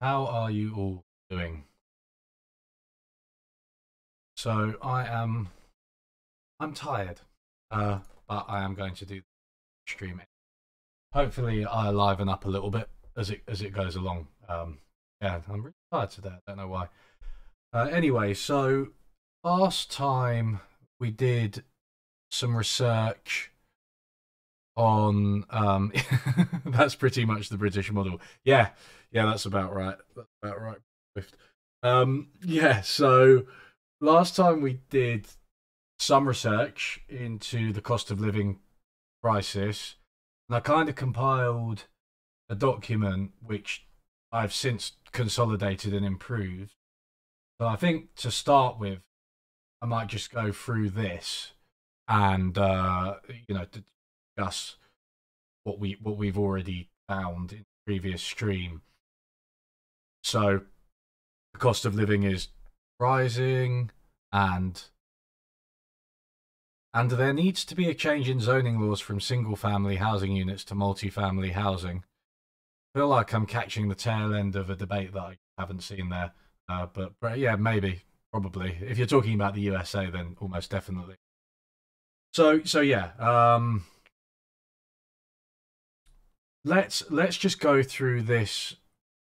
How are you all doing? So I'm tired, but I am going to do the stream. Hopefully, I liven up a little bit as it goes along. Yeah, I'm really tired today. I don't know why. Anyway, so last time we did some research on that's pretty much the British model. Yeah, yeah, that's about right. That's about right. Yeah, so last time we did some research into the cost of living crisis, and I kind of compiled a document which I've since consolidated and improved. So I think to start with, I might just go through this and to discuss what we've already found in the previous stream. So the cost of living is rising, and there needs to be a change in zoning laws from single-family housing units to multi-family housing. I feel like I'm catching the tail end of a debate that I haven't seen there, but yeah, maybe, probably. If you're talking about the USA, then almost definitely. So yeah, let's just go through this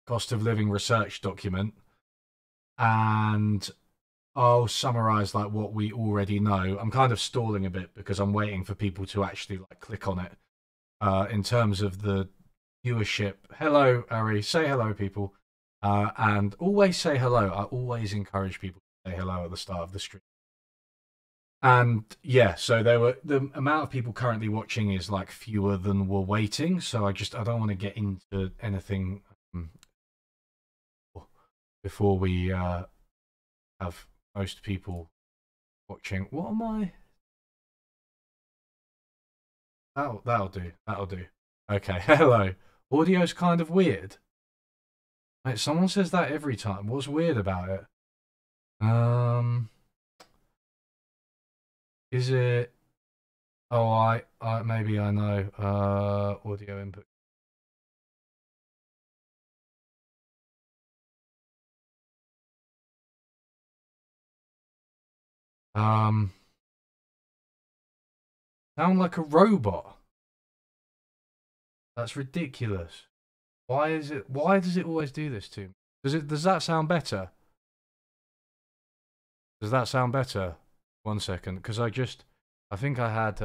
cost of living research document, and I'll summarize like what we already know. I'm kind of stalling a bit because I'm waiting for people to actually like click on it. In terms of the viewership, hello, Ari. Say hello, people, and always say hello. I always encourage people to say hello at the start of the stream. And yeah, so the amount of people currently watching is like fewer than were waiting. So I don't want to get into anything before we have most people watching. What am I? That'll do. That'll do. Okay. Hello. Audio's kind of weird. Mate, someone says that every time. What's weird about it? Is it? Oh, I maybe I know. Audio input. Um, Sound like a robot. That's ridiculous. Why is it? Why does it always do this to me? Does that sound better? Does that sound better? 1 second, because I think I had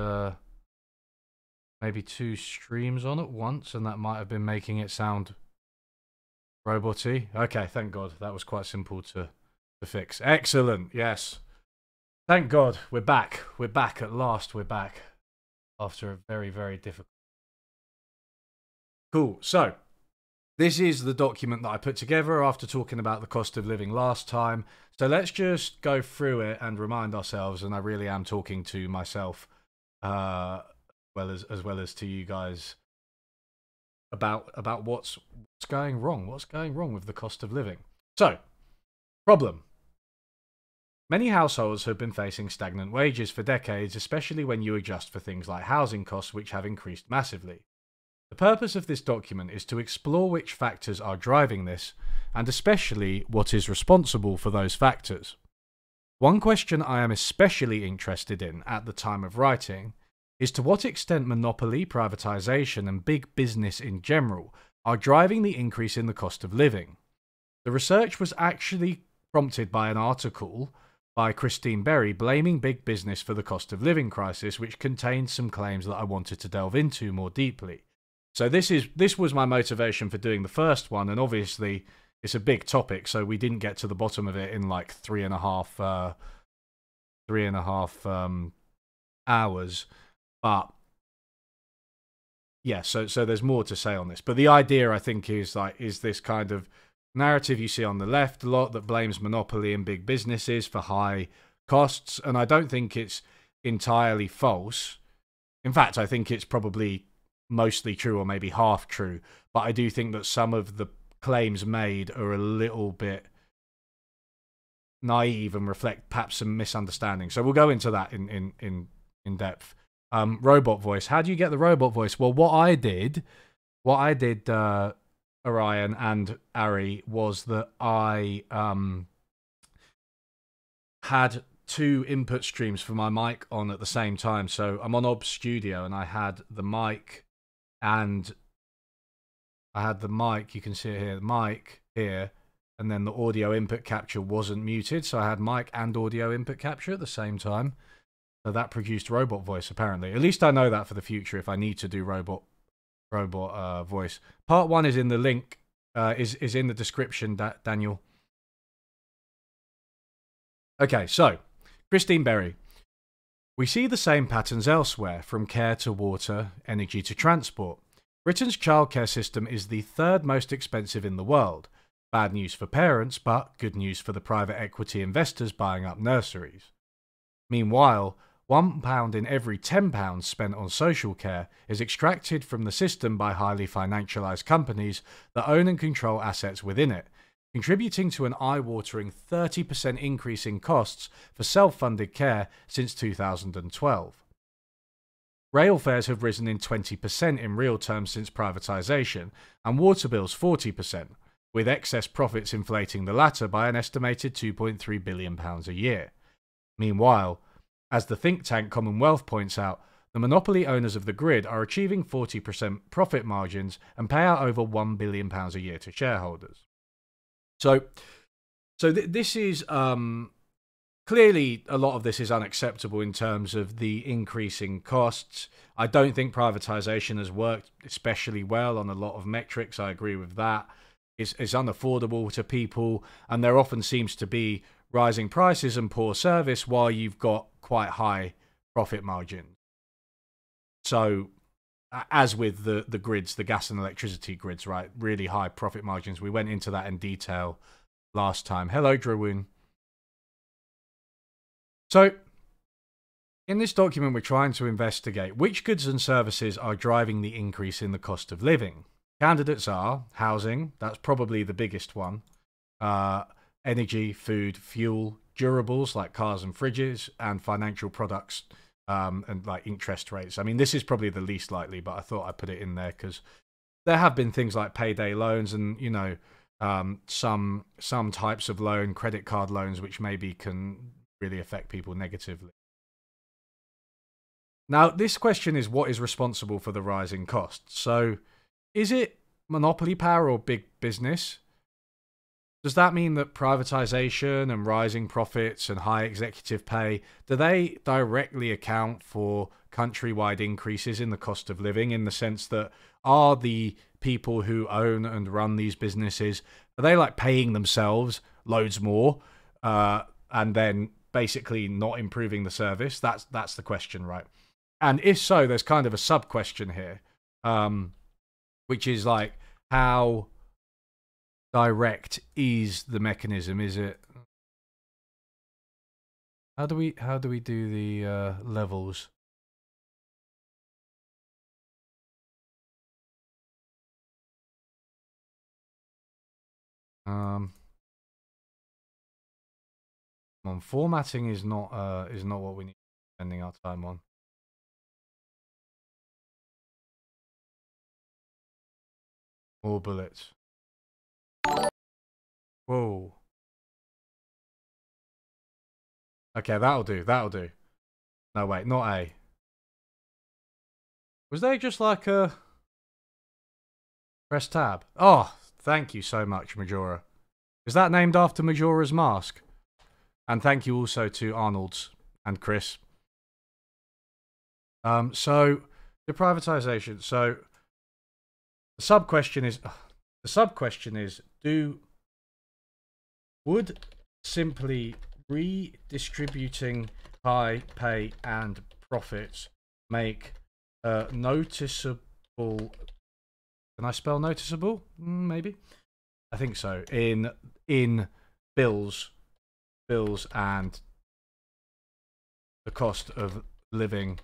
maybe 2 streams on at once, and that might have been making it sound roboty. Okay, thank God. That was quite simple to fix. Excellent. Yes. Thank God. We're back. We're back at last. We're back after a very, very difficult. Cool. So, this is the document that I put together after talking about the cost of living last time. So let's just go through it and remind ourselves, and I really am talking to myself as well as to you guys about what's going wrong. What's going wrong with the cost of living? So, problem. Many households have been facing stagnant wages for decades, especially when you adjust for things like housing costs, which have increased massively. The purpose of this document is to explore which factors are driving this, and especially what is responsible for those factors. One question I am especially interested in at the time of writing is to what extent monopoly, privatization, and big business in general are driving the increase in the cost of living. The research was actually prompted by an article by Christine Berry blaming big business for the cost of living crisis, which contained some claims that I wanted to delve into more deeply. So this was my motivation for doing the first one, and obviously it's a big topic, so we didn't get to the bottom of it in like three and a half hours. But yeah, so there's more to say on this. But the idea, I think, is this kind of narrative you see on the left a lot that blames monopoly and big businesses for high costs, and I don't think it's entirely false. In fact, I think it's probably mostly true or maybe half true, but I do think that some of the claims made are a little bit naive and reflect perhaps some misunderstanding. So we'll go into that in depth. Robot voice. How do you get the robot voice? Well, what I did Orion and Ari was that I had two input streams for my mic on at the same time. So I'm on Ob Studio and I had the mic and you can see it here, the mic here, and then the audio input capture wasn't muted. So I had mic and audio input capture at the same time. So that produced robot voice, apparently. At least I know that for the future if I need to do robot voice. Part 1 is in the link, is in the description, Daniel. Okay, so Christine Berry. We see the same patterns elsewhere, from care to water, energy to transport. Britain's childcare system is the third most expensive in the world. Bad news for parents, but good news for the private equity investors buying up nurseries. Meanwhile, £1 in every £10 spent on social care is extracted from the system by highly financialised companies that own and control assets within it, contributing to an eye-watering 30% increase in costs for self-funded care since 2012. Rail fares have risen in 20% in real terms since privatisation, and water bills 40%, with excess profits inflating the latter by an estimated £2.3 billion a year. Meanwhile, as the think tank Commonwealth points out, the monopoly owners of the grid are achieving 40% profit margins and pay out over £1 billion a year to shareholders. So this is clearly a lot of this is unacceptable in terms of the increasing costs. I don't think privatisation has worked especially well on a lot of metrics. I agree with that. It's unaffordable to people, and there often seems to be rising prices and poor service while you've got quite high profit margins. So, as with the grids, the gas and electricity grids, right? Really high profit margins. We went into that in detail last time. Hello, Drewoon. So, in this document, we're trying to investigate which goods and services are driving the increase in the cost of living. Candidates are housing, that's probably the biggest one, energy, food, fuel, durables like cars and fridges, and financial products and like interest rates. I mean, this is probably the least likely, but I thought I'd put it in there because there have been things like payday loans and, you know, some types of loan, credit card loans, which maybe can really affect people negatively. Now, this question is what is responsible for the rising costs? So, is it monopoly power or big business? Does that mean that privatization and rising profits and high executive pay, do they directly account for countrywide increases in the cost of living, in the sense that are the people who own and run these businesses, are they like paying themselves loads more and then basically not improving the service? That's the question, right? And if so, there's kind of a sub-question here, which is like, how direct is the mechanism? Is it, how do we do the levels? Formatting is not what we need spending our time on. More bullets. Whoa. Okay, that'll do. That'll do. No, wait, not A. Was there just like a press tab? Oh, thank you so much, Majora. Is that named after Majora's Mask? And thank you also to Arnold's and Chris. So the privatization. So the sub question is would simply redistributing high pay and profits make noticeable? Can I spell noticeable? Maybe. I think so. In bills and the cost of living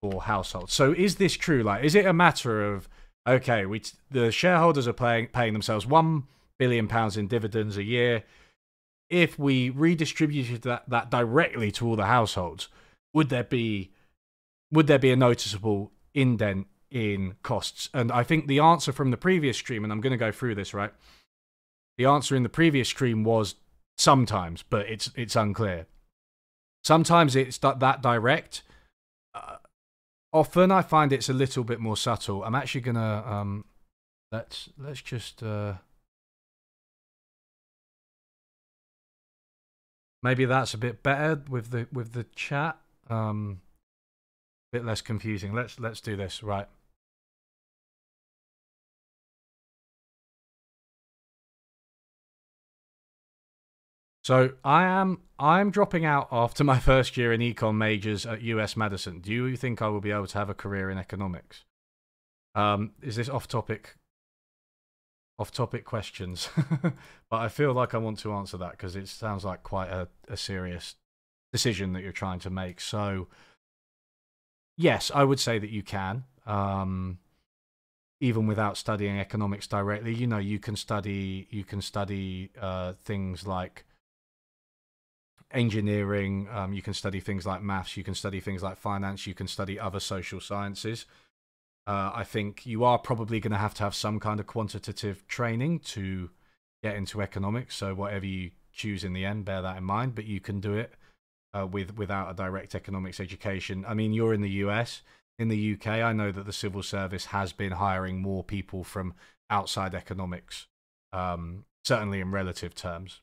for households. So is this true? Like, is it a matter of, okay, the shareholders are paying themselves £1 billion in dividends a year. If we redistributed that directly to all the households, would there be a noticeable indent in costs. And I think the answer from the previous stream, and I'm going to go through this, right? The answer in the previous stream was sometimes, but it's unclear. Sometimes it's that direct. Often I find it's a little bit more subtle. I'm actually gonna let's just maybe that's a bit better with the chat. Bit less confusing. Let's do this, right? So I'm dropping out after my first year in econ majors at US Madison. Do you think I will be able to have a career in economics? Is this off topic questions? But I feel like I want to answer that because it sounds like quite a serious decision that you're trying to make. So yes, I would say that you can. Even without studying economics directly, you know, you can study things like engineering, you can study things like maths, you can study things like finance, you can study other social sciences. I think you are probably going to have some kind of quantitative training to get into economics. So whatever you choose in the end, bear that in mind. But you can do it without a direct economics education. I mean, you're in the US. In the UK, I know that the civil service has been hiring more people from outside economics, certainly in relative terms.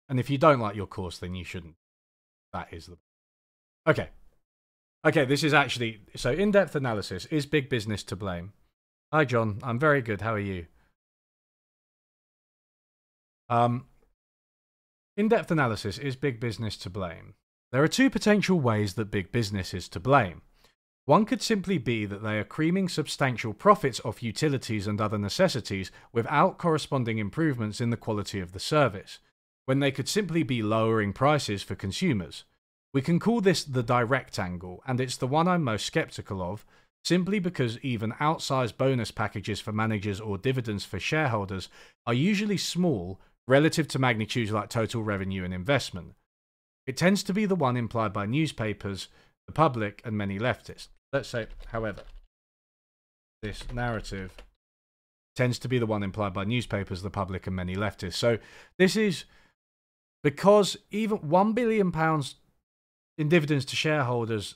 And if you don't like your course, then you shouldn't. That is the... Okay. Okay, this is actually... So, in-depth analysis. Is big business to blame? Hi, John. I'm very good. How are you? In-depth analysis. Is big business to blame? There are two potential ways that big business is to blame. One could simply be that they are creaming substantial profits off utilities and other necessities without corresponding improvements in the quality of the service, when they could simply be lowering prices for consumers. We can call this the direct angle, and it's the one I'm most skeptical of, simply because even outsized bonus packages for managers or dividends for shareholders are usually small relative to magnitudes like total revenue and investment. It tends to be the one implied by newspapers, the public, and many leftists. Let's say, however, this narrative tends to be the one implied by newspapers, the public, and many leftists. So this is... Because even £1 billion in dividends to shareholders,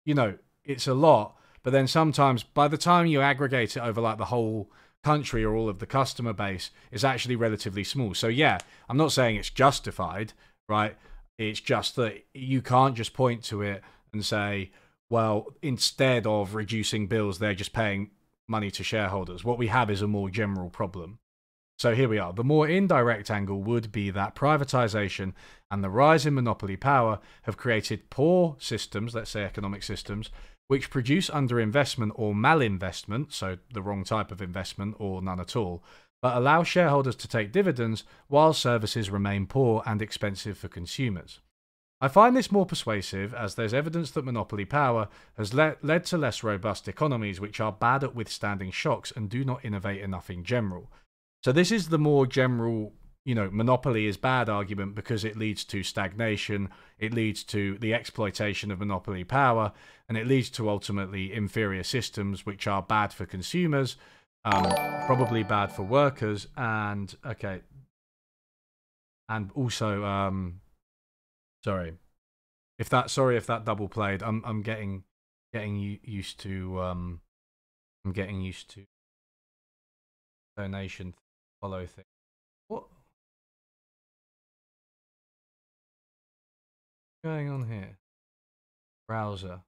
you know, it's a lot. But then sometimes by the time you aggregate it over like the whole country or all of the customer base, it's actually relatively small. So yeah, I'm not saying it's justified, right? It's just that you can't just point to it and say, well, instead of reducing bills, they're just paying money to shareholders. What we have is a more general problem. So here we are. The more indirect angle would be that privatization and the rise in monopoly power have created poor systems, let's say economic systems, which produce underinvestment or malinvestment, so the wrong type of investment or none at all, but allow shareholders to take dividends while services remain poor and expensive for consumers. I find this more persuasive as there's evidence that monopoly power has led to less robust economies which are bad at withstanding shocks and do not innovate enough in general. So this is the more general, you know, monopoly is bad argument because it leads to stagnation, it leads to the exploitation of monopoly power, and it leads to ultimately inferior systems which are bad for consumers, probably bad for workers, and okay, and also sorry if that double played. I'm getting used to donation follow thing. What's going on here? Browser.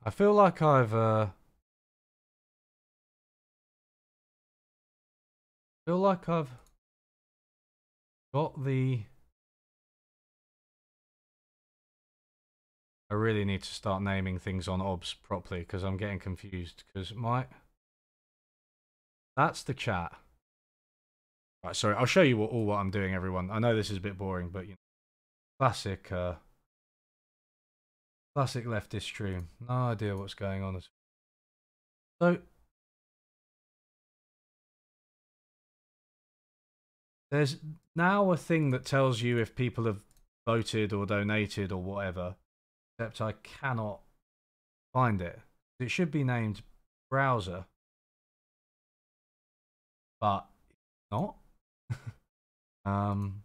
I feel like I've got the... I really need to start naming things on OBS properly because I'm getting confused because that's the chat. Right, sorry, I'll show you all what I'm doing, everyone. I know this is a bit boring, but you know, classic leftist stream. No idea what's going on. So there's now a thing that tells you if people have voted or donated or whatever, except I cannot find it. It should be named browser, but it's not. um,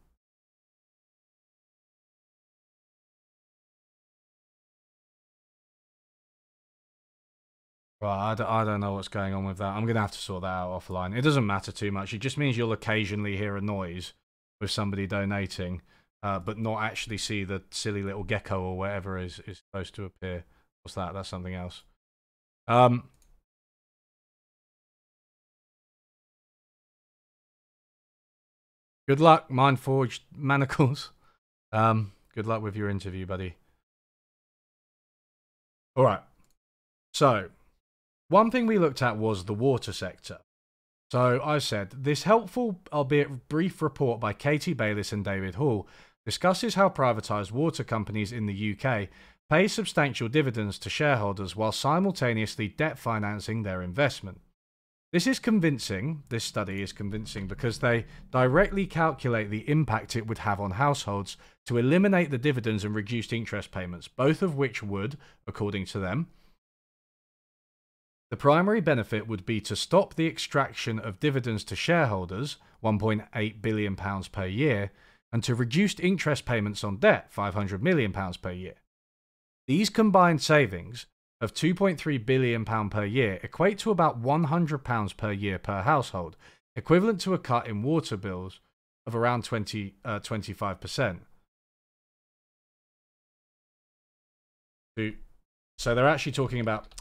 right, I don't know what's going on with that. I'm going to have to sort that out offline. It doesn't matter too much. It just means you'll occasionally hear a noise with somebody donating, but not actually see the silly little gecko or whatever is supposed to appear. What's that? That's something else. Good luck, Mindforged Manacles. Good luck with your interview, buddy. All right. So, one thing we looked at was the water sector. So I said, this helpful, albeit brief report by Katie Bayliss and David Hall discusses how privatised water companies in the UK pay substantial dividends to shareholders while simultaneously debt financing their investment. This study is convincing because they directly calculate the impact it would have on households to eliminate the dividends and reduced interest payments, both of which would, according to them, the primary benefit would be to stop the extraction of dividends to shareholders, £1.8 billion per year, and to reduce interest payments on debt, £500 million per year. These combined savings of £2.3 billion per year equate to about £100 per year per household, equivalent to a cut in water bills of around 25%. So they're actually talking about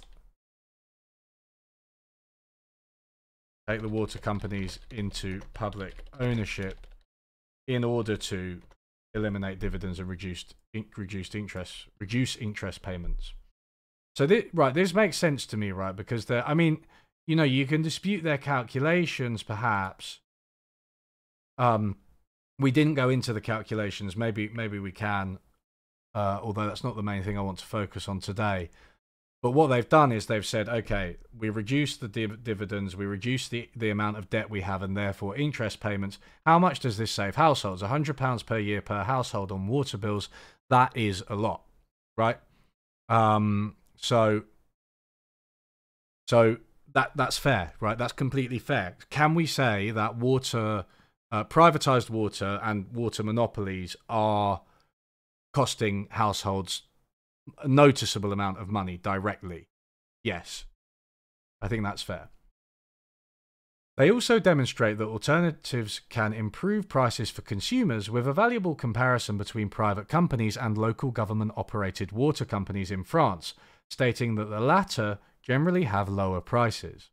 take the water companies into public ownership in order to eliminate dividends and reduce interest payments. So this makes sense to me, right? Because you can dispute their calculations, perhaps. We didn't go into the calculations. Maybe we can, although that's not the main thing I want to focus on today. But what they've done is they've said, okay, we reduce the dividends, we reduce the amount of debt we have, and therefore interest payments. How much does this save households? £100 per year per household on water bills. That is a lot, right? So that's fair, right? That's completely fair. Can we say that privatized water and water monopolies are costing households a noticeable amount of money directly? Yes, I think that's fair. They also demonstrate that alternatives can improve prices for consumers with a valuable comparison between private companies and local government-operated water companies in France, stating that the latter generally have lower prices.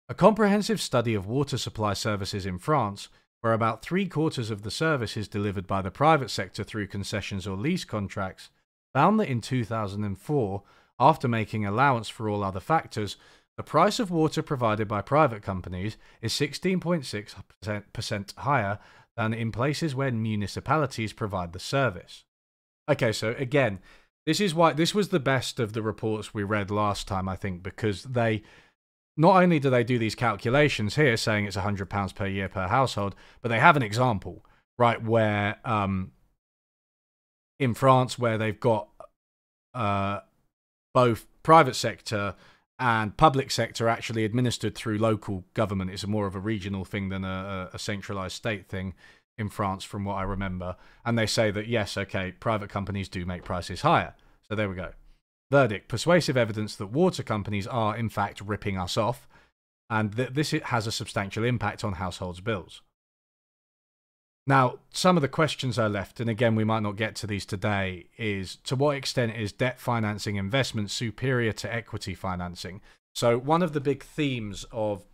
A comprehensive study of water supply services in France, where about 3/4 of the service is delivered by the private sector through concessions or lease contracts, found that in 2004, after making allowance for all other factors, the price of water provided by private companies is 16.6% higher than in places where municipalities provide the service. Okay, so again, this was the best of the reports we read last time, I think, because they not only do they do these calculations here saying it's £100 per year per household, but they have an example, right, where in France, where they've got both private sector and public sector actually administered through local government. It's more of a regional thing than a centralized state thing in France, from what I remember. And they say that, yes, okay, private companies do make prices higher. So there we go. Verdict: persuasive evidence that water companies are, in fact, ripping us off, and that this has a substantial impact on households' bills. Now, some of the questions are left, and again, we might not get to these today, is to what extent is debt financing investment superior to equity financing? So one of the big themes of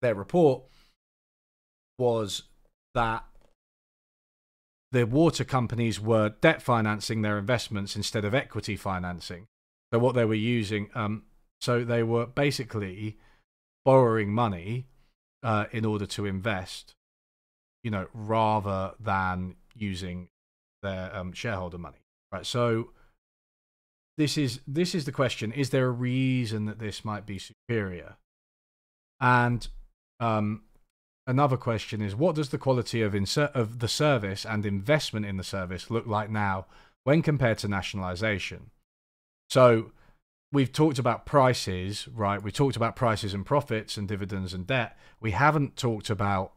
their report was that the water companies were debt financing their investments instead of equity financing. So what they were using, so they were basically borrowing money in order to invest, rather than using their shareholder money, right? So this is the question: is there a reason that this might be superior? And another question is, what does the quality of the service and investment in the service look like now when compared to nationalization? So we've talked about prices, right? We talked about prices and profits and dividends and debt. We haven't talked about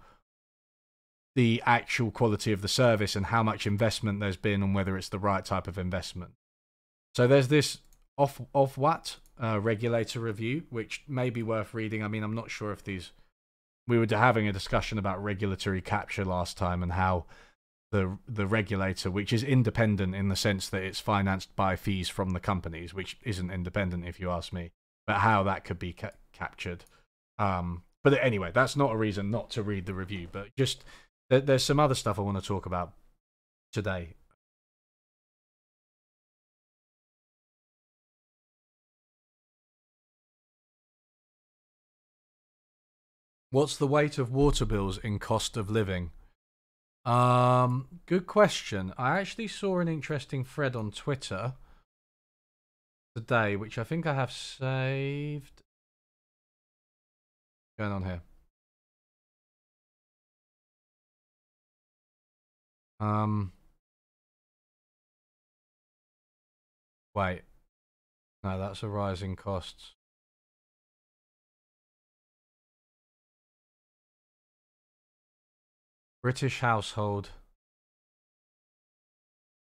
the actual quality of the service and how much investment there's been and whether it's the right type of investment. So there's this Ofwat regulator review, which may be worth reading. I mean, I'm not sure if these... We were having a discussion about regulatory capture last time and how the regulator, which is independent in the sense that it's financed by fees from the companies, which isn't independent if you ask me, but how that could be captured. But anyway, that's not a reason not to read the review, but just there's some other stuff I want to talk about today. What's the weight of water bills in cost of living? Good question. I actually saw an interesting thread on Twitter today, which I think I have saved. What's going on here? Wait. No, that's a rise in costs. British household.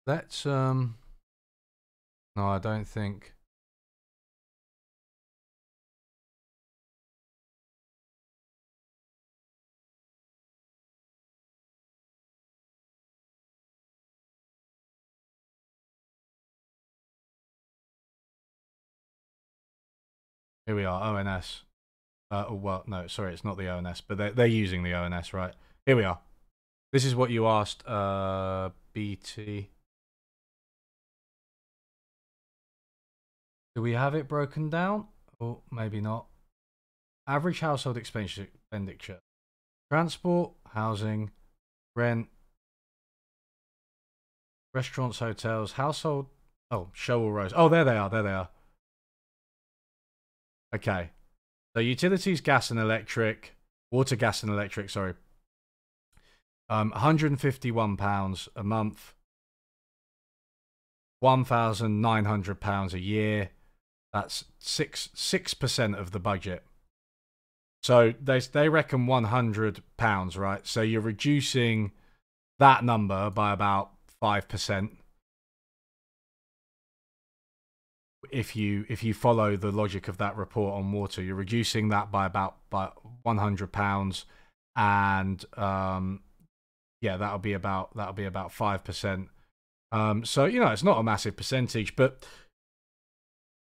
Let's no, I don't think. Here we are, ONS. Well, no, sorry, it's not the ONS, but they're using the ONS, right? Here we are. This is what you asked, BT. Do we have it broken down? Or maybe not. Average household expenditure. Transport, housing, rent, restaurants, hotels, household... Oh, show all rows. Oh, there they are, there they are. Okay. So utilities, gas and electric, water, gas and electric, sorry. £151 a month, £1,900 a year. That's 6% of the budget. So they reckon £100, right? So you're reducing that number by about 5%. If you follow the logic of that report on water, you're reducing that by £100, and yeah, that'll be about 5%. So you know, it's not a massive percentage, but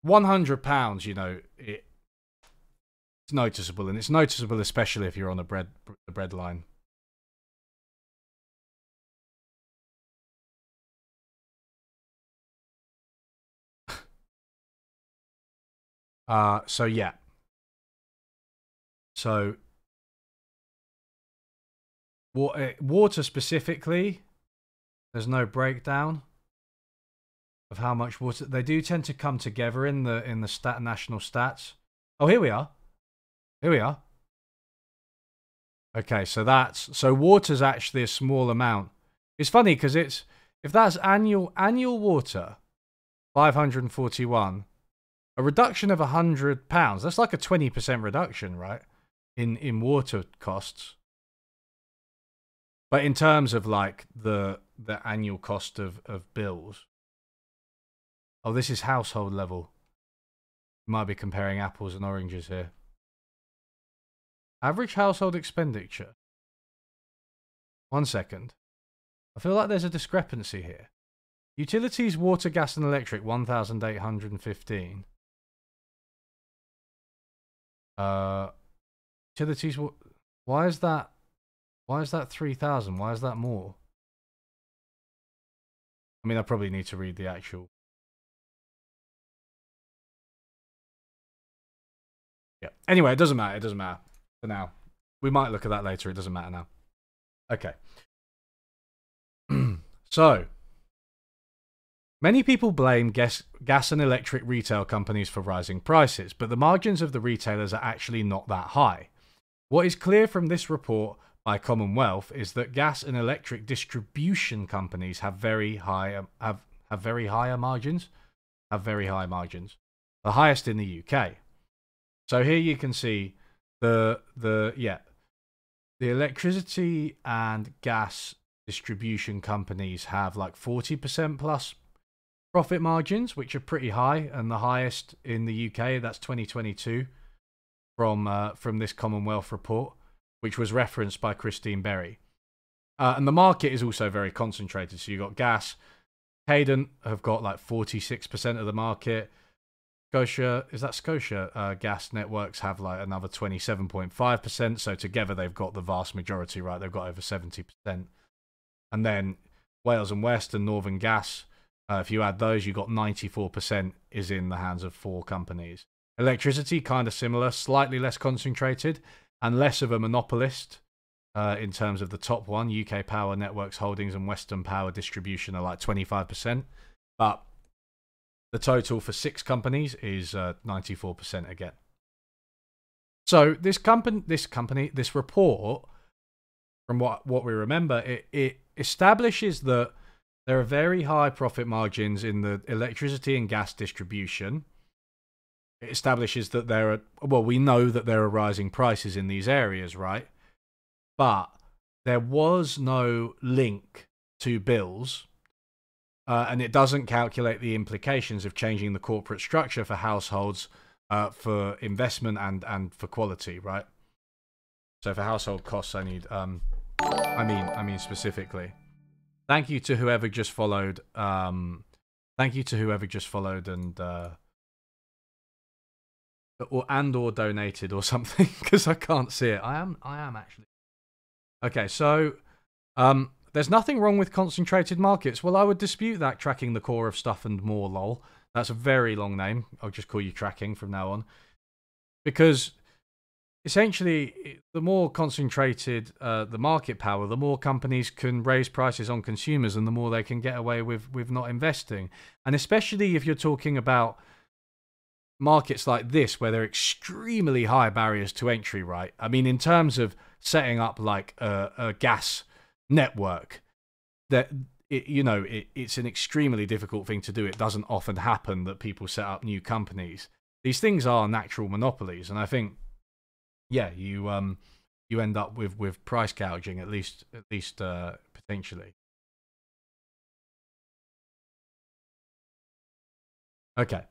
£100, you know, it's noticeable, and it's noticeable especially if you're on the bread line. So yeah. So water specifically, there's no breakdown of how much water. They do tend to come together in the national stats. Oh, here we are. Here we are. Okay, so water's actually a small amount. It's funny because if that's annual water, 541. A reduction of £100, that's like a 20% reduction, right? In water costs. But in terms of like the annual cost of bills. Oh, this is household level. Might be comparing apples and oranges here. Average household expenditure. 1 second. I feel like there's a discrepancy here. Utilities, water, gas and electric, 1,815. Utilities. Why is that 3,000? Why is that more? I mean, I probably need to read the actual. Yeah. Anyway, it doesn't matter. It doesn't matter for now. We might look at that later. It doesn't matter now. Okay. So, Many people blame gas and electric retail companies for rising prices, but the margins of the retailers are actually not that high. What is clear from this report by Commonwealth is that gas and electric distribution companies have very high margins, the highest in the UK. So here you can see the electricity and gas distribution companies have like 40% plus profit margins, which are pretty high, and the highest in the UK. That's 2022 from this Commonwealth report, which was referenced by Christine Berry. And the market is also very concentrated. So you've got gas. Cadent have got like 46% of the market. Scotia gas networks have like another 27.5%. So together they've got the vast majority, right? They've got over 70%. And then Wales and West and Northern Gas, if you add those, you've got 94% is in the hands of 4 companies. Electricity, kind of similar, slightly less concentrated and less of a monopolist in terms of the top one. UK Power Networks Holdings and Western Power Distribution are like 25%. But the total for 6 companies is 94% again. So this report, from what we remember, it establishes that there are very high profit margins in the electricity and gas distribution. It establishes that we know that there are rising prices in these areas, right? But there was no link to bills, and it doesn't calculate the implications of changing the corporate structure for households, for investment and for quality, right? So for household costs, I mean specifically. Thank you to whoever just followed. And or donated or something, because I can't see it. I am actually. Okay, so there's nothing wrong with concentrated markets. Well, I would dispute that. Tracking the core of stuff and more, lol. That's a very long name. I'll just call you tracking from now on. Because essentially, the more concentrated the market power, the more companies can raise prices on consumers and the more they can get away with not investing. And especially if you're talking about markets like this, where there are extremely high barriers to entry, right? I mean, in terms of setting up like a gas network, that it's an extremely difficult thing to do. It doesn't often happen that people set up new companies. These things are natural monopolies, and I think, yeah, you end up with price gouging, at least potentially. Okay.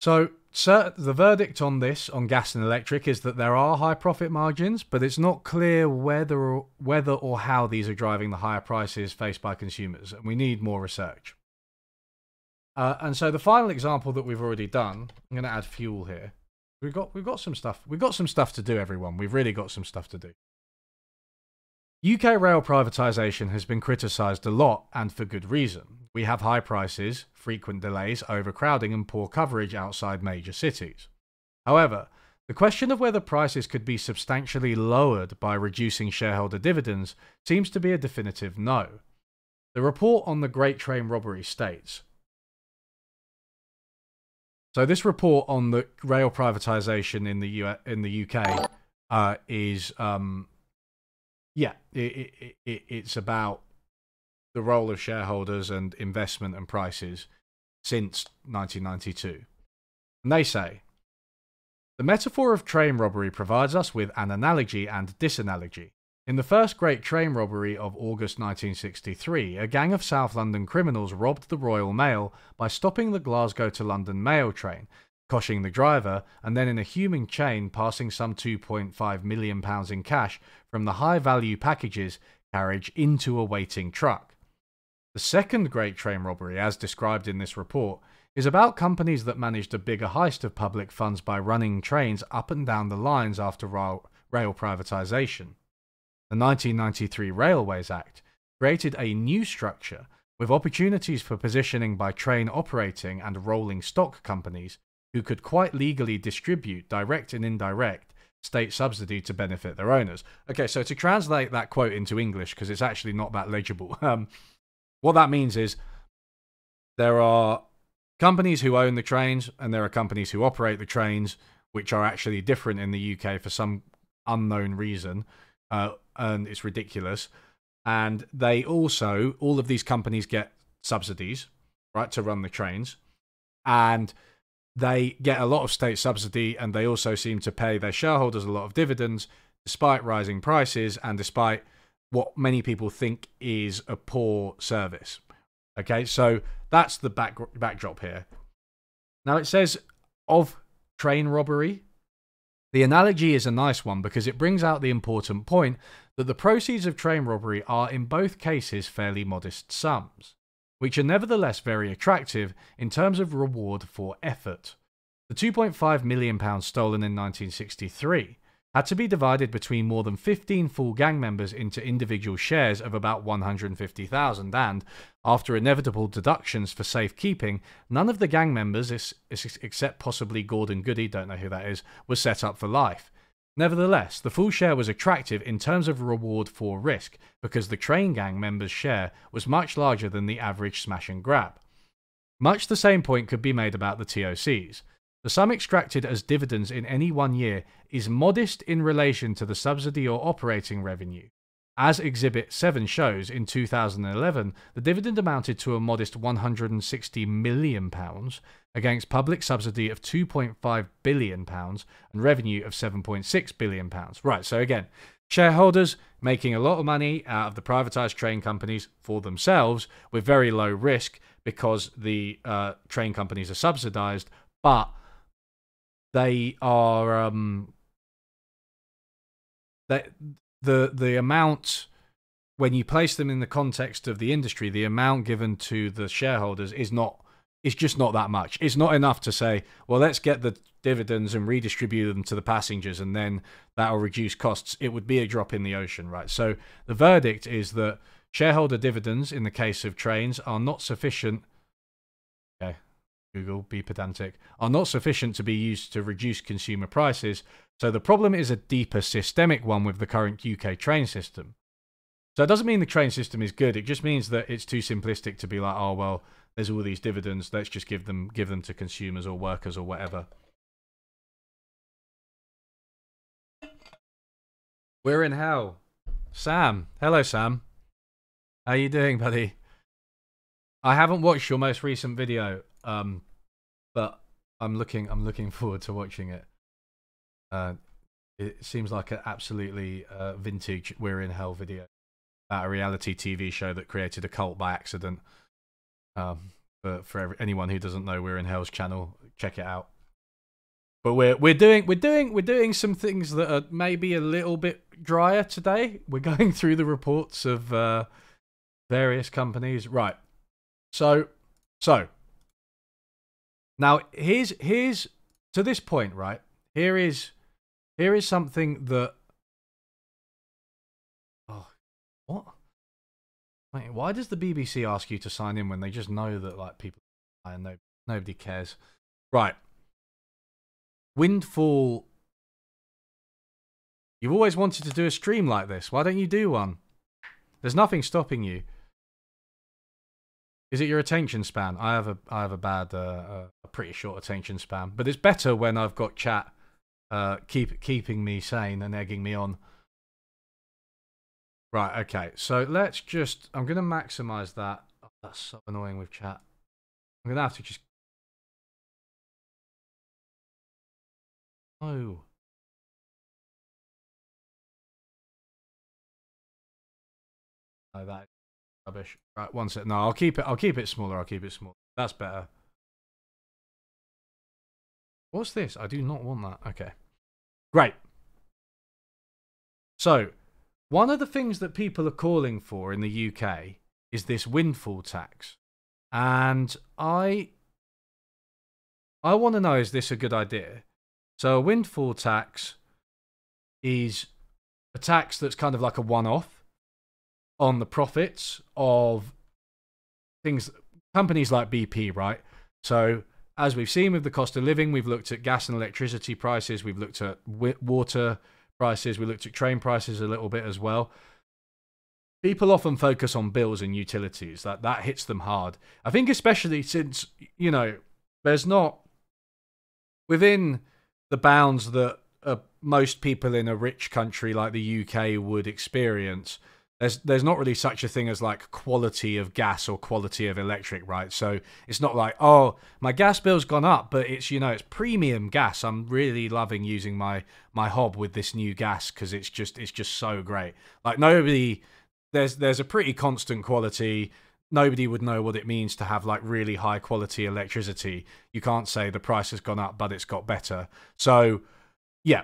So the verdict on gas and electric, is that there are high profit margins, but it's not clear whether or how these are driving the higher prices faced by consumers, and we need more research. And so the final example that we've already done, I'm going to add fuel here. We've got some stuff. We've got some stuff to do, everyone. We've really got some stuff to do. UK rail privatisation has been criticised a lot, and for good reason. We have high prices, frequent delays, overcrowding and poor coverage outside major cities. However, the question of whether prices could be substantially lowered by reducing shareholder dividends seems to be a definitive no. The report on the Great Train Robbery states, so this report on the rail privatisation in the UK is it's about the role of shareholders and investment and prices since 1992. And they say, the metaphor of train robbery provides us with an analogy and disanalogy. In the first Great Train Robbery of August 1963, a gang of South London criminals robbed the Royal Mail by stopping the Glasgow to London mail train, coshing the driver, and then in a human chain passing some £2.5 million in cash from the high-value packages carriage into a waiting truck. The second Great Train Robbery, as described in this report, is about companies that managed a bigger heist of public funds by running trains up and down the lines after rail privatisation. The 1993 Railways Act created a new structure with opportunities for positioning by train operating and rolling stock companies who could quite legally distribute, direct and indirect, state subsidy to benefit their owners. Okay, so to translate that quote into English, because it's actually not that legible, what that means is there are companies who own the trains and there are companies who operate the trains, which are actually different in the UK for some unknown reason, and it's ridiculous. And they also, all of these companies get subsidies, right, to run the trains, and they get a lot of state subsidy, and they also seem to pay their shareholders a lot of dividends, despite rising prices and despite what many people think is a poor service. Okay, so that's the backdrop here. Now it says of train robbery. The analogy is a nice one because it brings out the important point that the proceeds of train robbery are in both cases fairly modest sums, which are nevertheless very attractive in terms of reward for effort. The £2.5 million stolen in 1963 had to be divided between more than 15 full gang members into individual shares of about 150,000, and, after inevitable deductions for safekeeping, none of the gang members, except possibly Gordon Goody, don't know who that is, was set up for life. Nevertheless, the full share was attractive in terms of reward for risk, because the train gang members' share was much larger than the average smash and grab. Much the same point could be made about the TOCs. The sum extracted as dividends in any 1 year is modest in relation to the subsidy or operating revenue. As Exhibit 7 shows, in 2011, the dividend amounted to a modest £160 million against public subsidy of £2.5 billion and revenue of £7.6 billion. Right, so again, shareholders making a lot of money out of the privatised train companies for themselves with very low risk because the train companies are subsidised, but they are the amount, when you place them in the context of the industry, the amount given to the shareholders is just not that much. It's not enough to say, well, let's get the dividends and redistribute them to the passengers and then that'll reduce costs. It would be a drop in the ocean, right? So the verdict is that shareholder dividends in the case of trains are not sufficient. Okay, Google, be pedantic, are not sufficient to be used to reduce consumer prices, so the problem is a deeper systemic one with the current UK train system. So it doesn't mean the train system is good, it just means that it's too simplistic to be like, oh, well, there's all these dividends, let's just give them to consumers or workers or whatever. We're in hell. Sam. Hello, Sam. How you doing, buddy? I haven't watched your most recent video. But I'm looking forward to watching it. It seems like an absolutely vintage We're in Hell video about a reality TV show that created a cult by accident. But for anyone who doesn't know We're in Hell's channel, check it out. But we're doing some things that are maybe a little bit drier today. We're going through the reports of various companies, right? So. Now, here's to this point, right? Here is something that. Oh, what? Wait, why does the BBC ask you to sign in when they just know that like people and nobody cares? Right. Windfall. You've always wanted to do a stream like this. Why don't you do one? There's nothing stopping you. Is it your attention span? I have a bad, a pretty short attention span, but it's better when I've got chat keeping me sane and egging me on. Right, okay. So let's just, I'm going to maximize that. Oh, that's so annoying with chat. I'm going to have to just. Oh. No, that. Rubbish. Right, one sec. No, I'll keep it smaller. I'll keep it smaller. That's better. What's this? I do not want that. Okay. Great. So, one of the things that people are calling for in the UK is this windfall tax. And I want to know, is this a good idea? So, a windfall tax is a tax that's kind of like a one-off on the profits of things, companies like BP, right? So as we've seen with the cost of living, we've looked at gas and electricity prices, we've looked at water prices, we looked at train prices a little bit as well. People often focus on bills and utilities. That hits them hard. I think especially since, you know, there's not, within the bounds that most people in a rich country like the UK would experience, there's not really such a thing as like quality of gas or quality of electric, right? So it's not like, oh, my gas bill's gone up, but it's, you know, it's premium gas. I'm really loving using my hob with this new gas because it's just so great. Like nobody, there's a pretty constant quality. Nobody would know what it means to have like really high quality electricity. You can't say the price has gone up, but it's got better. So yeah.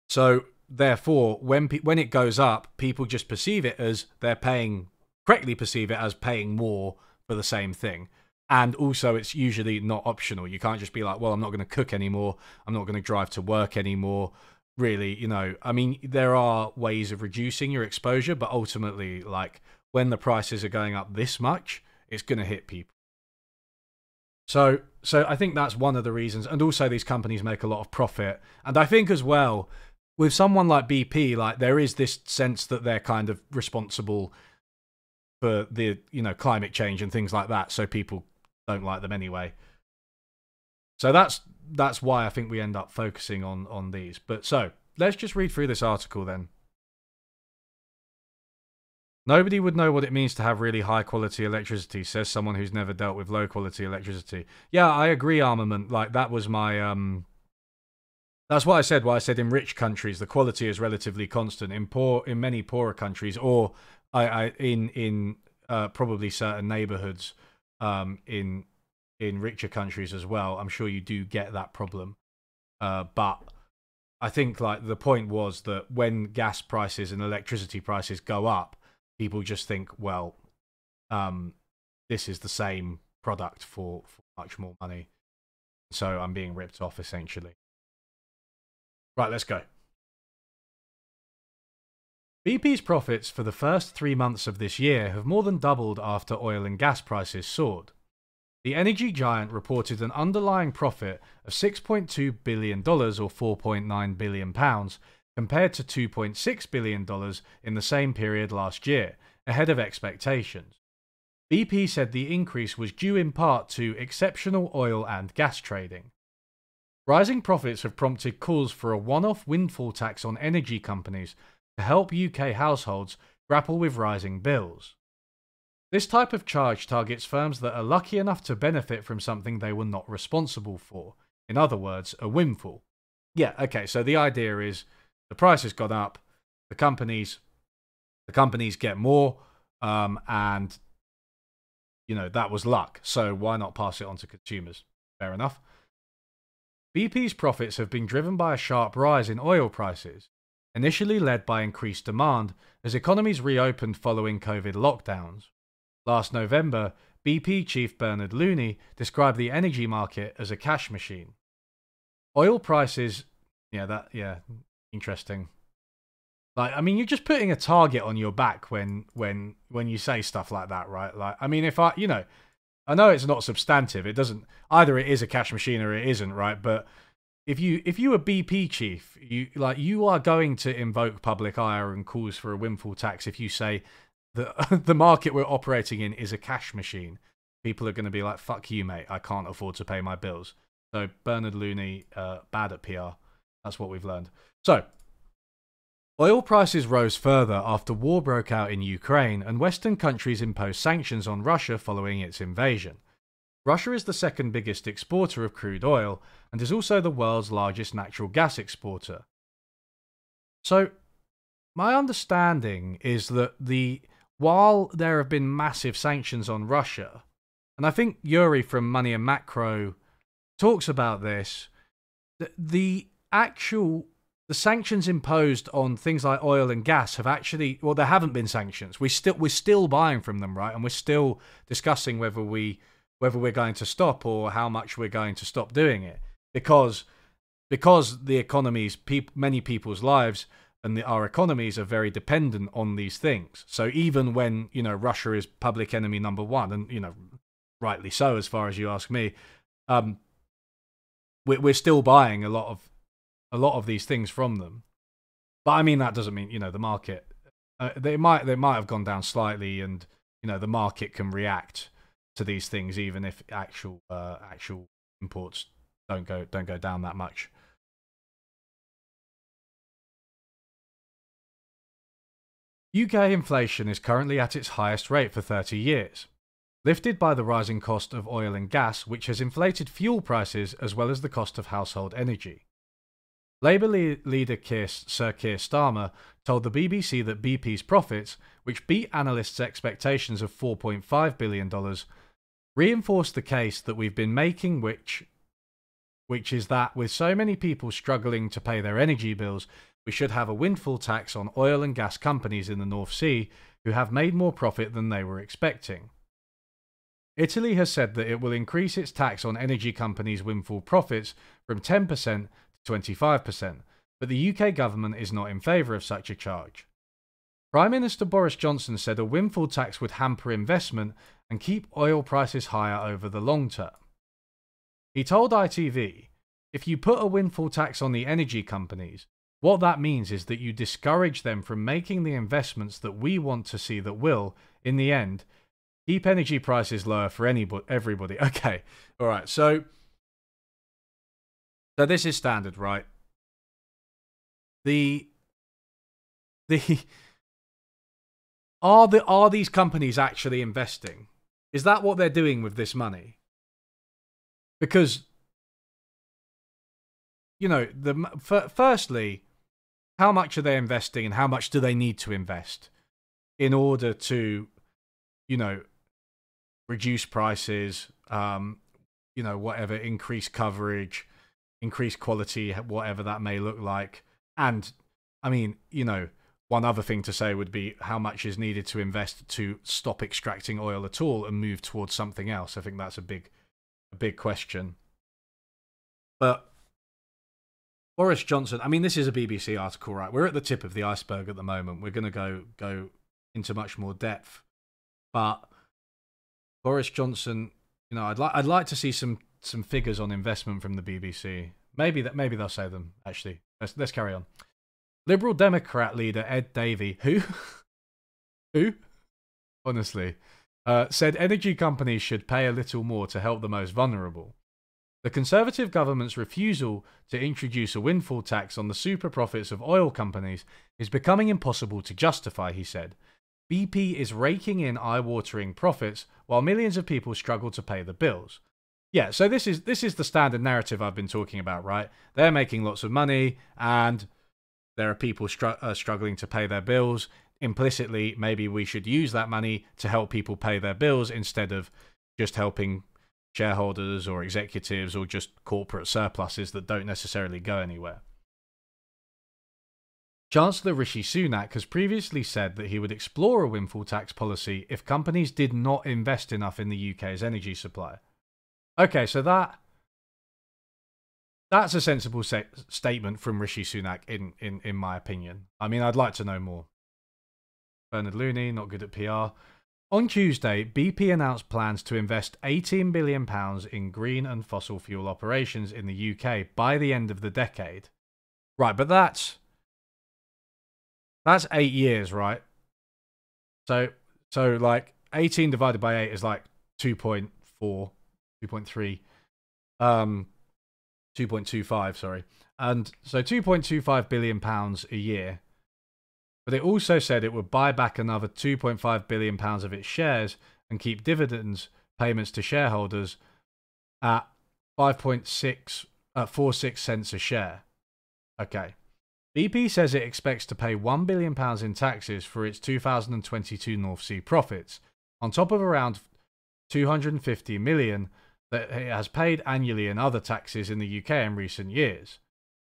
So therefore, when it goes up, people just perceive it as correctly perceive it as paying more for the same thing. And also, it's usually not optional. You can't just be like, well, I'm not going to cook anymore. I'm not going to drive to work anymore. Really, you know, I mean, there are ways of reducing your exposure, but ultimately, like, when the prices are going up this much, it's going to hit people. So I think that's one of the reasons. And also these companies make a lot of profit. And I think as well, with someone like BP, like there is this sense that they're kind of responsible for the, you know, climate change and things like that. So people don't like them anyway. So that's why I think we end up focusing on these. But so let's just read through this article then. Nobody would know what it means to have really high quality electricity, says someone who's never dealt with low quality electricity. Yeah, I agree, Armament. Like that was my that's what I said. Why I said in rich countries the quality is relatively constant. In many poorer countries, or in probably certain neighborhoods in richer countries as well, I'm sure you do get that problem. But I think like the point was that when gas prices and electricity prices go up, people just think, well, this is the same product for much more money. So I'm being ripped off, essentially. Right, let's go. BP's profits for the first 3 months of this year have more than doubled after oil and gas prices soared. The energy giant reported an underlying profit of $6.2 billion or £4.9 billion, compared to $2.6 billion in the same period last year, ahead of expectations. BP said the increase was due in part to exceptional oil and gas trading. Rising profits have prompted calls for a one-off windfall tax on energy companies to help UK households grapple with rising bills. This type of charge targets firms that are lucky enough to benefit from something they were not responsible for. In other words, a windfall. Yeah, okay, so the idea is the price has gone up, the companies get more, and you know, that was luck. So why not pass it on to consumers? Fair enough. BP's profits have been driven by a sharp rise in oil prices, initially led by increased demand as economies reopened following COVID lockdowns. Last November, BP chief Bernard Looney described the energy market as a cash machine. Oil prices, interesting. Like, I mean, you're just putting a target on your back when you say stuff like that, right? Like, I mean, I know it's not substantive. It doesn't, either it is a cash machine or it isn't, right? But if you were BP chief, you are going to invoke public ire and calls for a windfall tax if you say that the market we're operating in is a cash machine. People are going to be like, fuck you, mate. I can't afford to pay my bills. So Bernard Looney, bad at PR. That's what we've learned. So oil prices rose further after war broke out in Ukraine and Western countries imposed sanctions on Russia following its invasion. Russia is the second biggest exporter of crude oil and is also the world's largest natural gas exporter. So my understanding is that while there have been massive sanctions on Russia, and I think Yuri from Money and Macro talks about this, the sanctions imposed on things like oil and gas have actually, well, there haven't been sanctions. We're still buying from them, right? And we're still discussing whether we're going to stop or how much we're going to stop doing it, because the economies, many people's lives and our economies are very dependent on these things. So even when, Russia is public enemy number one, and, rightly so, as far as you ask me. We're still buying a lot of these things from them. But I mean, that doesn't mean, the market. They might have gone down slightly, and the market can react to these things even if actual imports don't go down that much. UK inflation is currently at its highest rate for 30 years, lifted by the rising cost of oil and gas, which has inflated fuel prices as well as the cost of household energy. Labour leader Sir Keir Starmer told the BBC that BP's profits, which beat analysts' expectations of $4.5 billion, reinforced the case that we've been making, which is that with so many people struggling to pay their energy bills, we should have a windfall tax on oil and gas companies in the North Sea who have made more profit than they were expecting. Italy has said that it will increase its tax on energy companies' windfall profits from 10% to 25%, but the UK government is not in favour of such a charge. Prime Minister Boris Johnson said a windfall tax would hamper investment and keep oil prices higher over the long term. He told ITV, if you put a windfall tax on the energy companies, what that means is that you discourage them from making the investments that we want to see that will, in the end, keep energy prices lower for everybody. Okay, all right, so this is standard, right? Are these companies actually investing? Is that what they're doing with this money? Because, firstly, how much are they investing and how much do they need to invest in order to, reduce prices, whatever, increase coverage, increase quality, whatever that may look like. And, I mean, one other thing to say would be how much is needed to invest to stop extracting oil at all and move towards something else. I think that's a big question. But Boris Johnson, I mean, this is a BBC article, right? We're at the tip of the iceberg at the moment. We're going to go into much more depth. But Boris Johnson, I'd like to see some figures on investment from the BBC. Maybe they'll say them, actually. Let's carry on. Liberal Democrat leader Ed Davey, who? Honestly, said energy companies should pay a little more to help the most vulnerable. The Conservative government's refusal to introduce a windfall tax on the super profits of oil companies is becoming impossible to justify, he said. BP is raking in eye-watering profits while millions of people struggle to pay the bills. Yeah, so this is the standard narrative I've been talking about, right? They're making lots of money and there are people struggling to pay their bills. Implicitly, maybe we should use that money to help people pay their bills instead of just helping shareholders or executives or just corporate surpluses that don't necessarily go anywhere. Chancellor Rishi Sunak has previously said that he would explore a windfall tax policy if companies did not invest enough in the UK's energy supply. Okay, so that's a sensible statement from Rishi Sunak, in my opinion. I mean, I'd like to know more. Bernard Looney, not good at PR. On Tuesday, BP announced plans to invest £18 billion in green and fossil fuel operations in the UK by the end of the decade. Right, but that's 8 years, right? So like 18 divided by 8 is like 2.4, 2.3, 2.25, sorry. And so £2.25 billion a year. But it also said it would buy back another £2.5 billion of its shares and keep dividends payments to shareholders at 5.46 cents a share. Okay. BP says it expects to pay £1 billion in taxes for its 2022 North Sea profits, on top of around $250 million that it has paid annually in other taxes in the UK in recent years.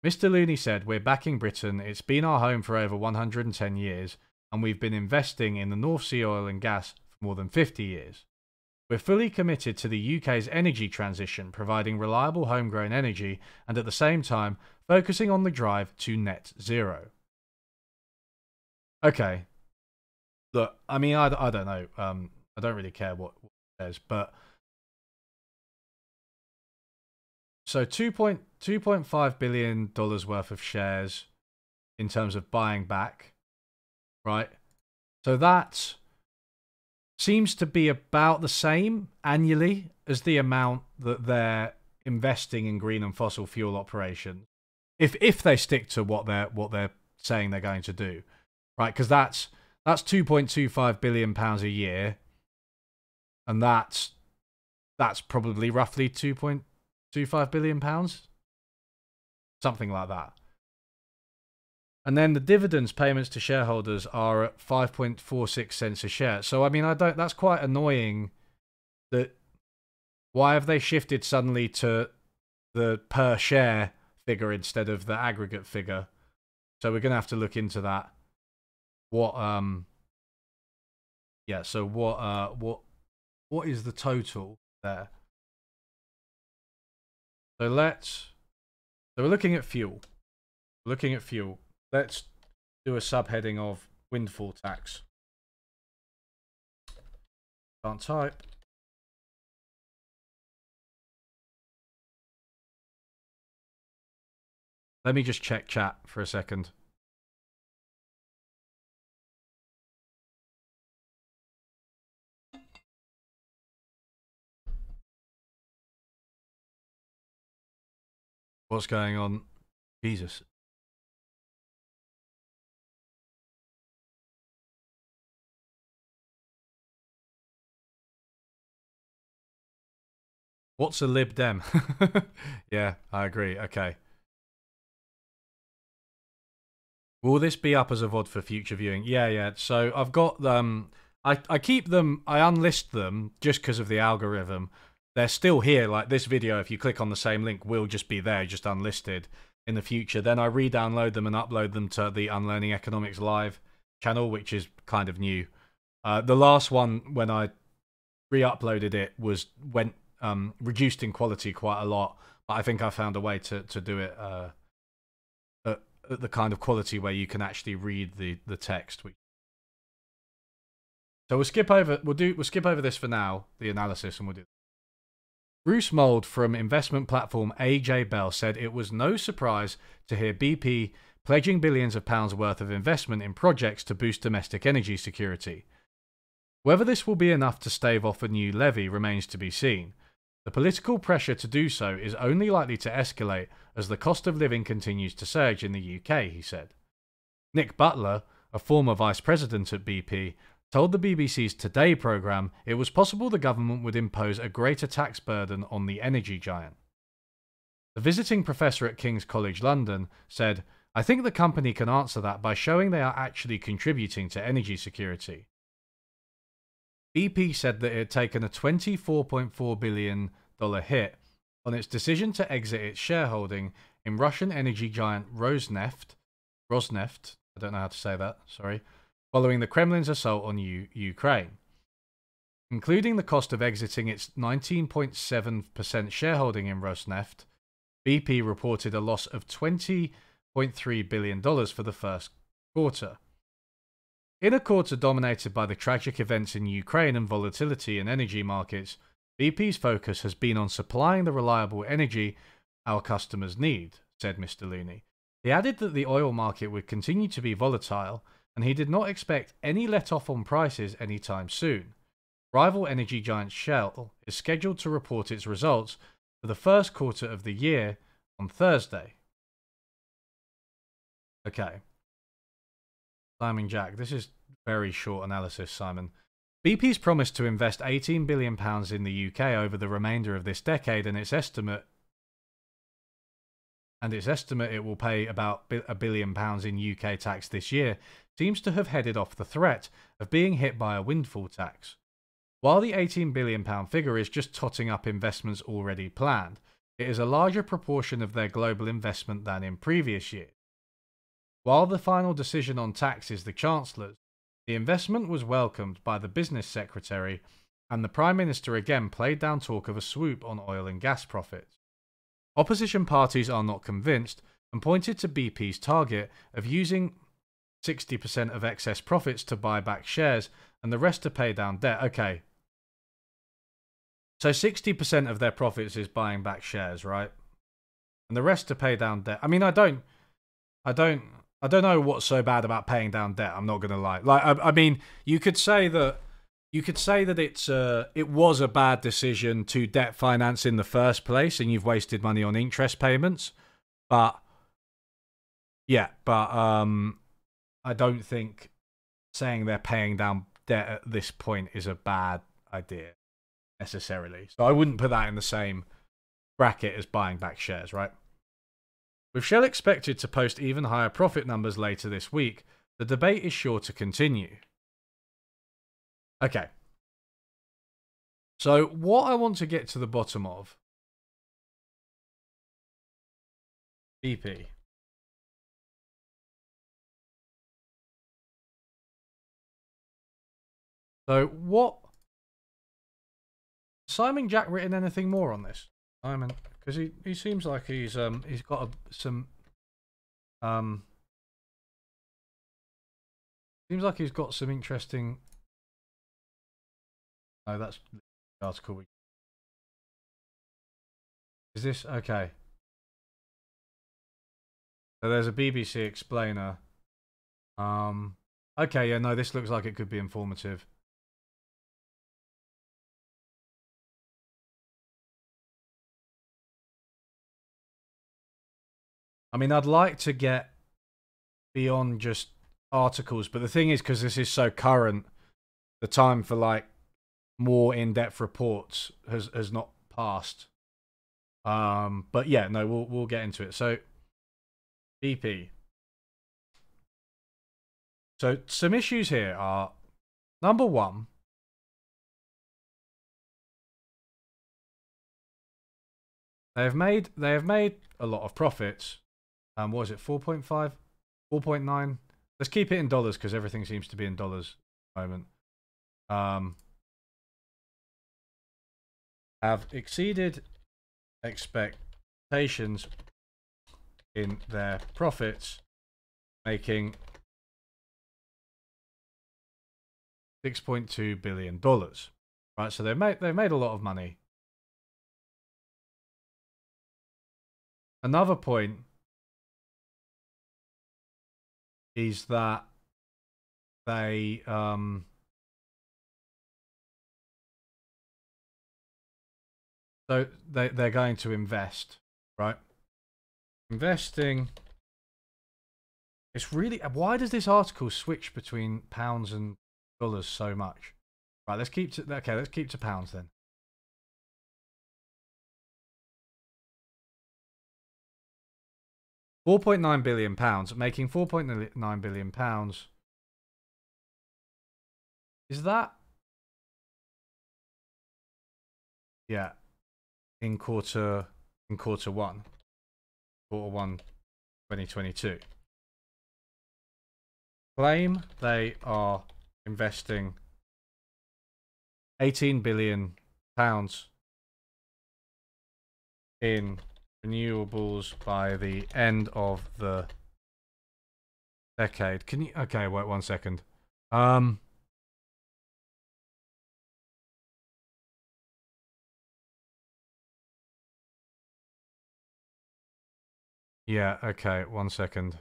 Mr. Looney said, "We're backing Britain. It's been our home for over 110 years, and we've been investing in the North Sea oil and gas for more than 50 years. We're fully committed to the UK's energy transition, providing reliable homegrown energy, and at the same time, focusing on the drive to net zero." Okay. Look, I mean, I don't know. I don't really care what it says, but So $2.5 billion worth of shares in terms of buying back, right? So that seems to be about the same annually as the amount that they're investing in green and fossil fuel operations, if they stick to what they're saying they're going to do, right? Because that's £2.25 billion a year, and that's probably roughly £2.25 billion, something like that. And then the dividends payments to shareholders are at 5.46 cents a share. So I mean, that's quite annoying. That why have they shifted suddenly to the per share figure instead of the aggregate figure? So we're gonna have to look into that. So what is the total there? So we're looking at fuel. Let's do a subheading of windfall tax. Can't type. Let me just check chat for a second. What's going on? Jesus. What's a Lib Dem? Yeah, I agree. Okay. Will this be up as a VOD for future viewing? Yeah. So I've got them. I keep them. I unlist them just because of the algorithm. They're still here. Like this video, if you click on the same link, will just be there, just unlisted in the future. Then I re-download them and upload them to the Unlearning Economics Live channel, which is kind of new. The last one, when I re-uploaded it, went reduced in quality quite a lot. But I think I found a way to do it at the kind of quality where you can actually read the text. So we'll skip over this for now, the analysis, and we'll do. Bruce Mould from investment platform AJ Bell said it was no surprise to hear BP pledging billions of pounds worth of investment in projects to boost domestic energy security. Whether this will be enough to stave off a new levy remains to be seen. The political pressure to do so is only likely to escalate as the cost of living continues to surge in the UK, he said. Nick Butler, a former vice president at BP, told the BBC's Today programme it was possible the government would impose a greater tax burden on the energy giant. The visiting professor at King's College London said, "I think the company can answer that by showing they are actually contributing to energy security." BP said that it had taken a $24.4 billion hit on its decision to exit its shareholding in Russian energy giant Rosneft, I don't know how to say that, sorry, following the Kremlin's assault on Ukraine. Including the cost of exiting its 19.7% shareholding in Rosneft, BP reported a loss of $20.3 billion for the first quarter. In a quarter dominated by the tragic events in Ukraine and volatility in energy markets, BP's focus has been on supplying the reliable energy our customers need, said Mr. Looney. He added that the oil market would continue to be volatile, and he did not expect any let-off on prices anytime soon. Rival energy giant Shell is scheduled to report its results for the first quarter of the year on Thursday. Okay. Simon Jack, this is very short analysis, Simon. BP's promised to invest £18 billion in the UK over the remainder of this decade, and its estimate it will pay about £1 billion in UK tax this year seems to have headed off the threat of being hit by a windfall tax. While the £18 billion figure is just totting up investments already planned, it is a larger proportion of their global investment than in previous years. While the final decision on tax is the Chancellor's, the investment was welcomed by the Business Secretary, and the Prime Minister again played down talk of a swoop on oil and gas profits. Opposition parties are not convinced and pointed to BP's target of using 60% of excess profits to buy back shares and the rest to pay down debt. Okay. So 60% of their profits is buying back shares, right? and the rest to pay down debt. I mean, I don't know what's so bad about paying down debt. I'm not gonna lie. Like, I mean, you could say that it was a bad decision to debt finance in the first place, and you've wasted money on interest payments. But yeah, I don't think saying they're paying down debt at this point is a bad idea necessarily. So I wouldn't put that in the same bracket as buying back shares, right? With Shell expected to post even higher profit numbers later this week, the debate is sure to continue. Okay. So what I want to get to the bottom of, BP. So what? Simon Jack written anything more on this? Simon, because he seems like he's got some seems like he's got some interesting. Oh, that's the article. Is this okay? So there's a BBC explainer. Okay, yeah, no, this looks like it could be informative. I mean, I'd like to get beyond just articles, but the thing is, because this is so current, the time for like more in-depth reports has not passed. But yeah, no, we'll get into it. So BP. So some issues here are, number one, they have made a lot of profits. What was it, 4.5, 4.9? Let's keep it in dollars because everything seems to be in dollars at the moment. Have exceeded expectations in their profits, making $6.2 billion. Right, so they've made a lot of money. Another point is that they so they're going to invest, right? Investing. It's really, why does this article switch between pounds and dollars so much? Right, let's keep to pounds then. £4.9 billion, making £4.9 billion. Is that? Yeah, in quarter one, quarter one, 2022. Claim they are investing £18 billion in renewables by the end of the decade. Can you? Okay, wait 1 second. Yeah. Okay, 1 second.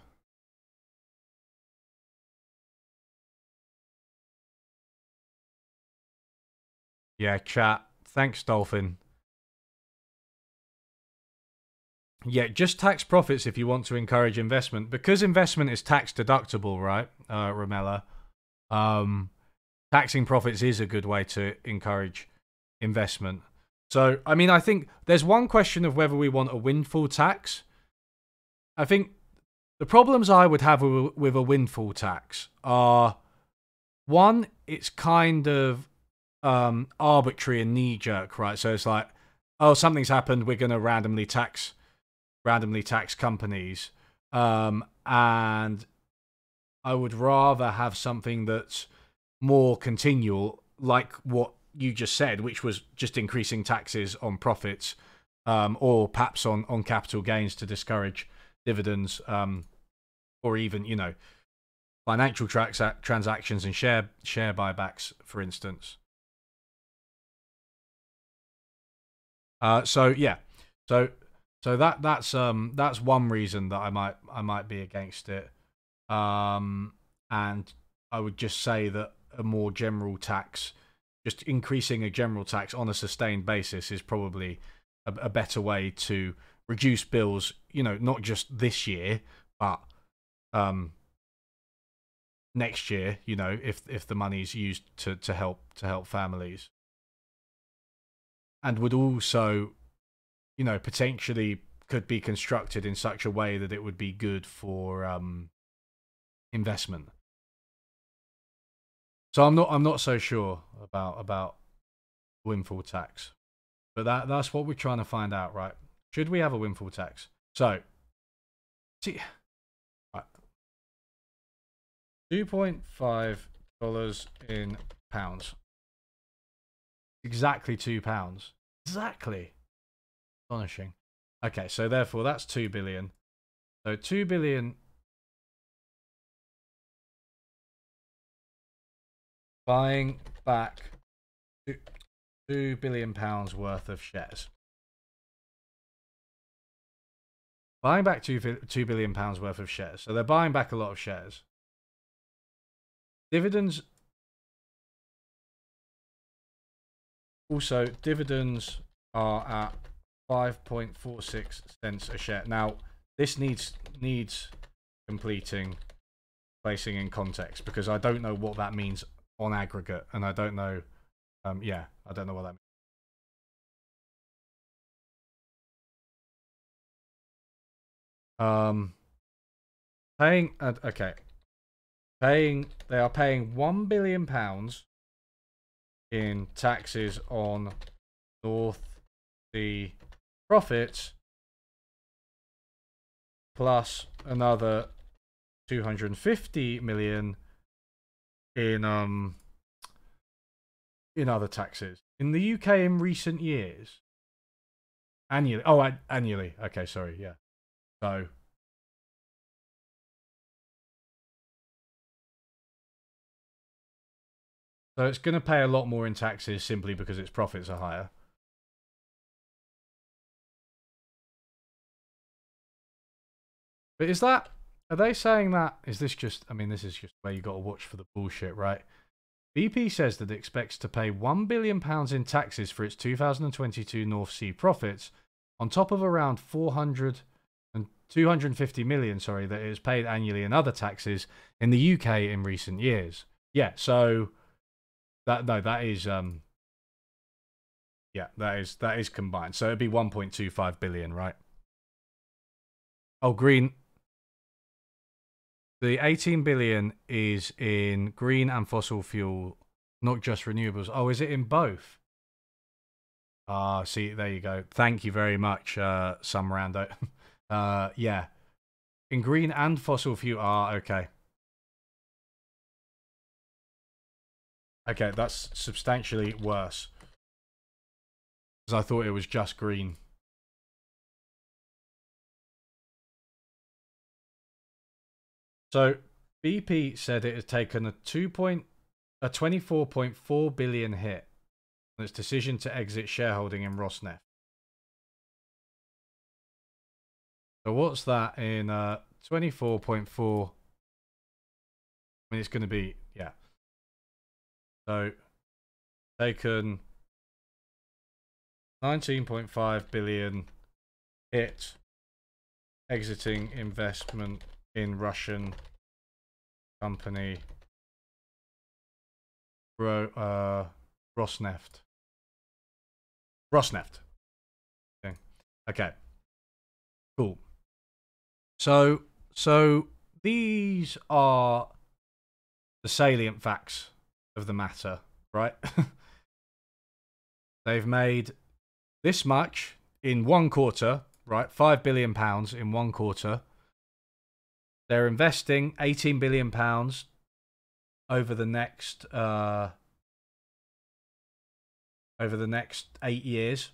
Yeah, chat. Thanks, Dolphin. Yeah, just tax profits if you want to encourage investment. Because investment is tax deductible, right, Ramella? Taxing profits is a good way to encourage investment. So, I mean, I think there's one question of whether we want a windfall tax. I think the problems I would have with a windfall tax are, one, it's kind of arbitrary and knee-jerk, right? So it's like, oh, something's happened, we're going to randomly tax companies, and I would rather have something that's more continual, like what you just said, which was just increasing taxes on profits, or perhaps on capital gains to discourage dividends, or even, you know, financial transactions and share buybacks, for instance. So yeah, so So that's one reason that I might be against it. And I would just say that a more general tax, just increasing a general tax on a sustained basis, is probably a better way to reduce bills. You know, not just this year, but next year. You know, if the money's used to help families, and would also, you know, potentially could be constructed in such a way that it would be good for investment. So I'm not so sure about windfall tax, but that's what we're trying to find out, right? Should we have a windfall tax? So, see, right, $2.5 in pounds, exactly £2, exactly. Astonishing. Okay, so therefore that's 2 billion. So 2 billion. Buying back £2 billion worth of shares. Buying back £2 billion worth of shares. So they're buying back a lot of shares. Dividends. Also, dividends are at 5.46 cents a share. Now, this needs completing, placing in context, because I don't know what that means on aggregate, and I don't know. Yeah, I don't know what that means. Paying. Okay. Paying. They are paying £1 billion in taxes on North Sea profits, plus another 250 million in other taxes in the UK in recent years. Annually. Oh, annually. Okay, sorry. Yeah. So it's going to pay a lot more in taxes simply because its profits are higher. But is that, are they saying that, is this just, I mean, this is just where you got to watch for the bullshit, right? BP says that it expects to pay £1 billion in taxes for its 2022 North Sea profits, on top of around 250 million, sorry, that it has paid annually in other taxes in the UK in recent years. Yeah, so that is yeah, that is combined. So it'd be 1.25 billion, right? Oh, green. The 18 billion is in green and fossil fuel, not just renewables. Oh, is it in both? Ah, see, there you go. Thank you very much, Sam Rando. Yeah. In green and fossil fuel. Ah, okay. Okay, that's substantially worse. Because I thought it was just green. So BP said it has taken a 24.4 billion hit on its decision to exit shareholding in Rosneft. So what's that in 24.4? I mean, it's going to be, yeah. So taken 19.5 billion hit, exiting investment in Russian company Rosneft. Rosneft. Okay. Cool. So these are the salient facts of the matter, right? They've made this much in one quarter, right? £5 billion in one quarter. They're investing £18 billion over the next 8 years.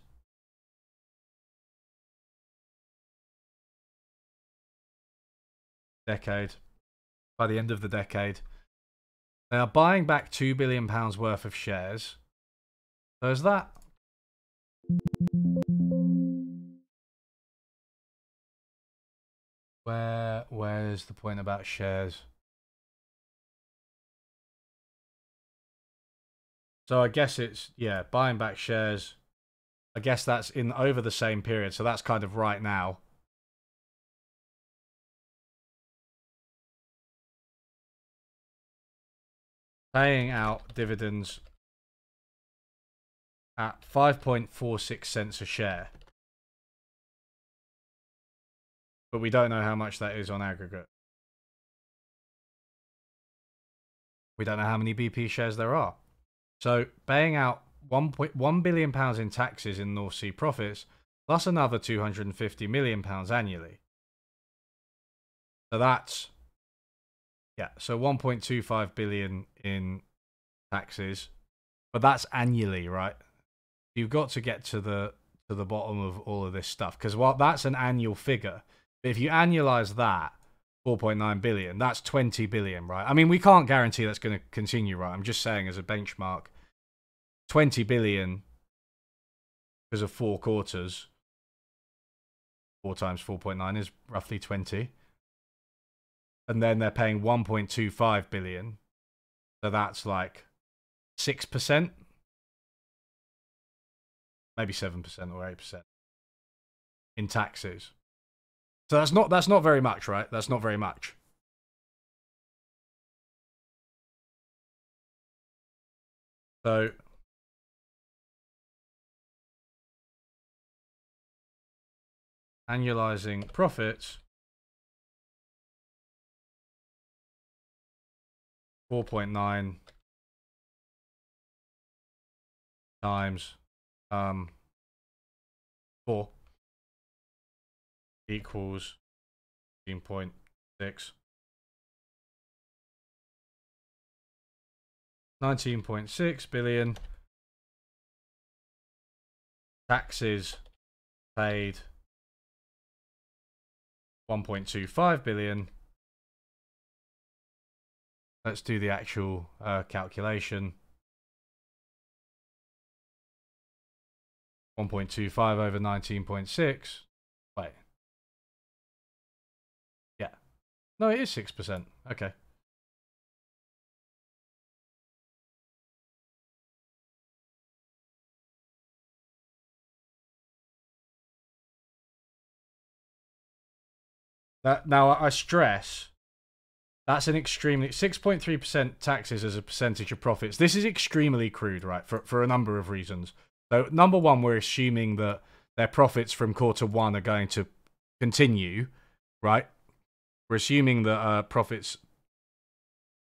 Decade. By the end of the decade, they are buying back £2 billion worth of shares. So is that Where's the point about shares? So I guess it's, yeah, buying back shares. I guess that's in over the same period. So that's kind of right now. Paying out dividends at 5.46 cents a share. But we don't know how much that is on aggregate. We don't know how many BP shares there are. So paying out £1.1 billion in taxes in North Sea profits, plus another £250 million annually. So that's, yeah, so 1.25 billion in taxes, but that's annually, right? You've got to get to the bottom of all of this stuff, because while that's an annual figure, but if you annualize that, 4.9 billion, that's 20 billion, right? I mean, we can't guarantee that's going to continue, right? I'm just saying as a benchmark, 20 billion because of 4 quarters, 4 times 4.9 is roughly 20. And then they're paying 1.25 billion. So that's like 6%, maybe 7% or 8% in taxes. So that's not very much, right? That's not very much. So annualizing profits, 4.9 times 4 equals 19.6. 19.6 billion. Taxes paid 1.25 billion. Let's do the actual calculation. 1.25 over 19.6. Wait. Yeah. No, it is 6%. Okay. Now, I stress, that's an extremely 6.3% taxes as a percentage of profits. This is extremely crude, right? For a number of reasons. So, number one, we're assuming that their profits from quarter one are going to continue, right? We're assuming that profits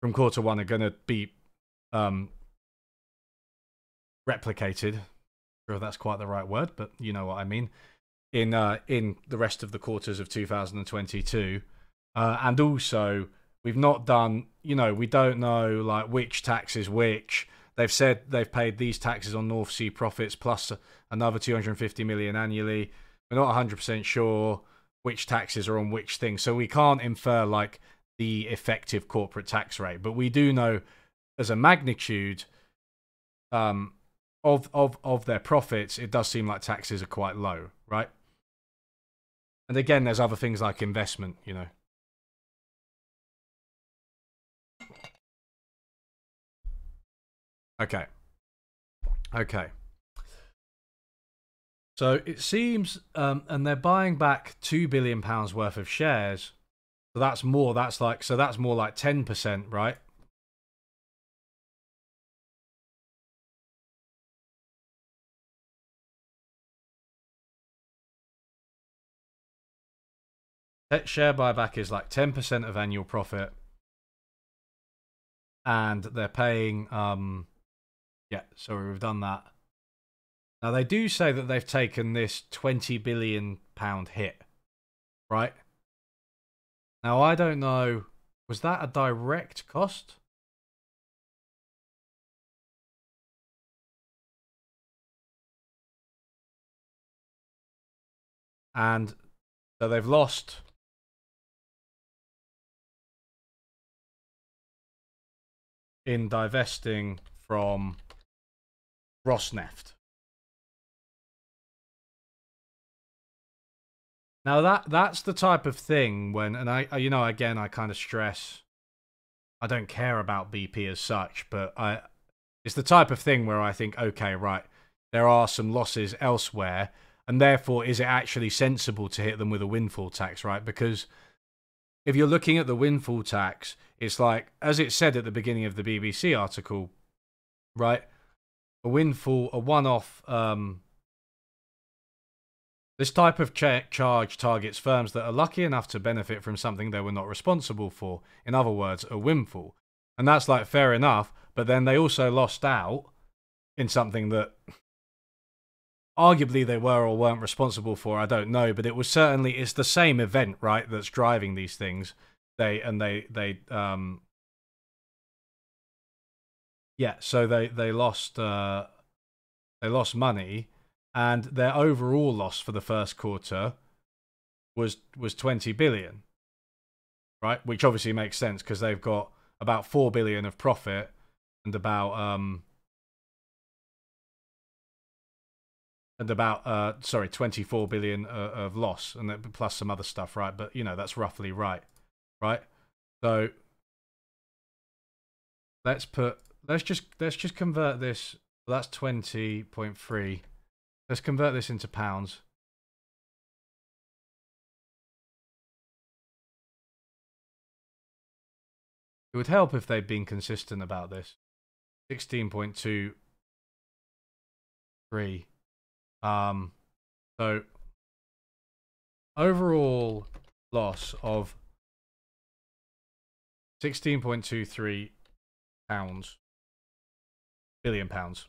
from quarter one are going to be replicated. I'm sure if that's quite the right word, but you know what I mean. In the rest of the quarters of 2022, and also we've not done, we don't know like which tax is which. They've said they've paid these taxes on North Sea profits plus another 250 million annually. We're not 100% sure which taxes are on which thing, so we can't infer like the effective corporate tax rate. But we do know as a magnitude of their profits, it does seem like taxes are quite low, right? And again, there's other things like investment, Okay. Okay. So it seems, and they're buying back £2 billion worth of shares. So that's more. That's more like 10%, right? Share buyback is like 10% of annual profit, and they're paying. Yeah, sorry, we've done that. Now they do say that they've taken this £20 billion hit, right? Now I don't know. Was that a direct cost? And so they've lost in divesting from Rosneft. Now that's the type of thing when, and you know, again, I kind of stress, I don't care about BP as such, but it's the type of thing where I think, okay, right, there are some losses elsewhere, and therefore, is it actually sensible to hit them with a windfall tax, right? Because if you're looking at the windfall tax, it's like, as it said at the beginning of the BBC article, right? A windfall, a one-off. This type of charge targets firms that are lucky enough to benefit from something they were not responsible for. In other words, a windfall. And that's like fair enough, but then they also lost out in something that arguably they were or weren't responsible for. I don't know, but it was certainly, it's the same event, right, that's driving these things. So they lost money. And their overall loss for the first quarter was 20 billion, right? Which obviously makes sense because they've got about 4 billion of profit and about 24 billion of loss, and plus some other stuff, right? But you know, that's roughly right? So let's just convert this. Well, that's 20.3. Let's convert this into pounds. It would help if they'd been consistent about this. 16.23. So overall loss of 16.23 billion pounds.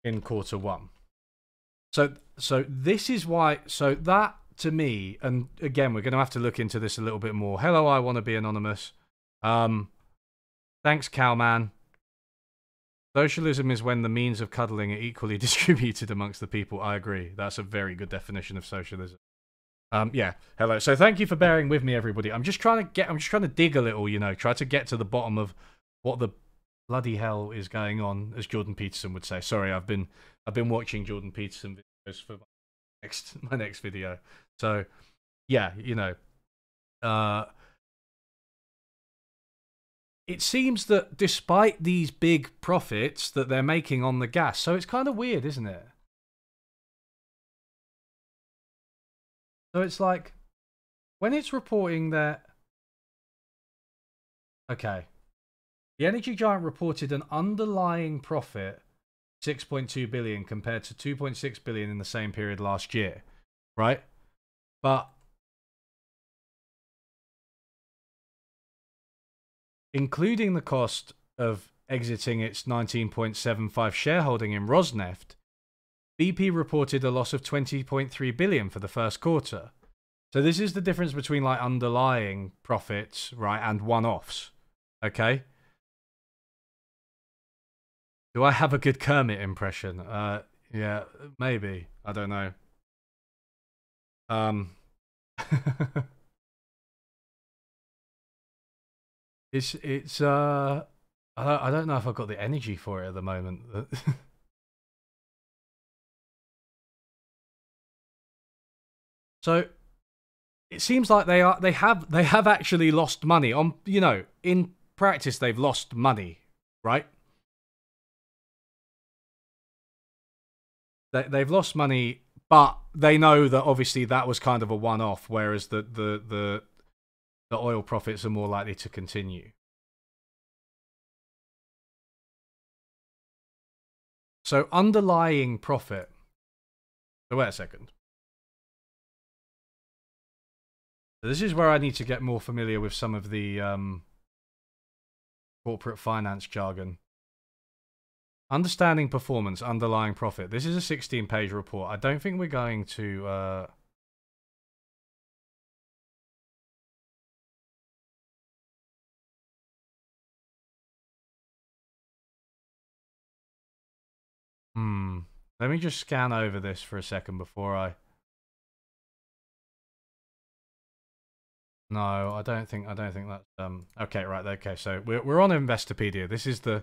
In quarter one. So this is why, so that to me, and again, we're going to have to look into this a little bit more. Hello, I want to be anonymous. Thanks, Cowman. Socialism is when the means of cuddling are equally distributed amongst the people. I agree. That's a very good definition of socialism. Yeah, hello. So thank you for bearing with me, everybody. I'm just trying to dig a little, you know, try to get to the bottom of what the bloody hell is going on, as Jordan Peterson would say. Sorry, I've been watching Jordan Peterson videos for my next video. So yeah, you know, it seems that despite these big profits that they're making on the gas, so it's kind of weird, isn't it? So it's like when it's reporting that, okay, the energy giant reported an underlying profit 6.2 billion compared to 2.6 billion in the same period last year, right? But including the cost of exiting its 19.75 shareholding in Rosneft, BP reported a loss of 20.3 billion for the first quarter. So this is the difference between like underlying profits, right, and one-offs, okay? Do I have a good Kermit impression? Yeah, maybe. I don't know. It's I don't know if I've got the energy for it at the moment. So it seems like they have actually lost money on, you know, in practice they've lost money, right? They've lost money, but they know that obviously that was kind of a one-off, whereas the oil profits are more likely to continue. So underlying profit. So wait a second. So this is where I need to get more familiar with some of the corporate finance jargon. Understanding performance, underlying profit. This is a 16-page report. I don't think we're going to... Let me just scan over this for a second before I... No, I don't think that's okay, right, okay, so we're on Investopedia. This is the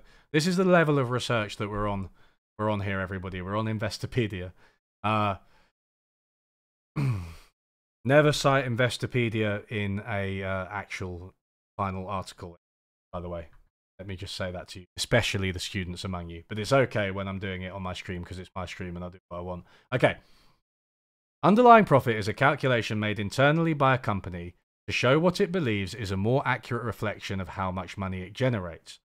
level of research that we're on We're on here, everybody. We're on Investopedia. Never cite Investopedia in a actual final article, by the way. Let me just say that to you, especially the students among you. But it's okay when I'm doing it on my stream because it's my stream and I'll do what I want. Okay. Underlying profit is a calculation made internally by a company to show what it believes is a more accurate reflection of how much money it generates.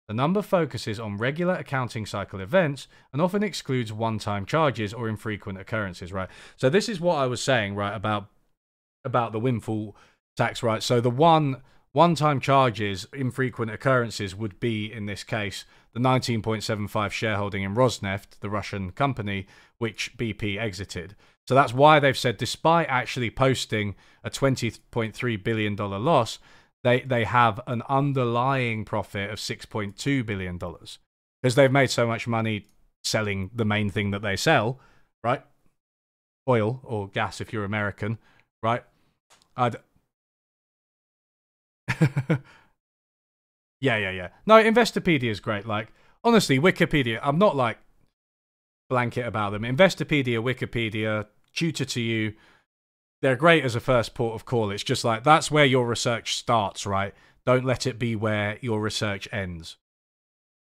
The number focuses on regular accounting cycle events and often excludes one-time charges or infrequent occurrences, right? So this is what I was saying, right, about the windfall tax, right? So the one-time charges, infrequent occurrences would be, in this case, the 19.75 shareholding in Rosneft, the Russian company, which BP exited. So that's why they've said, despite actually posting a $20.3 billion loss, they have an underlying profit of $6.2 billion because they've made so much money selling the main thing that they sell, right? Oil or gas if you're American, right? Yeah. No, Investopedia is great. Like, honestly, Wikipedia, I'm not like blanket about them. Investopedia, Wikipedia, Tutor to You, they're great as a first port of call. It's just like, that's where your research starts, right? Don't let it be where your research ends.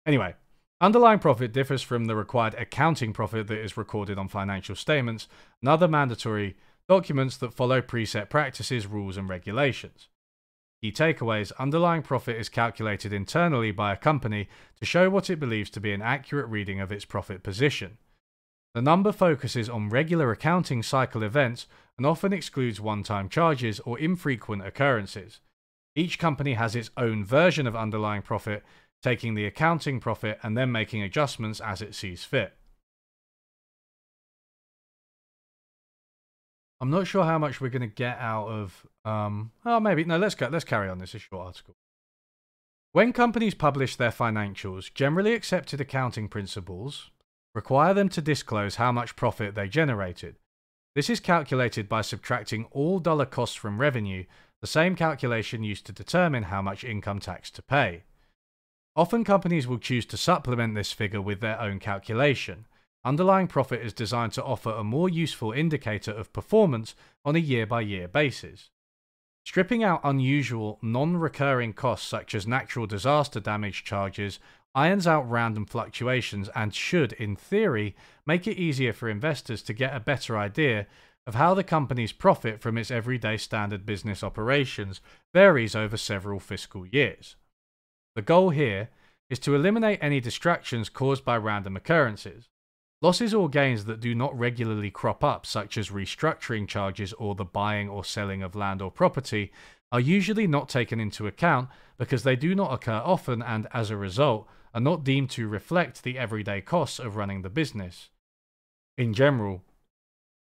Anyway, underlying profit differs from the required accounting profit that is recorded on financial statements and other mandatory documents that follow preset practices, rules, and regulations. Key takeaways: underlying profit is calculated internally by a company to show what it believes to be an accurate reading of its profit position. The number focuses on regular accounting cycle events and often excludes one-time charges or infrequent occurrences. Each company has its own version of underlying profit, taking the accounting profit and then making adjustments as it sees fit. I'm not sure how much we're going to get out of... maybe. No, let's carry on. This is a short article. When companies publish their financials, generally accepted accounting principles require them to disclose how much profit they generated. This is calculated by subtracting all dollar costs from revenue, the same calculation used to determine how much income tax to pay. Often companies will choose to supplement this figure with their own calculation. Underlying profit is designed to offer a more useful indicator of performance on a year-by-year basis. Stripping out unusual, non-recurring costs such as natural disaster damage charges irons out random fluctuations and should, in theory, make it easier for investors to get a better idea of how the company's profit from its everyday standard business operations varies over several fiscal years. The goal here is to eliminate any distractions caused by random occurrences. Losses or gains that do not regularly crop up, such as restructuring charges or the buying or selling of land or property, are usually not taken into account because they do not occur often and, as a result, are not deemed to reflect the everyday costs of running the business. In general,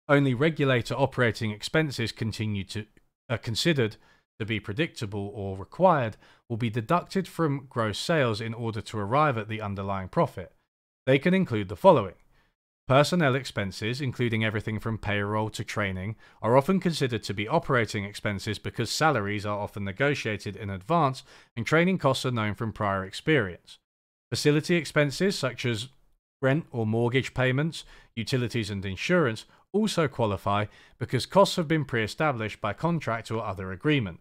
only regulator operating expenses considered to be predictable or required will be deducted from gross sales in order to arrive at the underlying profit. They can include the following. Personnel expenses, including everything from payroll to training, are often considered to be operating expenses because salaries are often negotiated in advance and training costs are known from prior experience. Facility expenses, such as rent or mortgage payments, utilities and insurance, also qualify because costs have been pre-established by contract or other agreement.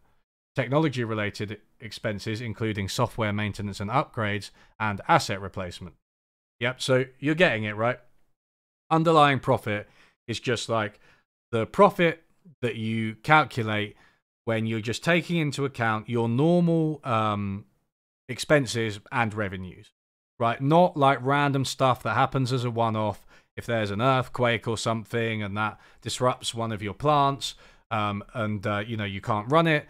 Technology-related expenses, including software maintenance and upgrades, and asset replacement. Yep, so you're getting it, right? Underlying profit is just like the profit that you calculate when you're just taking into account your normal expenses and revenues, right? Not like random stuff that happens as a one-off. If there's an earthquake or something and that disrupts one of your plants you can't run it,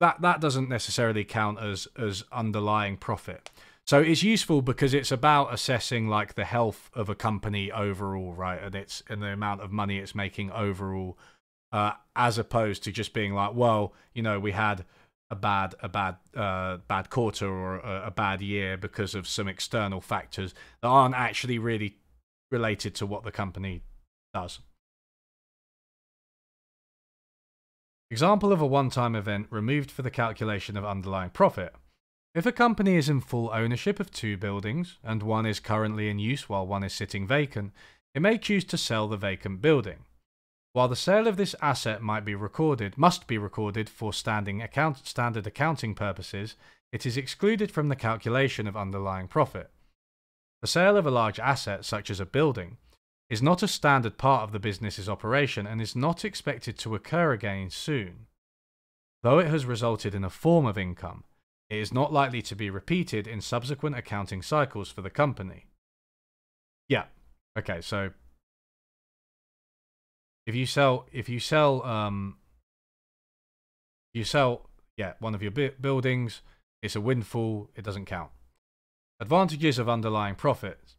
that doesn't necessarily count as underlying profit. So it's useful because it's about assessing like the health of a company overall, right? And the amount of money it's making overall, as opposed to just being like, well, we had a bad quarter or a bad year because of some external factors that aren't actually really related to what the company does. Example of a one-time event removed for the calculation of underlying profit. If a company is in full ownership of two buildings, and one is currently in use while one is sitting vacant, it may choose to sell the vacant building. While the sale of this asset must be recorded for standard accounting purposes, it is excluded from the calculation of underlying profit. The sale of a large asset, such as a building, is not a standard part of the business's operation and is not expected to occur again soon. Though it has resulted in a form of income, it is not likely to be repeated in subsequent accounting cycles for the company. Yeah. Okay, so if you sell one of your buildings, it's a windfall, it doesn't count. Advantages of underlying profits.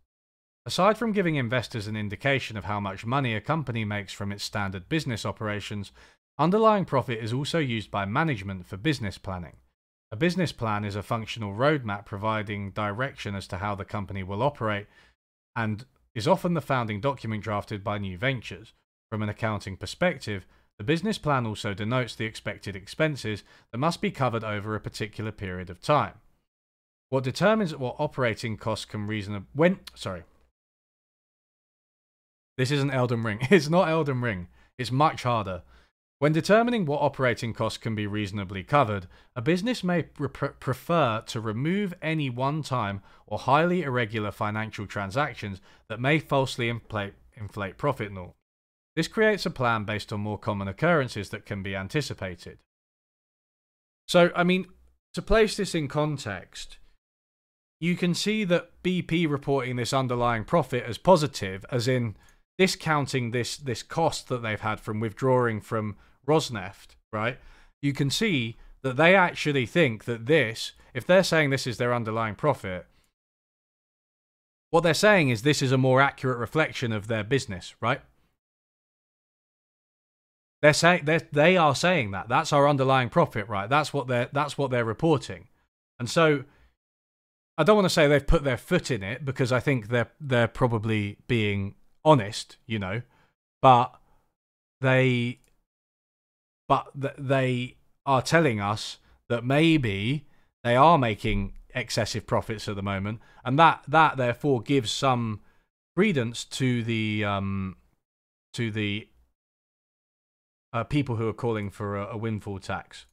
Aside from giving investors an indication of how much money a company makes from its standard business operations, underlying profit is also used by management for business planning. A business plan is a functional roadmap providing direction as to how the company will operate and is often the founding document drafted by new ventures. From an accounting perspective, the business plan also denotes the expected expenses that must be covered over a particular period of time. What determines what operating costs can This isn't Elden Ring. It's not Elden Ring. It's much harder. When determining what operating costs can be reasonably covered, a business may prefer to remove any one-time or highly irregular financial transactions that may falsely inflate profit norms. This creates a plan based on more common occurrences that can be anticipated. So, I mean, to place this in context, you can see that BP reporting this underlying profit as positive, as in discounting this cost that they've had from withdrawing from Rosneft, right? You can see that they actually think that this, if they're saying this is their underlying profit, what they're saying is this is a more accurate reflection of their business, right? They are saying that that's our underlying profit, right? That's what they're reporting, and so I don't want to say they've put their foot in it because I think they're probably being honest, you know, but they are telling us that maybe they are making excessive profits at the moment, and that therefore gives some credence to the people who are calling for a windfall tax.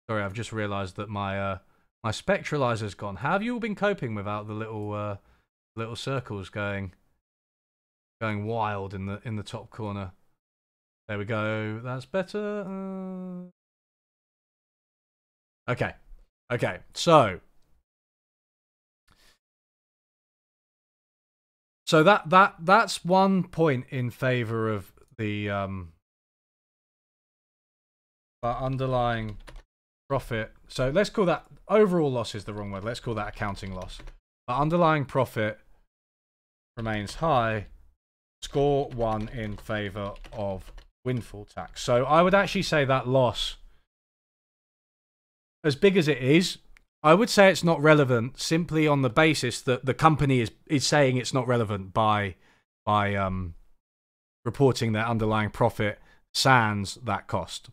Sorry, I've just realised that my spectralizer's gone. How have you all been coping without the little circles going wild in the top corner? There we go. That's better. Okay. So that's one point in favor of the underlying profit. So let's call that overall loss is the wrong word. Let's call that accounting loss. But underlying profit remains high. Score 1 in favor of windfall tax. So I would actually say that loss, as big as it is, I would say it's not relevant simply on the basis that the company is saying it's not relevant by reporting their underlying profit sans that cost.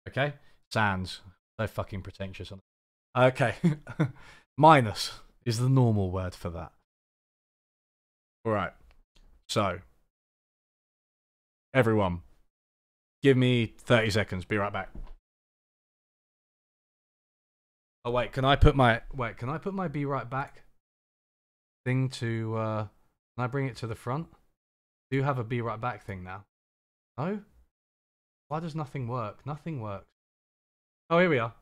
Okay? Sans. So fucking pretentious. Okay. Minus is the normal word for that. All right. So, everyone, give me 30 seconds. Be right back. Oh wait, can I put my be right back thing to can I bring it to the front? Do you have a be right back thing now? No? Why does nothing work? Nothing works. Oh, here we are.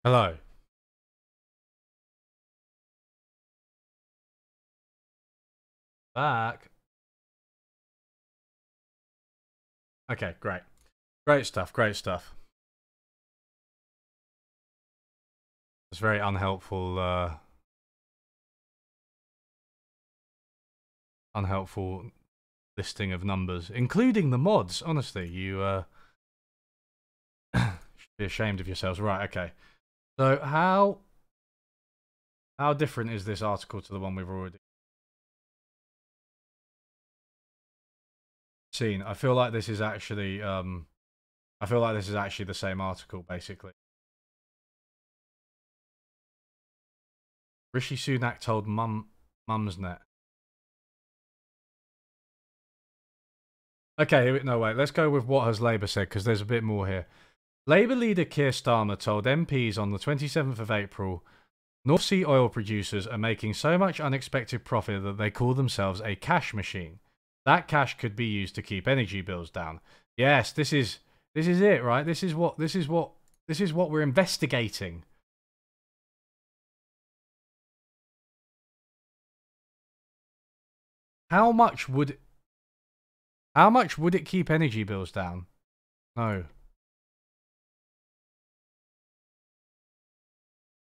Hello. Back. Okay, great. Great stuff, great stuff. It's very unhelpful, unhelpful listing of numbers, including the mods. Honestly, you should be ashamed of yourselves. Right, okay. So how different is this article to the one we've already seen? I feel like this is actually the same article, basically. Rishi Sunak told Mumsnet. Okay, no, wait. Let's go with what has Labour said, because there's a bit more here. Labour leader Keir Starmer told MPs on the 27th of April, North Sea oil producers are making so much unexpected profit that they call themselves a cash machine. That cash could be used to keep energy bills down. Yes, this is it, right? This is what we're investigating. How much would it keep energy bills down? No.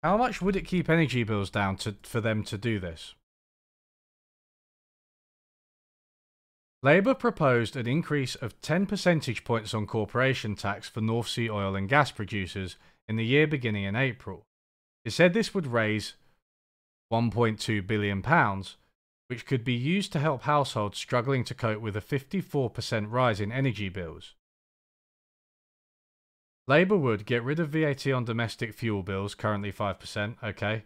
How much would it keep energy bills down for them to do this? Labour proposed an increase of 10 percentage points on corporation tax for North Sea oil and gas producers in the year beginning in April. It said this would raise £1.2 billion, which could be used to help households struggling to cope with a 54% rise in energy bills. Labour would get rid of VAT on domestic fuel bills, currently 5%, okay.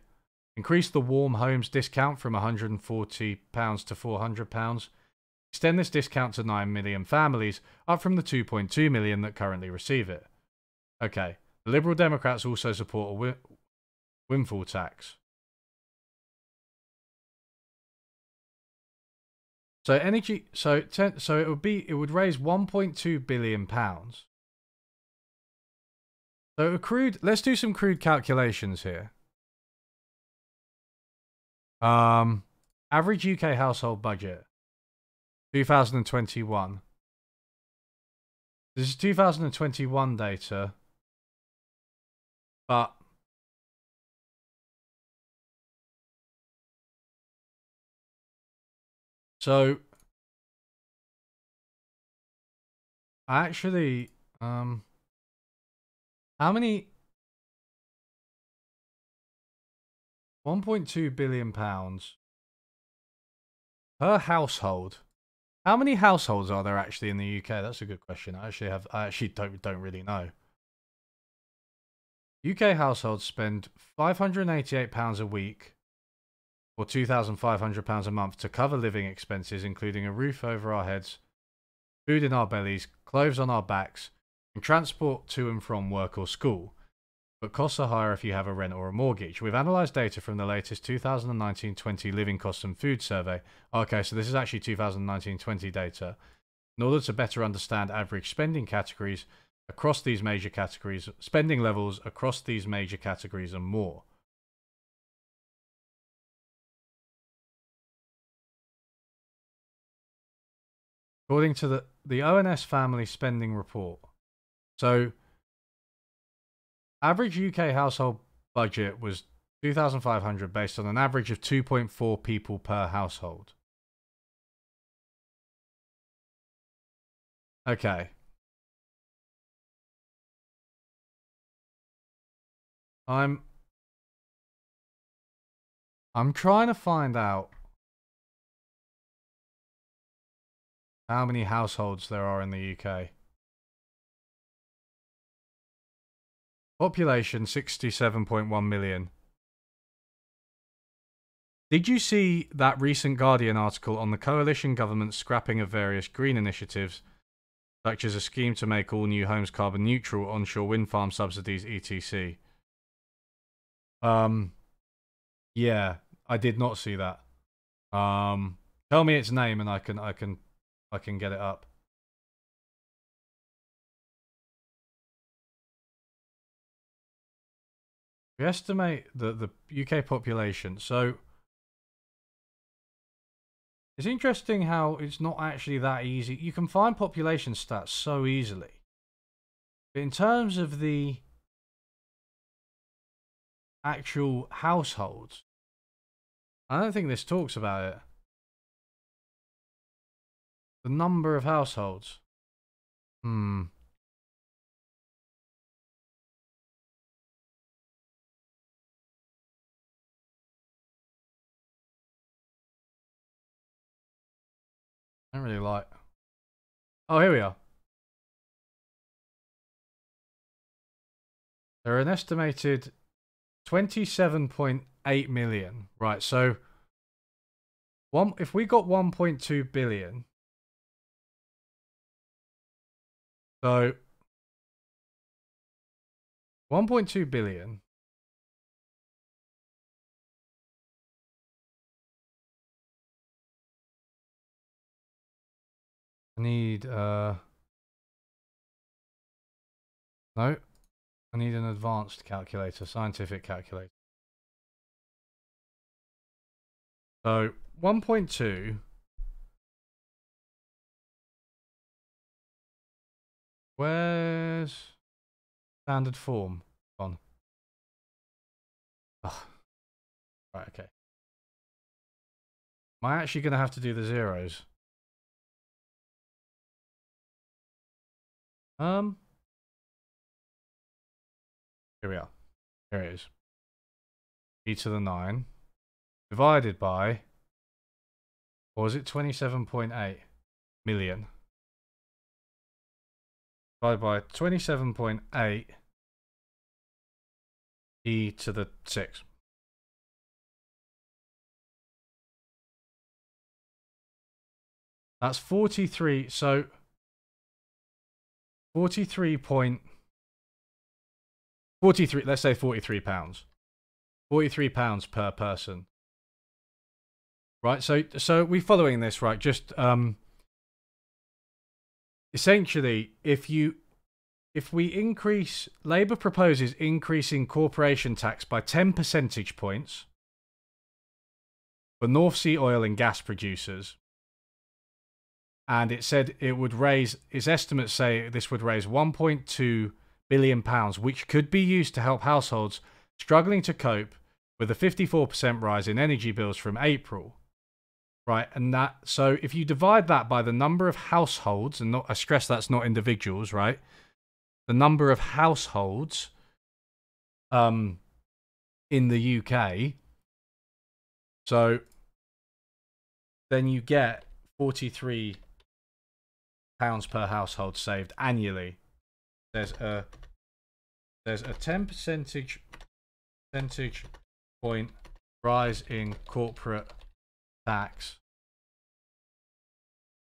Increase the warm homes discount from £140 to £400. Extend this discount to 9 million families, up from the 2.2 million that currently receive it. Okay. The Liberal Democrats also support a windfall tax. So it would raise £1.2 billion. So let's do some crude calculations here. Average UK household budget 2021. This is 2021 data, but so actually, how many? £1.2 billion per household. How many households are there actually in the UK? That's a good question. I actually don't really know. UK households spend £588 a week or £2,500 a month to cover living expenses, including a roof over our heads, food in our bellies, clothes on our backs, and transport to and from work or school. But costs are higher if you have a rent or a mortgage. We've analysed data from the latest 2019-20 Living Costs and Food Survey. Okay, so this is actually 2019-20 data. In order to better understand average spending categories across these major categories, spending levels across these major categories and more. According to the ONS Family Spending Report. So, average UK household budget was 2,500 based on an average of 2.4 people per household. Okay. I'm trying to find out how many households there are in the UK. Population 67.1 million. Did you see that recent Guardian article on the coalition government's scrapping of various green initiatives, such as a scheme to make all new homes carbon neutral, onshore wind farm subsidies, etc.? Yeah, I did not see that. Tell me its name and I can get it up. We estimate the UK population. So it's interesting how it's not actually that easy. You can find population stats so easily. But in terms of the actual households, I don't think this talks about it. The number of households. I don't really like. Oh, here we are. There are an estimated 27.8 million. Right, so if we got 1.2 billion, so 1.2 billion. I need no. I need an advanced calculator, scientific calculator. So 1.2. Where's standard form on? Oh. Right, okay. Am I actually going to have to do the zeros? Here we are. Here it is. E to the 9 divided by, or was it 27.8 million? Divided by 27.8 e to the 6. That's 43. So 43. Let's say 43 pounds. 43 pounds per person. Right, so we following this, right? Just essentially, if we increase, Labour proposes increasing corporation tax by 10 percentage points for North Sea oil and gas producers. And it said it would raise, its estimates say this would raise £1.2 billion, which could be used to help households struggling to cope with a 54% rise in energy bills from April. Right, and so if you divide that by the number of households, and I stress that's not individuals, right? The number of households in the UK, so then you get £43 per household saved annually. There's a 10 percentage point rise in corporate tax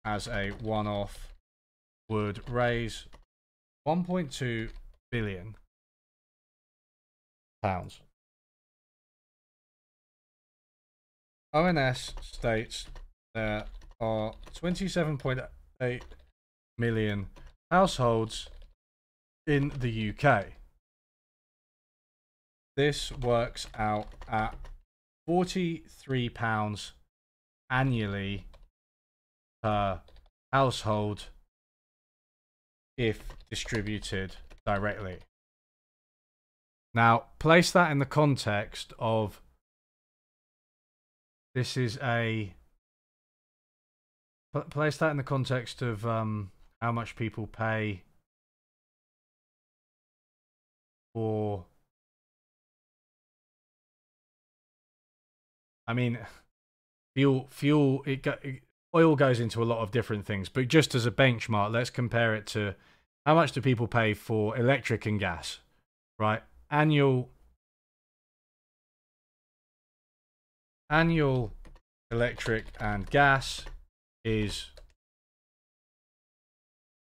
as a one-off would raise £1.2 billion. ONS states there are 27.8 million households in the UK. This works out at £43 annually per household if distributed directly. Now, place that in the context of place that in the context of how much people pay for, I mean, fuel, oil goes into a lot of different things, but just as a benchmark, let's compare it to how much do people pay for electric and gas, right? Annual electric and gas is,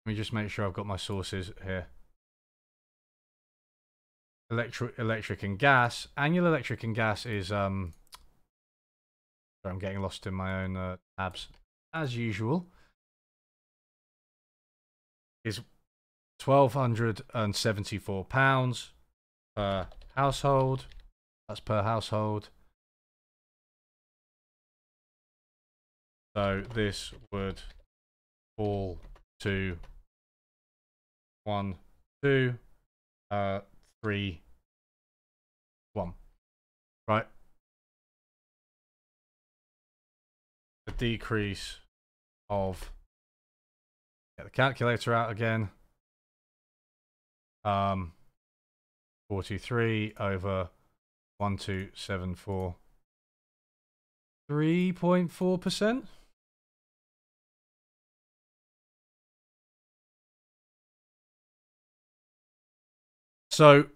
let me just make sure I've got my sources here. Electric and gas. Annual electric and gas is sorry, I'm getting lost in my own tabs as usual. Is £1,274. per household. That's per household. So this would fall to 1, 2, 3, 1. Right? A decrease of, get the calculator out again. 43 over 1274. 3.4%. So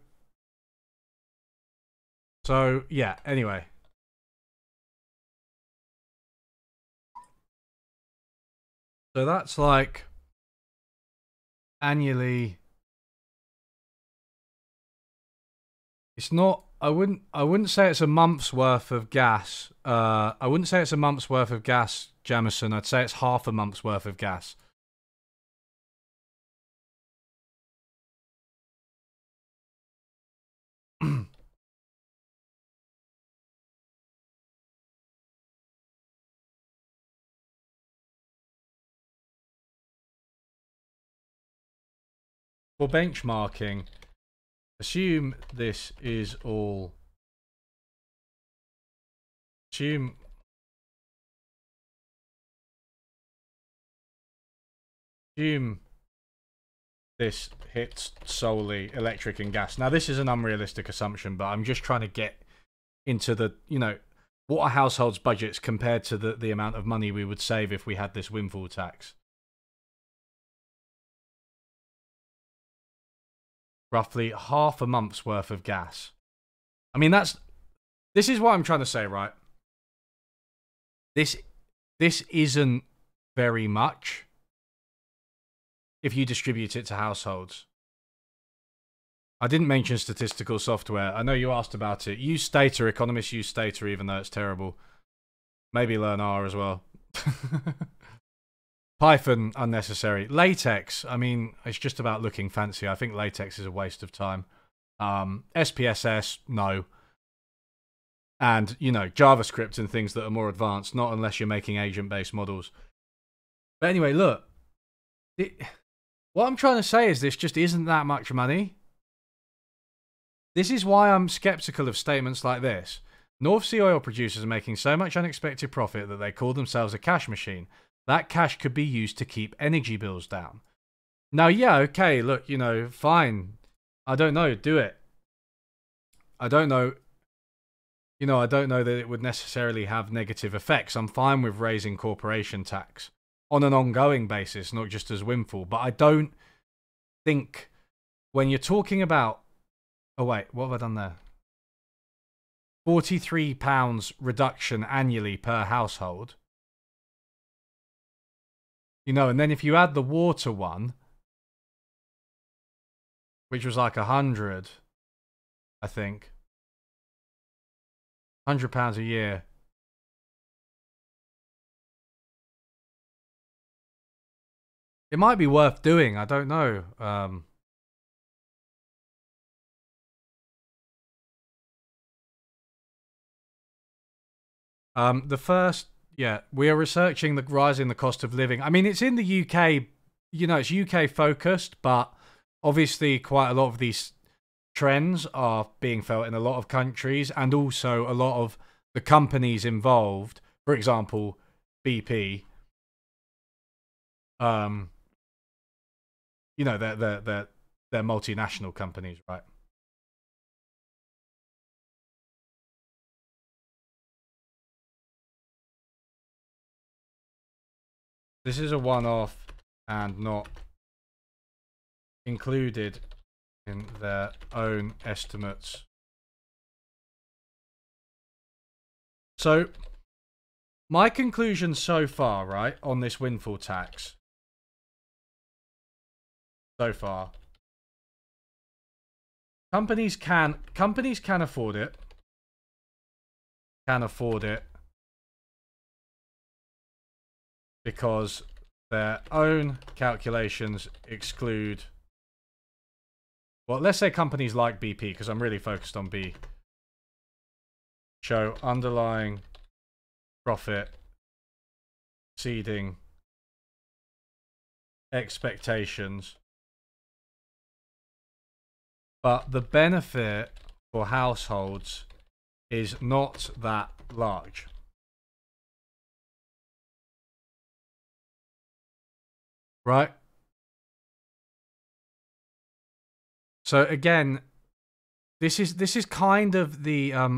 yeah, anyway. So that's like annually. It's not, I wouldn't say it's a month's worth of gas. I wouldn't say it's a month's worth of gas, Jamison. I'd say it's half a month's worth of gas. For benchmarking, assume this is all. Assume this hits solely electric and gas. Now, this is an unrealistic assumption, but I'm just trying to get into the, you know, what are households' budgets compared to the amount of money we would save if we had this windfall tax. Roughly half a month's worth of gas. I mean, this is what I'm trying to say, right? This isn't very much if you distribute it to households. I didn't mention statistical software. I know you asked about it. Use Stata. Economists use Stata even though it's terrible. Maybe learn R as well. Python, unnecessary. LaTeX, I mean, it's just about looking fancy. I think LaTeX is a waste of time. SPSS, no. And, you know, JavaScript and things that are more advanced, not unless you're making agent-based models. But anyway, look. What I'm trying to say is this just isn't that much money. This is why I'm skeptical of statements like this. North Sea oil producers are making so much unexpected profit that they call themselves a cash machine. That cash could be used to keep energy bills down. Now, yeah, okay, look, you know, fine. I don't know, do it. I don't know. You know, I don't know that it would necessarily have negative effects. I'm fine with raising corporation tax on an ongoing basis, not just as windfall. But I don't think when you're talking about... Oh, wait, what have I done there? £43 reduction annually per household. You know, and then if you add the water one, which was like 100, I think. £100 a year. It might be worth doing, I don't know. The first, yeah, we are researching the rise in the cost of living. I mean, it's in the UK, you know, it's UK focused, but obviously quite a lot of these trends are being felt in a lot of countries, and also a lot of the companies involved, for example, BP, you know, they're multinational companies, right? This is a one-off and not included in their own estimates. So, my conclusion so far, right, on this windfall tax, so far, companies can afford it. Can afford it because their own calculations exclude well, let's say companies like BP, because I'm really focused on B. Show underlying profit exceeding expectations. But the benefit for households is not that large. Right? So again, this is kind of the I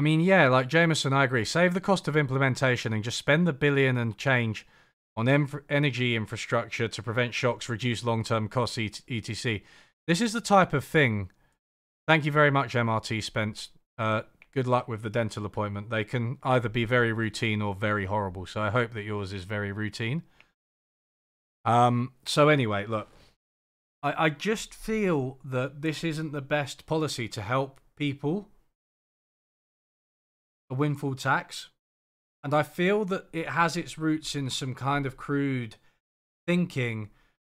mean, yeah, like Jameson, I agree. Save the cost of implementation and just spend the billion and change on energy infrastructure to prevent shocks, reduce long-term costs, etc. This is the type of thing. Thank you very much, MRT Spence. Good luck with the dental appointment. They can either be very routine or very horrible. So I hope that yours is very routine. So anyway, look, I just feel that this isn't the best policy to help people. A windfall tax. And I feel that it has its roots in some kind of crude thinking,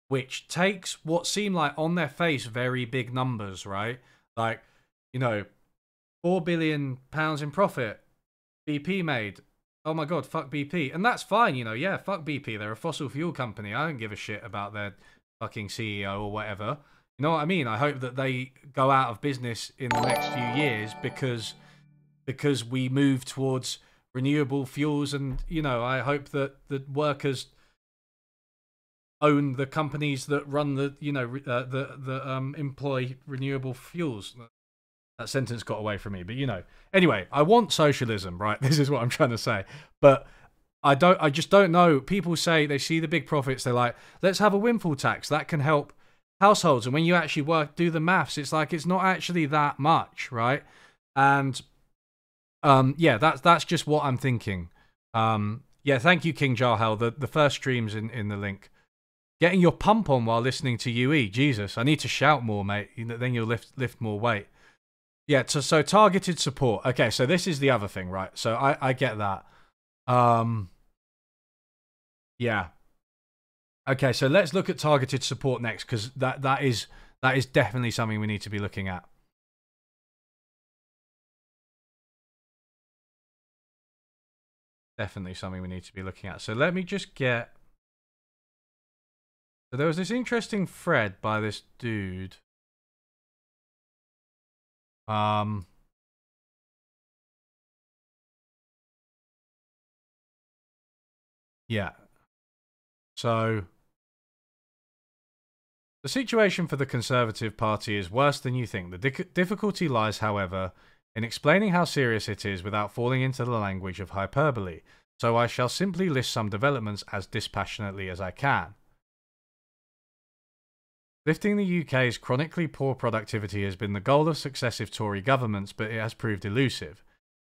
which takes what seem like on their face very big numbers, right? Like, you know, £4 billion in profit BP made. Oh my God, fuck BP. And that's fine, you know, yeah, fuck BP. They're a fossil fuel company. I don't give a shit about their fucking CEO or whatever. You know what I mean? I hope that they go out of business in the next few years because we move towards renewable fuels, and you know, I hope that the workers own the companies that run the, you know, employ renewable fuels. That sentence got away from me, but you know. Anyway, I want socialism, right? This is what I'm trying to say. But I just don't know. People say they see the big profits, they're like, let's have a windfall tax that can help households. And when you actually do the maths, it's like it's not actually that much, right? And yeah, that's just what I'm thinking. Yeah, thank you, King Jarhel. The first stream's in the link. Getting your pump on while listening to UE. Jesus, I need to shout more, mate. Then you'll lift more weight. Yeah, so targeted support. Okay, so this is the other thing, right? So I get that. Yeah. Okay, so let's look at targeted support next, because that is definitely something we need to be looking at. Definitely something we need to be looking at. So let me just get... So there was this interesting thread by this dude. Yeah. So the situation for the Conservative Party is worse than you think. The difficulty lies, however, in explaining how serious it is without falling into the language of hyperbole. So I shall simply list some developments as dispassionately as I can. Lifting the UK's chronically poor productivity has been the goal of successive Tory governments, but it has proved elusive.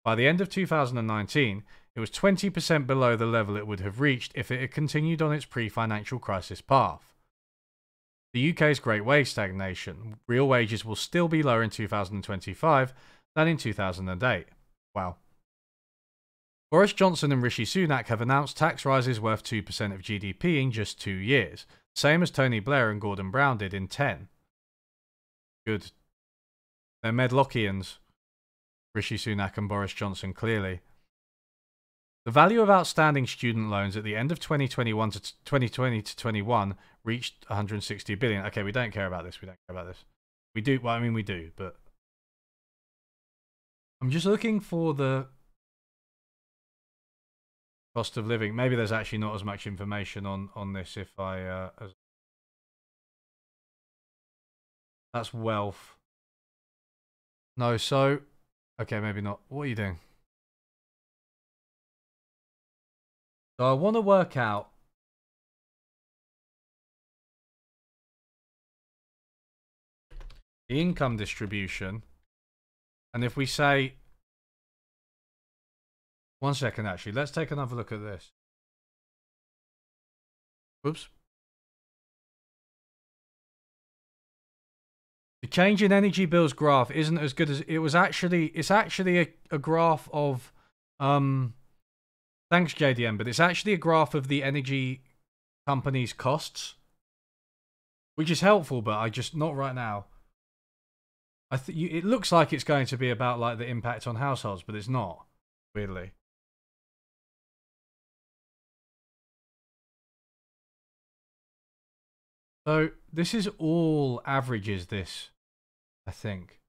By the end of 2019, it was 20% below the level it would have reached if it had continued on its pre-financial crisis path. The UK's great wage stagnation. Real wages will still be lower in 2025 than in 2008. Wow. Boris Johnson and Rishi Sunak have announced tax rises worth 2% of GDP in just 2 years, same as Tony Blair and Gordon Brown did in 10. Good. They're Medlockians, Rishi Sunak and Boris Johnson, clearly. The value of outstanding student loans at the end of 2021 to 2020 to 21 reached 160 billion. Okay, we don't care about this. We don't care about this. We do. Well, I mean, we do, but I'm just looking for the cost of living. Maybe there's actually not as much information on this if I... That's wealth. No, so... Okay, maybe not. What are you doing? So I want to work out... the income distribution. And if we say... One second, actually. Let's take another look at this. Oops. The change in energy bills graph isn't as good as it was actually. It's actually a graph of thanks JDM, but it's actually a graph of the energy companies' costs, which is helpful, but I just not right now. It looks like it's going to be about like the impact on households, but it's not, weirdly. So this is all averages. This, I think.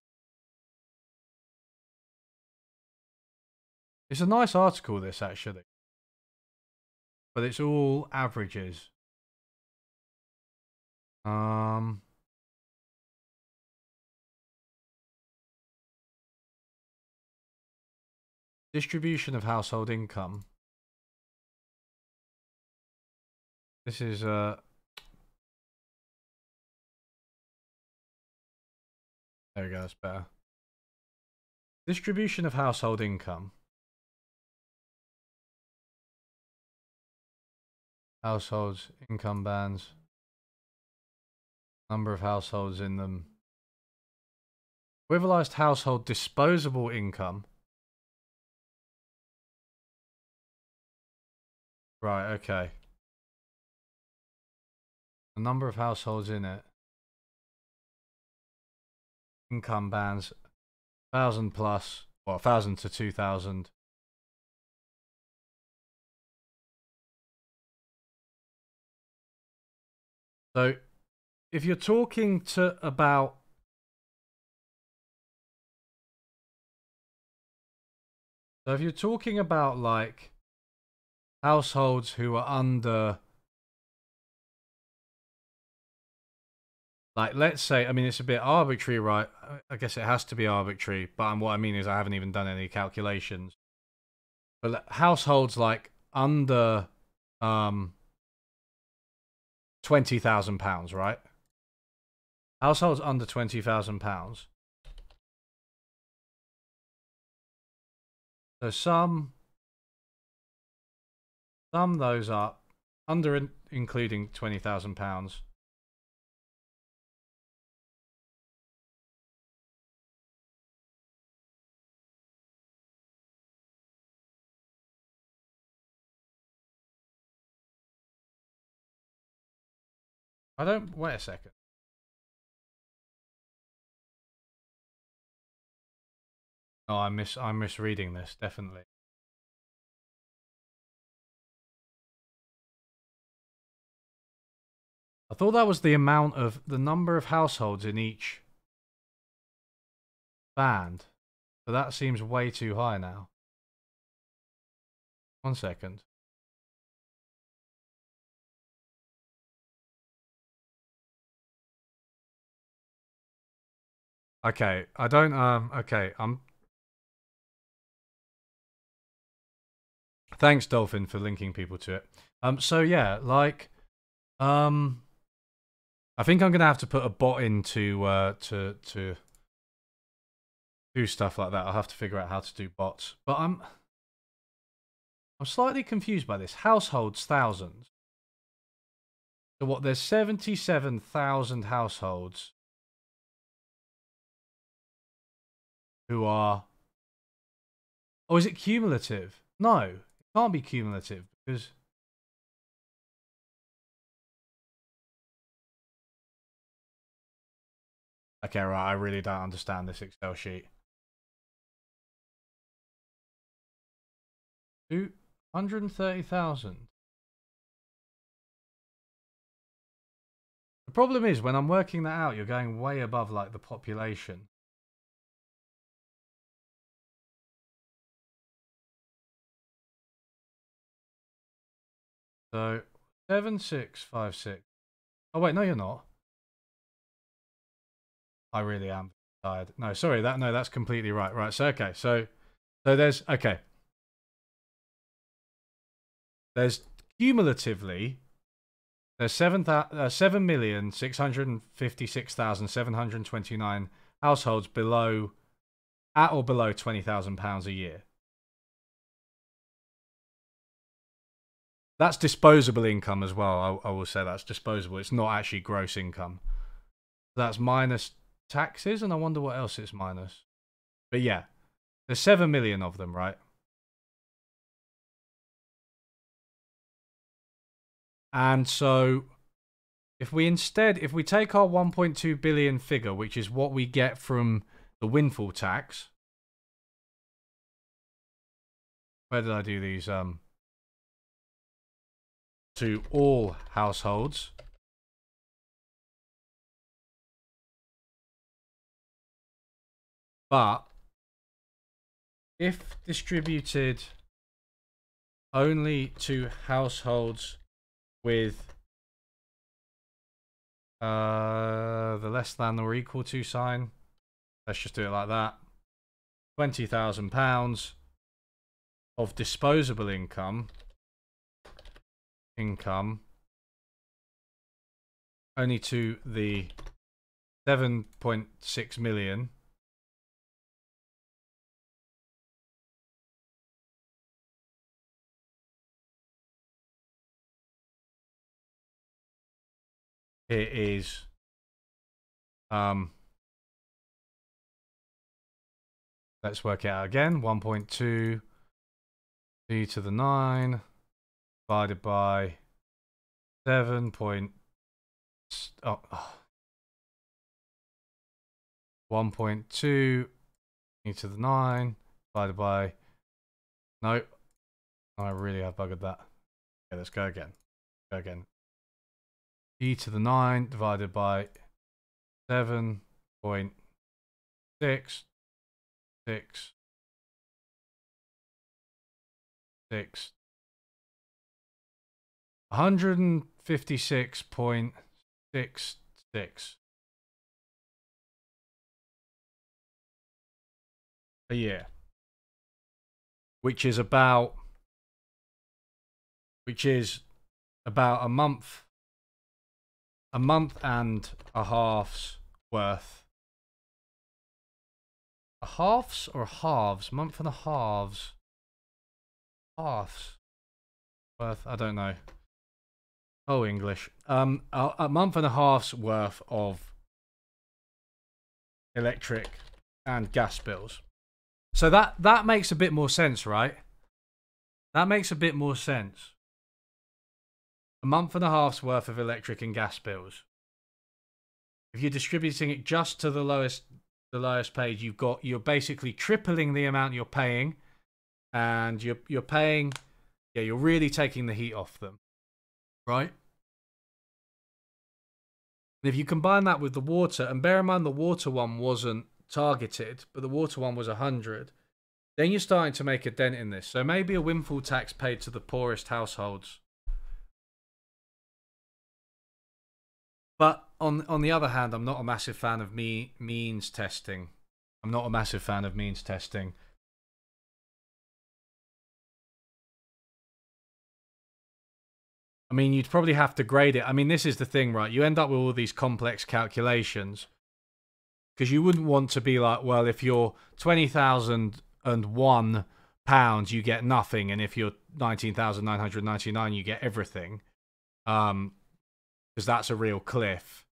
It's a nice article, this, actually. But it's all averages. Distribution of household income. This is there we go, that's better. Distribution of household income. Households, income bands. Number of households in them. Equivalized household disposable income. Right, okay. The number of households in it. Income bands. 1,000 plus. Well, 1,000 to 2,000. So, if you're talking about like households who are under, like, let's say, I mean, it's a bit arbitrary, right? I guess it has to be arbitrary, but what I mean is I haven't even done any calculations. But households like under £20,000, right? Households under £20,000. So sum those up, under including £20,000. I don't, wait a second. Oh, I'm misreading this, definitely. I thought that was the amount of the number of households in each band. But that seems way too high now. 1 second. Okay, I don't okay, thanks Dolphin for linking people to it. So yeah, like I think I'm going to have to put a bot in to do stuff like that. I'll have to figure out how to do bots. But I'm slightly confused by this. Households, thousands. So what, there's 77,000 households who are... Oh, is it cumulative? No, it can't be cumulative because... Okay, right, I really don't understand this Excel sheet. 230,000. The problem is, when I'm working that out, you're going way above, like, the population. So, 7656. Oh, wait, no, you're not. I really am tired. No, sorry, that's completely right. Right, so, okay, so there's, okay. There's cumulatively, there's 7,656,729 households below, at or below £20,000 a year. That's disposable income as well. I will say that's disposable. It's not actually gross income. That's minus taxes, and I wonder what else it's minus. But yeah, there's 7 million of them, right? And so if we take our 1.2 billion figure, which is what we get from the windfall tax. Where did I do these? To all households. But if distributed only to households with the less than or equal to sign, let's just do it like that, £20,000 of disposable income only to the 7.6 million it is let's work it out again. 1.2 e to the 9 divided by 7. 1.2 e to the 9 divided by, no, I really have buggered that. Okay, let's go again. E to the 9 divided by 7.666 156.66 a year, which is about a month and a half's worth. A halves or halves? Month and a halves worth, I don't know. Oh, English. A month and a half's worth of electric and gas bills. So that makes a bit more sense, right? That makes a bit more sense. A month and a half's worth of electric and gas bills. If you're distributing it just to the lowest page, you're basically tripling the amount you're paying, and you're paying, yeah, you're really taking the heat off them, right? And if you combine that with the water, and bear in mind the water one wasn't targeted, but the water one was 100, then you're starting to make a dent in this. So maybe a windfall tax paid to the poorest households. But on the other hand, I'm not a massive fan of means testing. I mean, you'd probably have to grade it. I mean, this is the thing, right? You end up with all these complex calculations because you wouldn't want to be like, well, if you're £20,001, you get nothing, and if you're 19,999, you get everything. Because that's a real cliff.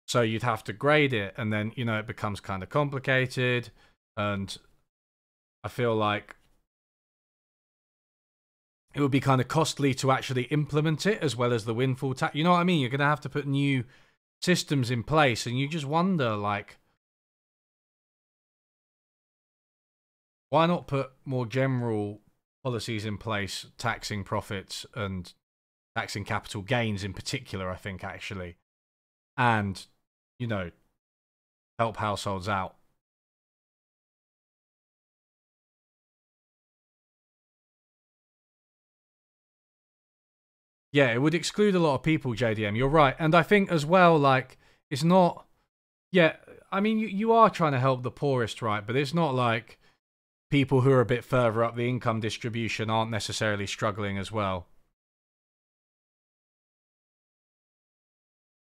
So you'd have to grade it, and then, you know, it becomes kind of complicated, and I feel like it would be kind of costly to actually implement it, as well as the windfall tax. You know what I mean? You're going to have to put new systems in place, and you just wonder, like, why not put more general policies in place, taxing profits and taxing capital gains in particular, I think, actually, and, you know, help households out. Yeah, it would exclude a lot of people, JDM. You're right. And I think as well, like, it's not, yeah, I mean, you are trying to help the poorest, right? But it's not like people who are a bit further up the income distribution aren't necessarily struggling as well.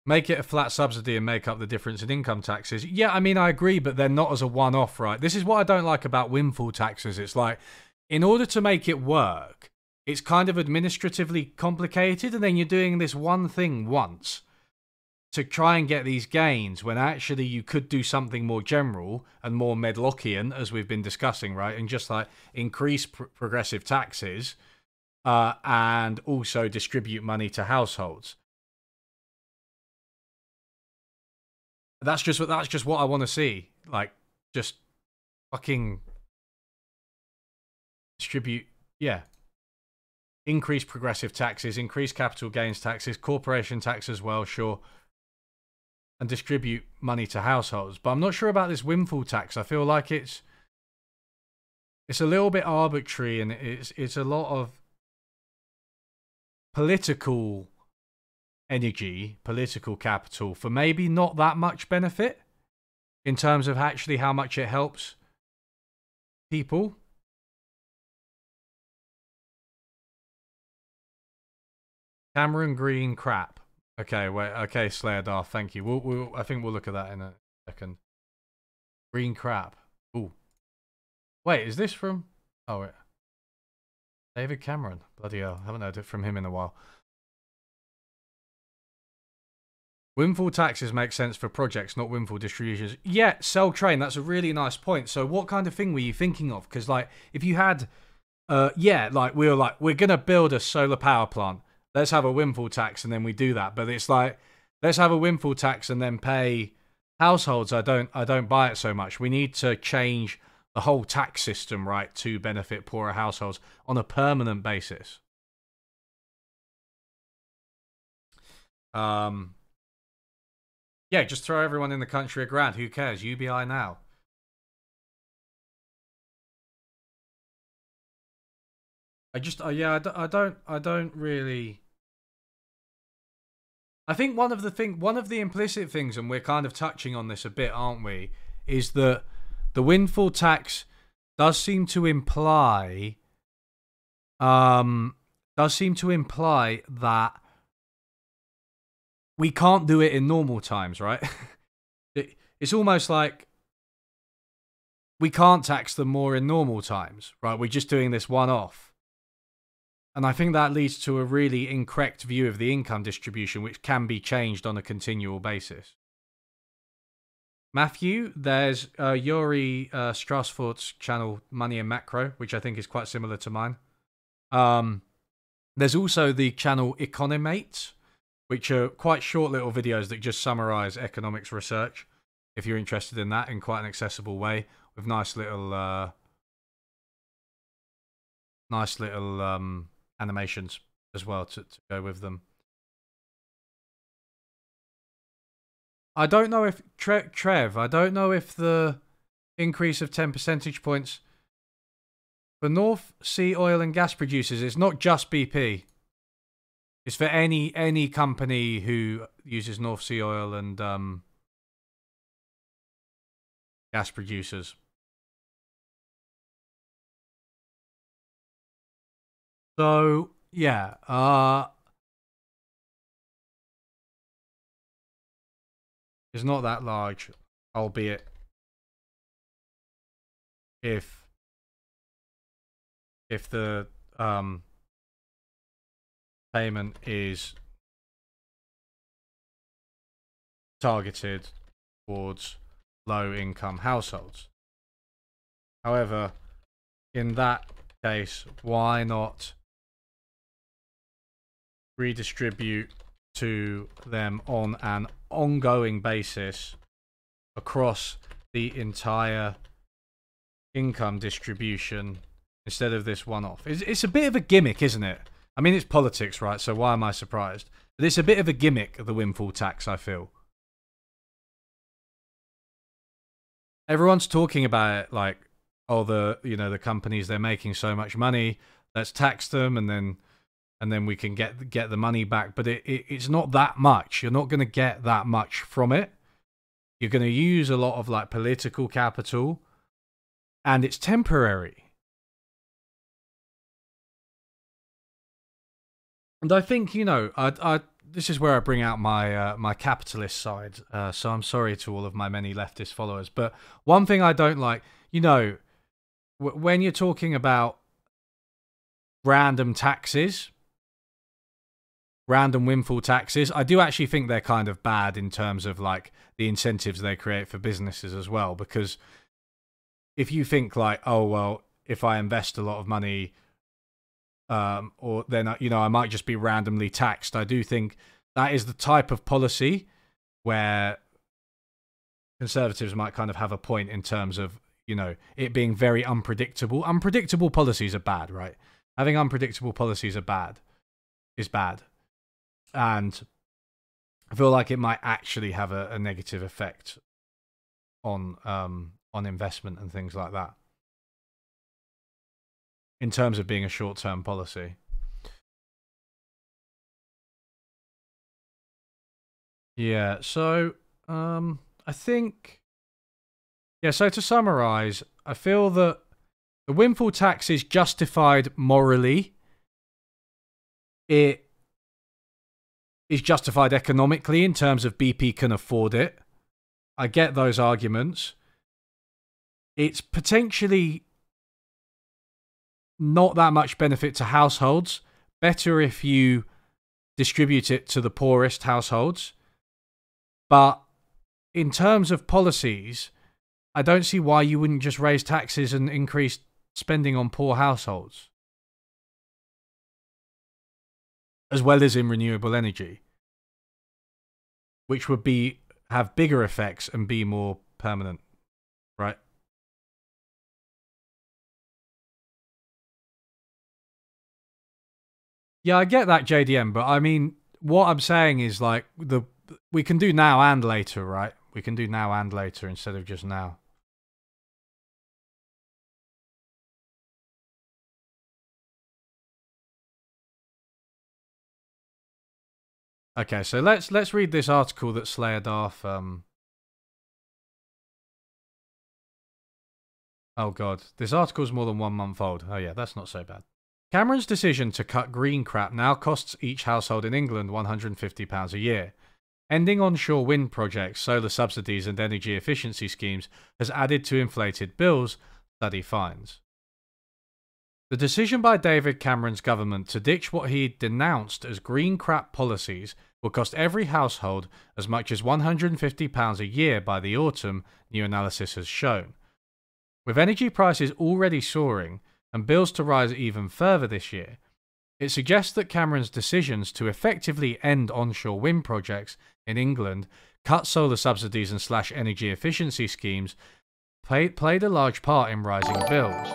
Make it a flat subsidy and make up the difference in income taxes. Yeah, I mean, I agree, but they're not as a one-off, right? This is what I don't like about windfall taxes. It's like, in order to make it work, it's kind of administratively complicated, and then you're doing this one thing once to try and get these gains, when actually you could do something more general and more Medlockian, as we've been discussing, right? And just like increase progressive taxes, and also distribute money to households. That's just what I want to see. Like, just fucking distribute. Yeah. Increase progressive taxes, increase capital gains taxes, corporation tax as well, sure. And distribute money to households. But I'm not sure about this windfall tax. I feel like it's a little bit arbitrary, and it's a lot of political energy, political capital for maybe not that much benefit in terms of actually how much it helps people. Cameron Green crap. Okay, wait. Okay, Slayer Darth, thank you. I think we'll look at that in a second. Green crap. Ooh. Wait, is this from? Oh, wait. David Cameron. Bloody hell, haven't heard it from him in a while. Windfall taxes make sense for projects, not windfall distributions. Yeah, Cell Train. That's a really nice point. So, what kind of thing were you thinking of? Because, like, if you had, like we were like, we're gonna build a solar power plant. Let's have a windfall tax, and then we do that. But it's like, let's have a windfall tax and then pay households. I don't buy it so much. We need to change the whole tax system, right, to benefit poorer households on a permanent basis. Yeah, just throw everyone in the country $1,000. Who cares? UBI now. I don't really. I think one of the implicit things, and we're kind of touching on this a bit, aren't we, is that the windfall tax does seem to imply that we can't do it in normal times, right? It's almost like we can't tax them more in normal times, right? We're just doing this one-off. And I think that leads to a really incorrect view of the income distribution, which can be changed on a continual basis. Matthew, there's Yuri Strasford's channel, Money and Macro, which I think is quite similar to mine. There's also the channel Economates, which are quite short little videos that just summarize economics research, if you're interested in that, in quite an accessible way, with nice little animations as well to go with them. I don't know if Trev, I don't know if the increase of 10 percentage points for North Sea oil and gas producers is not just BP. It's for any company who uses North Sea oil and gas producers. So, yeah, it's not that large, albeit if the payment is targeted towards low-income households. However, in that case, why not redistribute to them on an ongoing basis across the entire income distribution instead of this one-off? It's a bit of a gimmick, isn't it? I mean, it's politics, right? So why am I surprised? But it's a bit of a gimmick, the windfall tax, I feel. Everyone's talking about it like, oh, the companies, they're making so much money, let's tax them, and then we can get the money back. But it's not that much. You're not going to get that much from it. You're going to use a lot of like political capital, and it's temporary. And I think, this is where I bring out my my capitalist side. So I'm sorry to all of my many leftist followers, but one thing I don't like, when you're talking about random taxes, random windfall taxes, I do actually think they're kind of bad in terms of like the incentives they create for businesses as well. Because if you think like, oh, well, if I invest a lot of money or then I might just be randomly taxed. I do think that is the type of policy where Conservatives might kind of have a point in terms of it being very unpredictable. Unpredictable policies are bad, right? Having unpredictable policies is bad, and I feel like it might actually have a negative effect on investment and things like that, in terms of being a short-term policy. Yeah, so I think, so to summarize, I feel that the windfall tax is justified morally. It is justified economically in terms of BP can afford it. I get those arguments. It's potentially not that much benefit to households. Better if you distribute it to the poorest households. But in terms of policies, I don't see why you wouldn't just raise taxes and increase spending on poor households, as well as in renewable energy, which would have bigger effects and be more permanent, right? Yeah, I get that, JDM, but I mean, what I'm saying is like we can do now and later, right? We can do now and later instead of just now. Okay, so let's read this article that Slayer Darth oh god, this article's more than 1 month old. Oh yeah, that's not so bad. Cameron's decision to cut green crap now costs each household in England £150 a year. Ending onshore wind projects, solar subsidies and energy efficiency schemes has added to inflated bills, study finds. The decision by David Cameron's government to ditch what he denounced as green crap policies will cost every household as much as £150 a year by the autumn, new analysis has shown. With energy prices already soaring and bills to rise even further this year, it suggests that Cameron's decisions to effectively end onshore wind projects in England, cut solar subsidies and slash energy efficiency schemes played a large part in rising bills.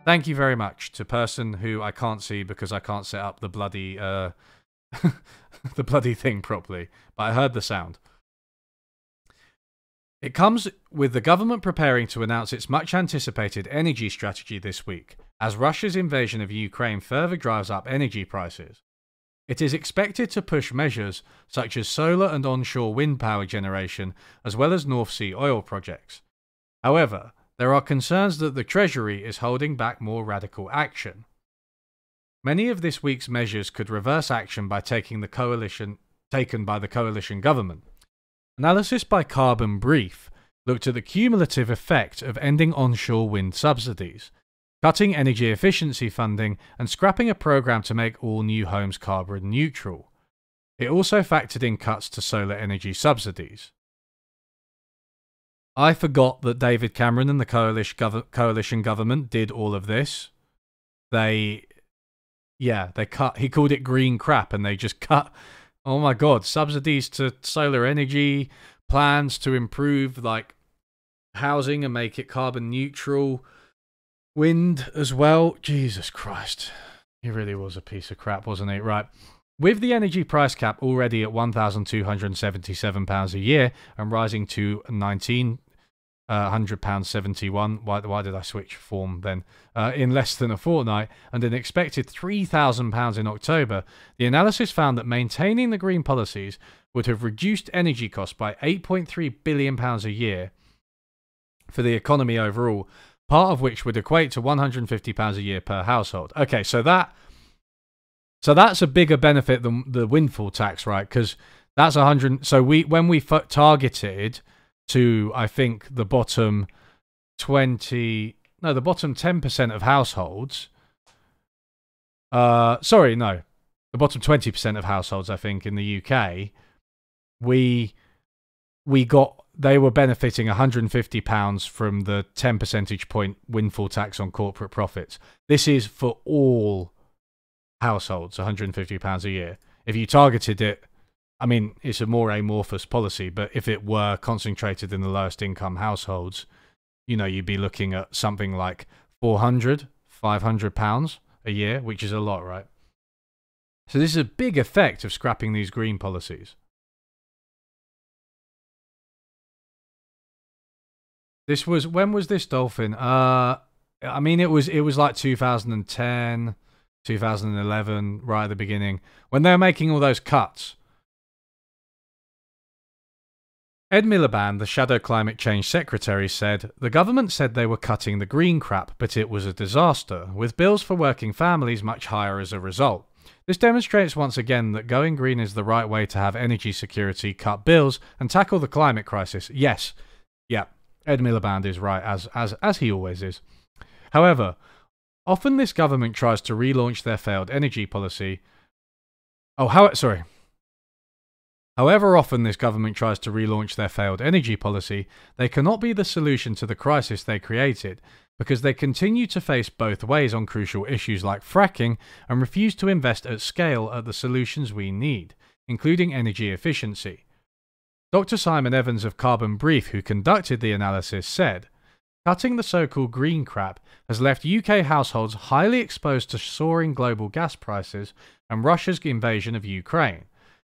Thank you very much to person who I can't see because I can't set up the bloody the bloody thing properly, but I heard the sound. It comes with the government preparing to announce its much-anticipated energy strategy this week, as Russia's invasion of Ukraine further drives up energy prices. It is expected to push measures such as solar and onshore wind power generation, as well as North Sea oil projects. However, there are concerns that the Treasury is holding back more radical action. Many of this week's measures could reverse action by taken by the coalition government. Analysis by Carbon Brief looked at the cumulative effect of ending onshore wind subsidies, cutting energy efficiency funding, and scrapping a program to make all new homes carbon neutral. It also factored in cuts to solar energy subsidies. I forgot that David Cameron and the coalition government did all of this. They cut, he called it green crap, and they just cut, oh my god, subsidies to solar energy, plans to improve like housing and make it carbon neutral, wind as well. Jesus Christ. He really was a piece of crap, wasn't he? Right. With the energy price cap already at £1,277 a year and rising to £1,900.71, why did I switch form then? In less than a fortnight, and an expected £3,000 in October, the analysis found that maintaining the green policies would have reduced energy costs by £8.3 billion a year for the economy overall, part of which would equate to £150 a year per household. Okay, so that's a bigger benefit than the windfall tax, right? Because that's 100. So when we targeted to, I think, the bottom 10% of households. The bottom 20% of households, I think, in the UK, they were benefiting £150 from the 10 percentage point windfall tax on corporate profits. This is for all households, £150 a year. If you targeted it, I mean, it's a more amorphous policy, but if it were concentrated in the lowest income households, you know, you'd be looking at something like £500 a year, which is a lot, right? So this is a big effect of scrapping these green policies. This was, when was this, Dolphin? I mean, it was like 2010, 2011, right at the beginning, when they were making all those cuts. Ed Miliband, the Shadow Climate Change Secretary, said, "The government said they were cutting the green crap, but it was a disaster, with bills for working families much higher as a result. This demonstrates once again that going green is the right way to have energy security, cut bills, and tackle the climate crisis." Yes, yeah, Ed Miliband is right, as he always is. However, often this government tries to relaunch their failed energy policy. However often this government tries to relaunch their failed energy policy, they cannot be the solution to the crisis they created, because they continue to face both ways on crucial issues like fracking and refuse to invest at scale at the solutions we need, including energy efficiency. Dr. Simon Evans of Carbon Brief, who conducted the analysis, said, "Cutting the so-called green crap has left UK households highly exposed to soaring global gas prices and Russia's invasion of Ukraine.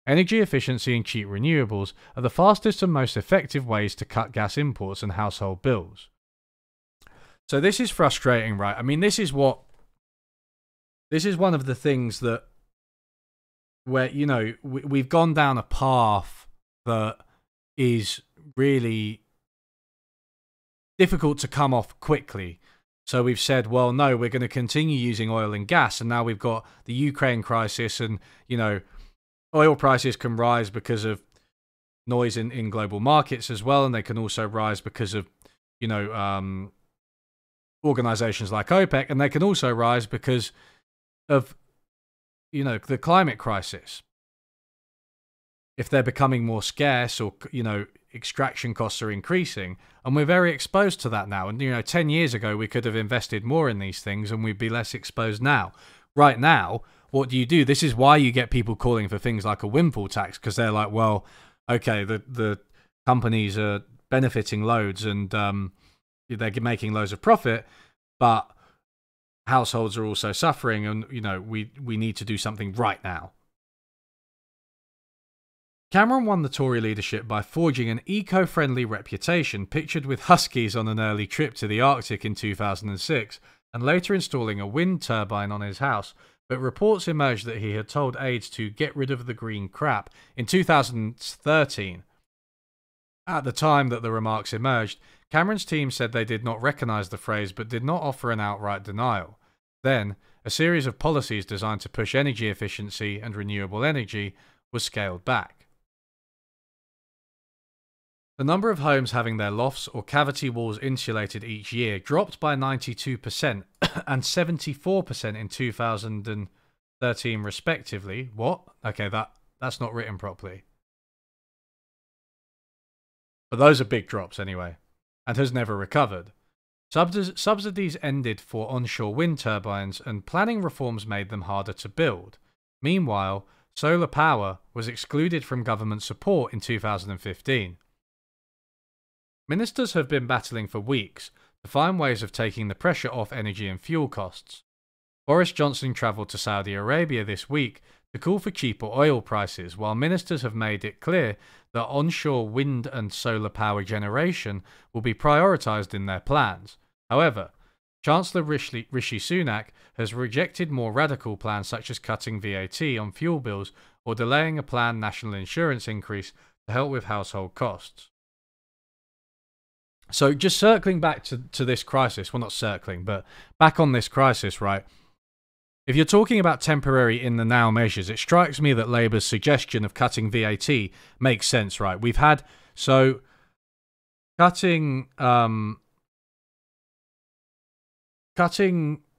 Energy efficiency and cheap renewables are the fastest and most effective ways to cut gas imports and household bills." So this is frustrating, right? I mean, this is one of the things that, where, you know, we've gone down a path that is really difficult to come off quickly. So we've said, well, no, we're going to continue using oil and gas, and now we've got the Ukraine crisis, and, you know, oil prices can rise because of noise in global markets as well, and they can also rise because of, you know, organizations like OPEC, and they can also rise because of, you know, the climate crisis. If they're becoming more scarce, or, you know, extraction costs are increasing, and we're very exposed to that now. And, you know, 10 years ago, we could have invested more in these things and we'd be less exposed now. Right now, what do? This is why you get people calling for things like a windfall tax, because they're like, well, okay, the companies are benefiting loads and they're making loads of profit, but households are also suffering, and, you know, we need to do something right now. Cameron won the Tory leadership by forging an eco-friendly reputation, pictured with huskies on an early trip to the Arctic in 2006, and later installing a wind turbine on his house. But reports emerged that he had told aides to get rid of the green crap in 2013. At the time that the remarks emerged, Cameron's team said they did not recognise the phrase but did not offer an outright denial. Then, a series of policies designed to push energy efficiency and renewable energy was scaled back. The number of homes having their lofts or cavity walls insulated each year dropped by 92% and 74% in 2013 respectively. What? Okay, that's not written properly. But those are big drops anyway, and has never recovered. Subsidies ended for onshore wind turbines, and planning reforms made them harder to build. Meanwhile, solar power was excluded from government support in 2015. Ministers have been battling for weeks to find ways of taking the pressure off energy and fuel costs. Boris Johnson travelled to Saudi Arabia this week to call for cheaper oil prices, while ministers have made it clear that onshore wind and solar power generation will be prioritised in their plans. However, Chancellor Rishi Sunak has rejected more radical plans such as cutting VAT on fuel bills or delaying a planned national insurance increase to help with household costs. So just circling back to this crisis, well, not circling, but back on this crisis, right? If you're talking about temporary in the now measures, it strikes me that Labour's suggestion of cutting VAT makes sense, right? We've had, so cutting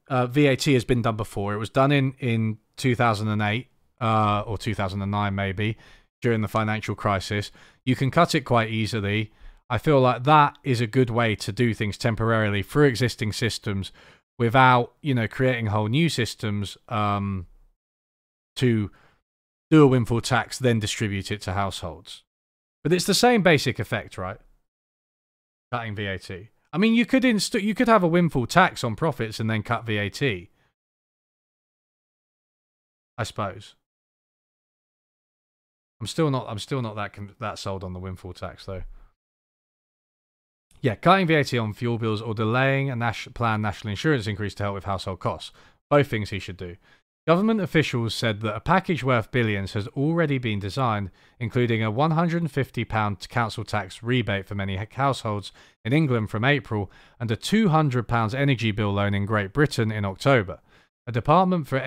VAT has been done before. It was done in 2008 or 2009 maybe, during the financial crisis. You can cut it quite easily. I feel like that is a good way to do things temporarily through existing systems without, you know, creating whole new systems to do a windfall tax, then distribute it to households. But it's the same basic effect, right? Cutting VAT. I mean, you could have a windfall tax on profits and then cut VAT. I suppose. I'm still not that sold on the windfall tax though. Yeah, cutting VAT on fuel bills or delaying a planned national insurance increase to help with household costs. Both things he should do. Government officials said that a package worth billions has already been designed, including a £150 council tax rebate for many households in England from April and a £200 energy bill loan in Great Britain in October. A Department for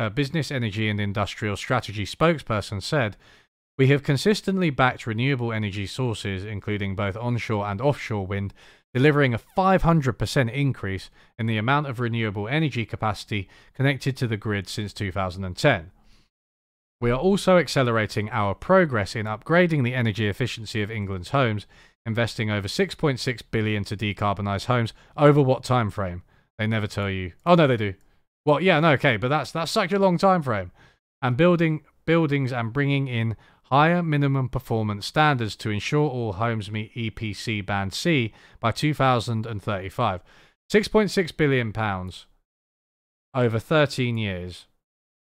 Business, Energy and Industrial Strategy spokesperson said, "We have consistently backed renewable energy sources, including both onshore and offshore wind, delivering a 500% increase in the amount of renewable energy capacity connected to the grid since 2010. We are also accelerating our progress in upgrading the energy efficiency of England's homes, investing over £6.6 billion to decarbonise homes. Over what time frame? They never tell you. Oh, no, they do. Well, yeah, no, okay, but that's such a long time frame. And buildings and bringing in higher minimum performance standards to ensure all homes meet EPC Band C by 2035. £6.6 billion over 13 years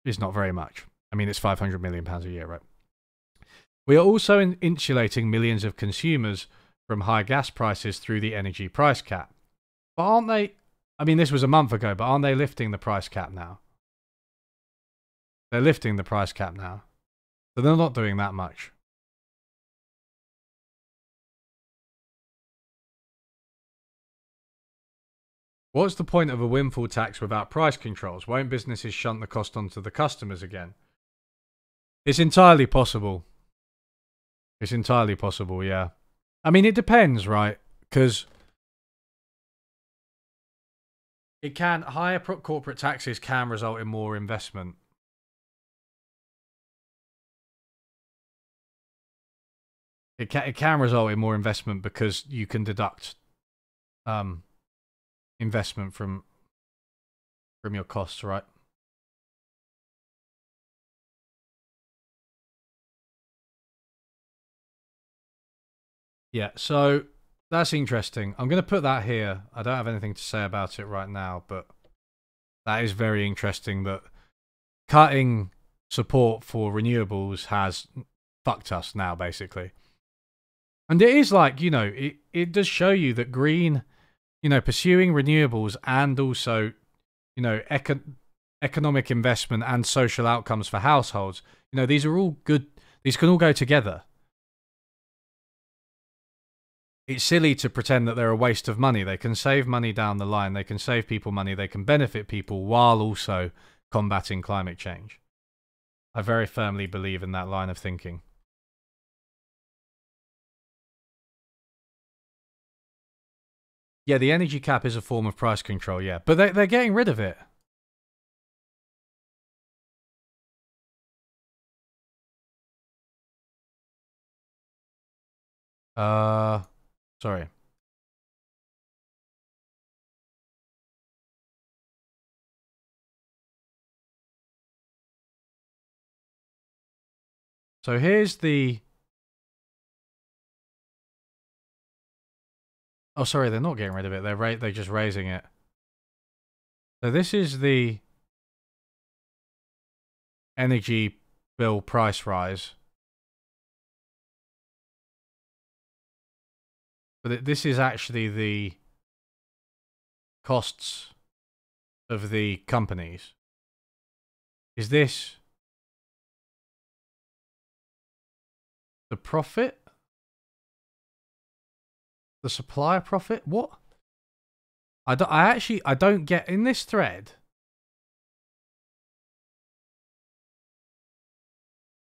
is not very much. I mean, it's £500 million a year, right? We are also insulating millions of consumers from high gas prices through the energy price cap. But aren't they... I mean, this was a month ago, but aren't they lifting the price cap now? They're lifting the price cap now. So they're not doing that much. What's the point of a windfall tax without price controls? Won't businesses shunt the cost onto the customers again? It's entirely possible. It's entirely possible, yeah. I mean, it depends, right? Because higher corporate taxes can result in more investment. It can result in more investment because you can deduct investment from your costs, right? Yeah, so that's interesting. I'm going to put that here. I don't have anything to say about it right now, but that is very interesting that cutting support for renewables has fucked us now, basically. And it is like, you know, it does show you that green, you know, pursuing renewables and also, you know, economic investment and social outcomes for households, you know, these are all good. These can all go together. It's silly to pretend that they're a waste of money. They can save money down the line. They can save people money. They can benefit people while also combating climate change. I very firmly believe in that line of thinking. Yeah, the energy cap is a form of price control, yeah. But they're getting rid of it. Sorry. So here's the... Oh, sorry, they're not getting rid of it. They're just raising it. So this is the energy bill price rise. But this is actually the costs of the companies. Is this the profit? The supplier profit? What? I don't get in this thread.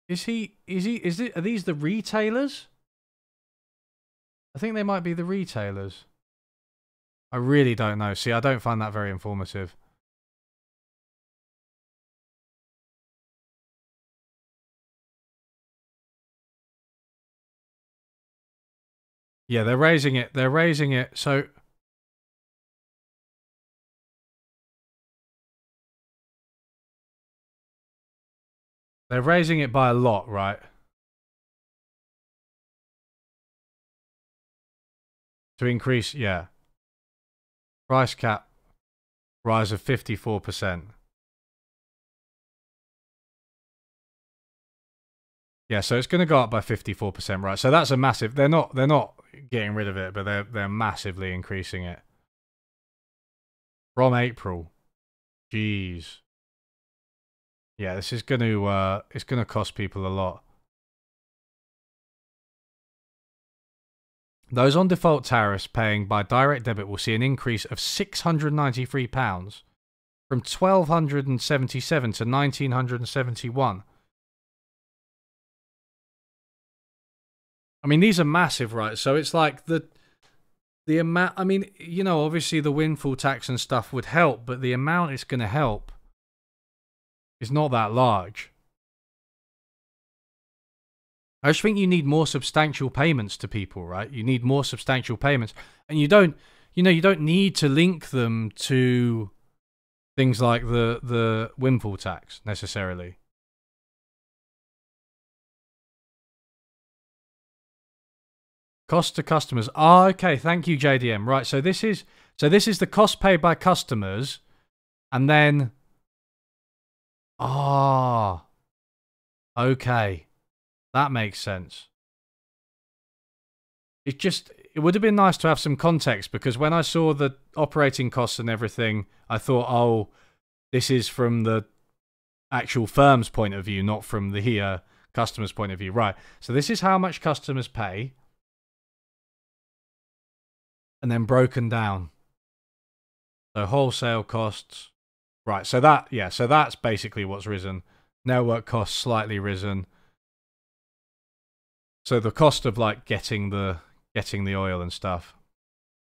Are these the retailers? I think they might be the retailers. I really don't know. See, I don't find that very informative. Yeah, they're raising it. They're raising it. So They're raising it by a lot, right? To increase, yeah. Price cap rise of 54%. Yeah, so it's going to go up by 54%, right? So that's a massive. They're not getting rid of it, but they're massively increasing it from April. Jeez. Yeah, this is going to it's going to cost people a lot. Those on default tariffs paying by direct debit will see an increase of £693 from 1,277 to 1,971. I mean, these are massive, right? So it's like the amount. I mean, you know, obviously the windfall tax and stuff would help, but the amount it's going to help is not that large. I just think you need more substantial payments to people, right? You need more substantial payments, and you don't need to link them to things like the windfall tax necessarily. Cost to customers. Ah, okay. Thank you, JDM. Right. So this is the cost paid by customers, and then okay, that makes sense. It would have been nice to have some context, because when I saw the operating costs and everything, I thought, oh, this is from the actual firm's point of view, not from the customer's point of view. Right. So this is how much customers pay, and then broken down. So wholesale costs. Right. So that's basically what's risen. Network costs slightly risen. So the cost of like getting the oil and stuff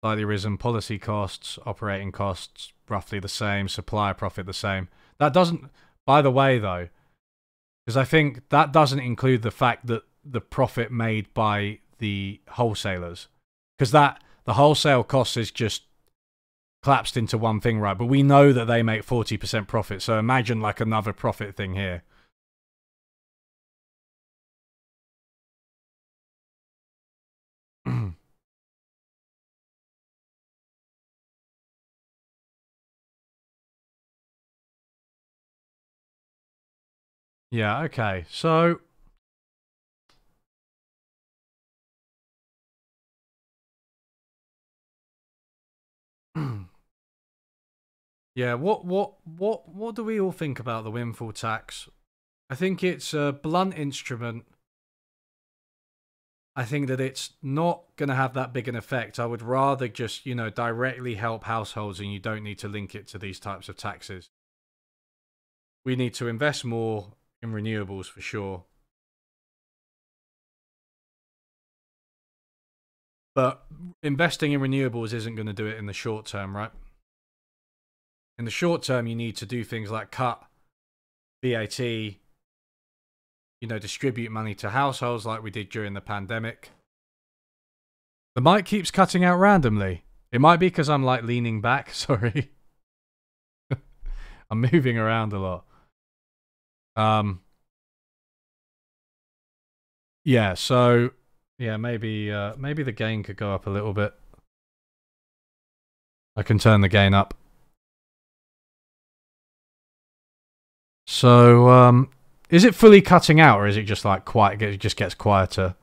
slightly risen. Policy costs, operating costs roughly the same. Supplier profit the same. That doesn't, by the way, though, because I think that doesn't include the fact that the profit made by the wholesalers, because the wholesale cost is just collapsed into one thing, right? But we know that they make 40% profit, so imagine like another profit thing here. Yeah, okay. So yeah, what do we all think about the windfall tax? I think it's a blunt instrument. I think that it's not going to have that big an effect. I would rather just, directly help households, and you don't need to link it to these types of taxes. We need to invest more in renewables for sure. But investing in renewables isn't going to do it in the short term, right? In the short term, you need to do things like cut VAT, distribute money to households like we did during the pandemic. The mic keeps cutting out randomly. It might be because I'm like leaning back. Sorry. I'm moving around a lot. Yeah, so yeah, maybe the gain could go up a little bit. I can turn the gain up. So, is it fully cutting out, or is it just like quiet? It just gets quieter.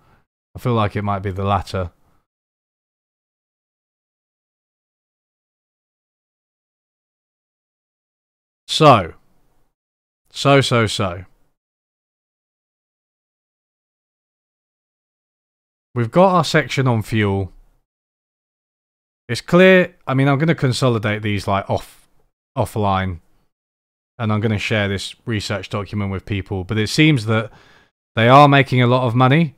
I feel like it might be the latter. So. We've got our section on fuel. It's clear. I mean, I'm going to consolidate these like offline, and I'm going to share this research document with people. But it seems that they are making a lot of money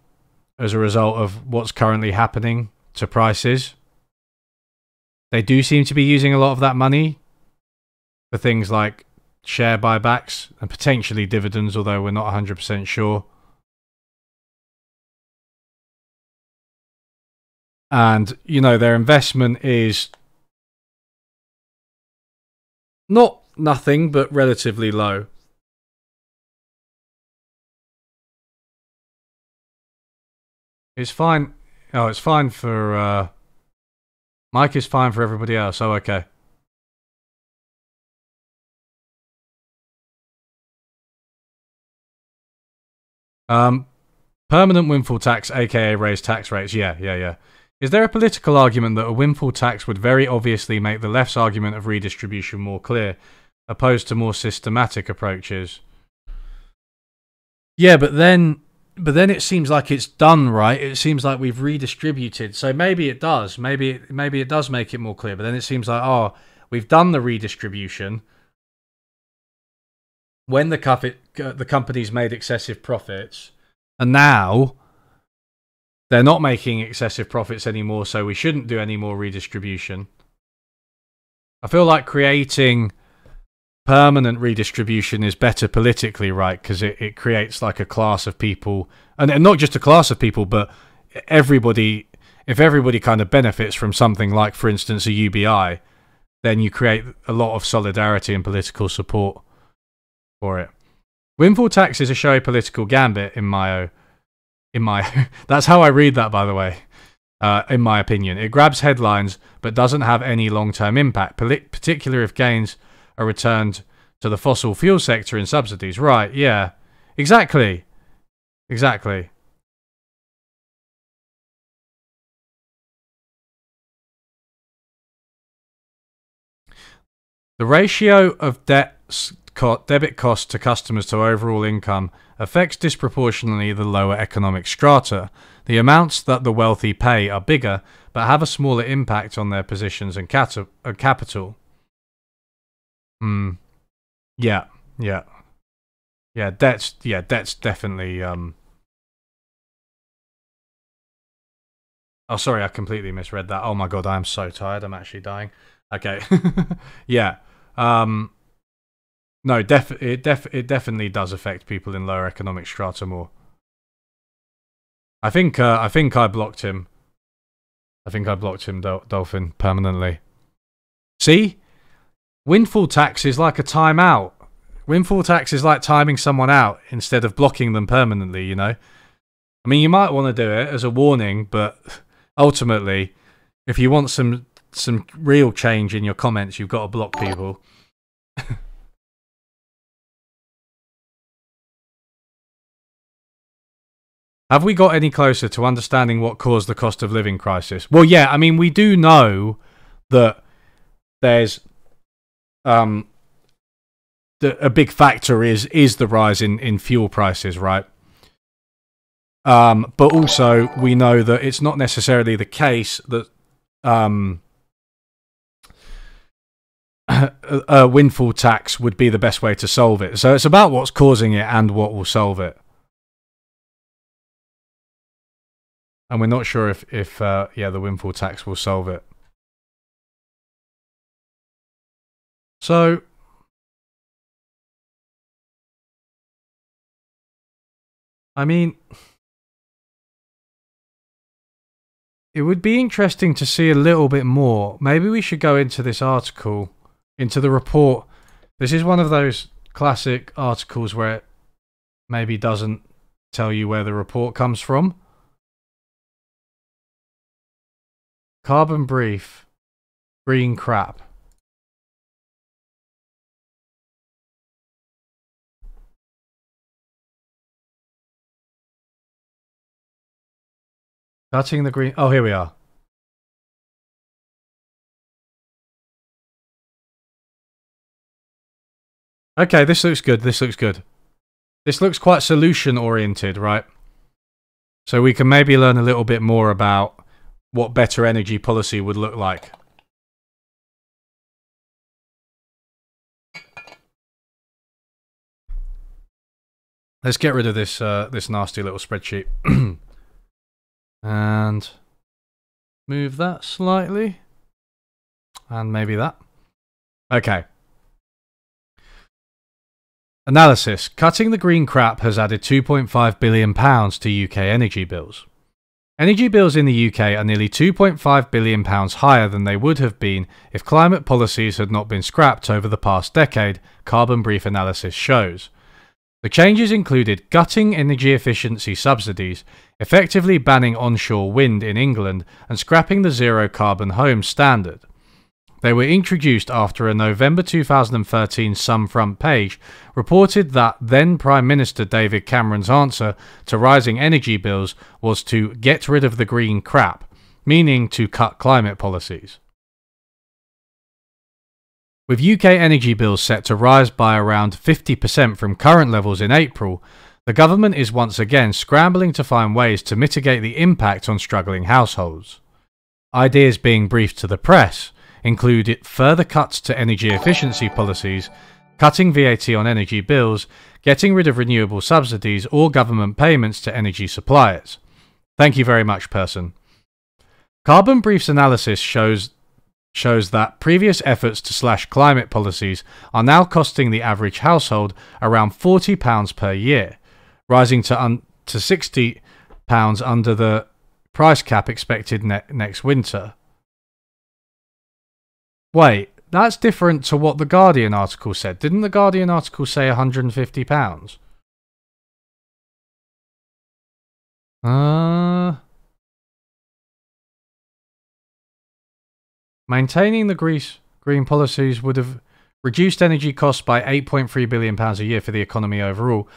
as a result of what's currently happening to prices. They do seem to be using a lot of that money for things like share buybacks and potentially dividends, although we're not 100% sure. And, their investment is not nothing, but relatively low. It's fine. Oh, it's fine for Mike is fine for everybody else. Oh, okay. Permanent windfall tax, aka raised tax rates. Yeah. Is there a political argument that a windfall tax would very obviously make the left's argument of redistribution more clear, opposed to more systematic approaches? Yeah, but then it seems like it's done, right? It seems like we've redistributed. So maybe it does. Maybe it does make it more clear. But then it seems like, oh, we've done the redistribution. When the companies made excessive profits, and now they're not making excessive profits anymore, so we shouldn't do any more redistribution. I feel like creating permanent redistribution is better politically, right? Because it creates like a class of people, and not just a class of people, but everybody. If everybody kind of benefits from something like, for instance, a UBI, then you create a lot of solidarity and political support for it. Windfall tax is a showy political gambit in my that's how I read that, by the way. In my opinion, it grabs headlines but doesn't have any long-term impact, particularly if gains are returned to the fossil fuel sector in subsidies. Right? Yeah, exactly. The ratio of debit costs to customers to overall income affects disproportionately the lower economic strata. The amounts that the wealthy pay are bigger, but have a smaller impact on their positions and capital. Yeah. Debt's definitely. Oh, sorry, I completely misread that. Oh my god, I am so tired. I'm actually dying. Okay. Yeah. No, it definitely does affect people in lower economic strata more. I think I blocked him. Dolphin, permanently. See? Windfall tax is like a timeout. Windfall tax is like timing someone out instead of blocking them permanently, you know? I mean, you might want to do it as a warning, but ultimately, if you want some real change in your comments, you've got to block people. Have we got any closer to understanding what caused the cost of living crisis? Well, yeah, I mean, we do know that there's a big factor is the rise in fuel prices, right? But also we know that it's not necessarily the case that a windfall tax would be the best way to solve it. So it's about what's causing it and what will solve it. And we're not sure if the windfall tax will solve it. So I mean, it would be interesting to see a little bit more. Maybe we should go into this article, into the report. This is one of those classic articles where it maybe doesn't tell you where the report comes from. Carbon brief. Green crap. Cutting the green. Oh, here we are. Okay, this looks good. This looks quite solution oriented, right? So we can maybe learn a little bit more about what better energy policy would look like. Let's get rid of this this nasty little spreadsheet. And move that slightly. And maybe that. Okay. Analysis. Cutting the green crap has added £2.5 billion to UK energy bills. Energy bills in the UK are nearly £2.5 billion higher than they would have been if climate policies had not been scrapped over the past decade, Carbon Brief analysis shows. The changes included gutting energy efficiency subsidies, effectively banning onshore wind in England, and scrapping the zero carbon home standard. They were introduced after a November 2013 Sun front page reported that then Prime Minister David Cameron's answer to rising energy bills was to get rid of the green crap, meaning to cut climate policies. With UK energy bills set to rise by around 50% from current levels in April, the government is once again scrambling to find ways to mitigate the impact on struggling households. Ideas being briefed to the press include further cuts to energy efficiency policies, cutting VAT on energy bills, getting rid of renewable subsidies or government payments to energy suppliers. Thank you very much, person. Carbon Brief's analysis shows that previous efforts to slash climate policies are now costing the average household around £40 per year, rising to £60 under the price cap expected next winter. Wait, that's different to what the Guardian article said. Didn't the Guardian article say £150? Maintaining the green policies would have reduced energy costs by £8.3 billion a year for the economy overall,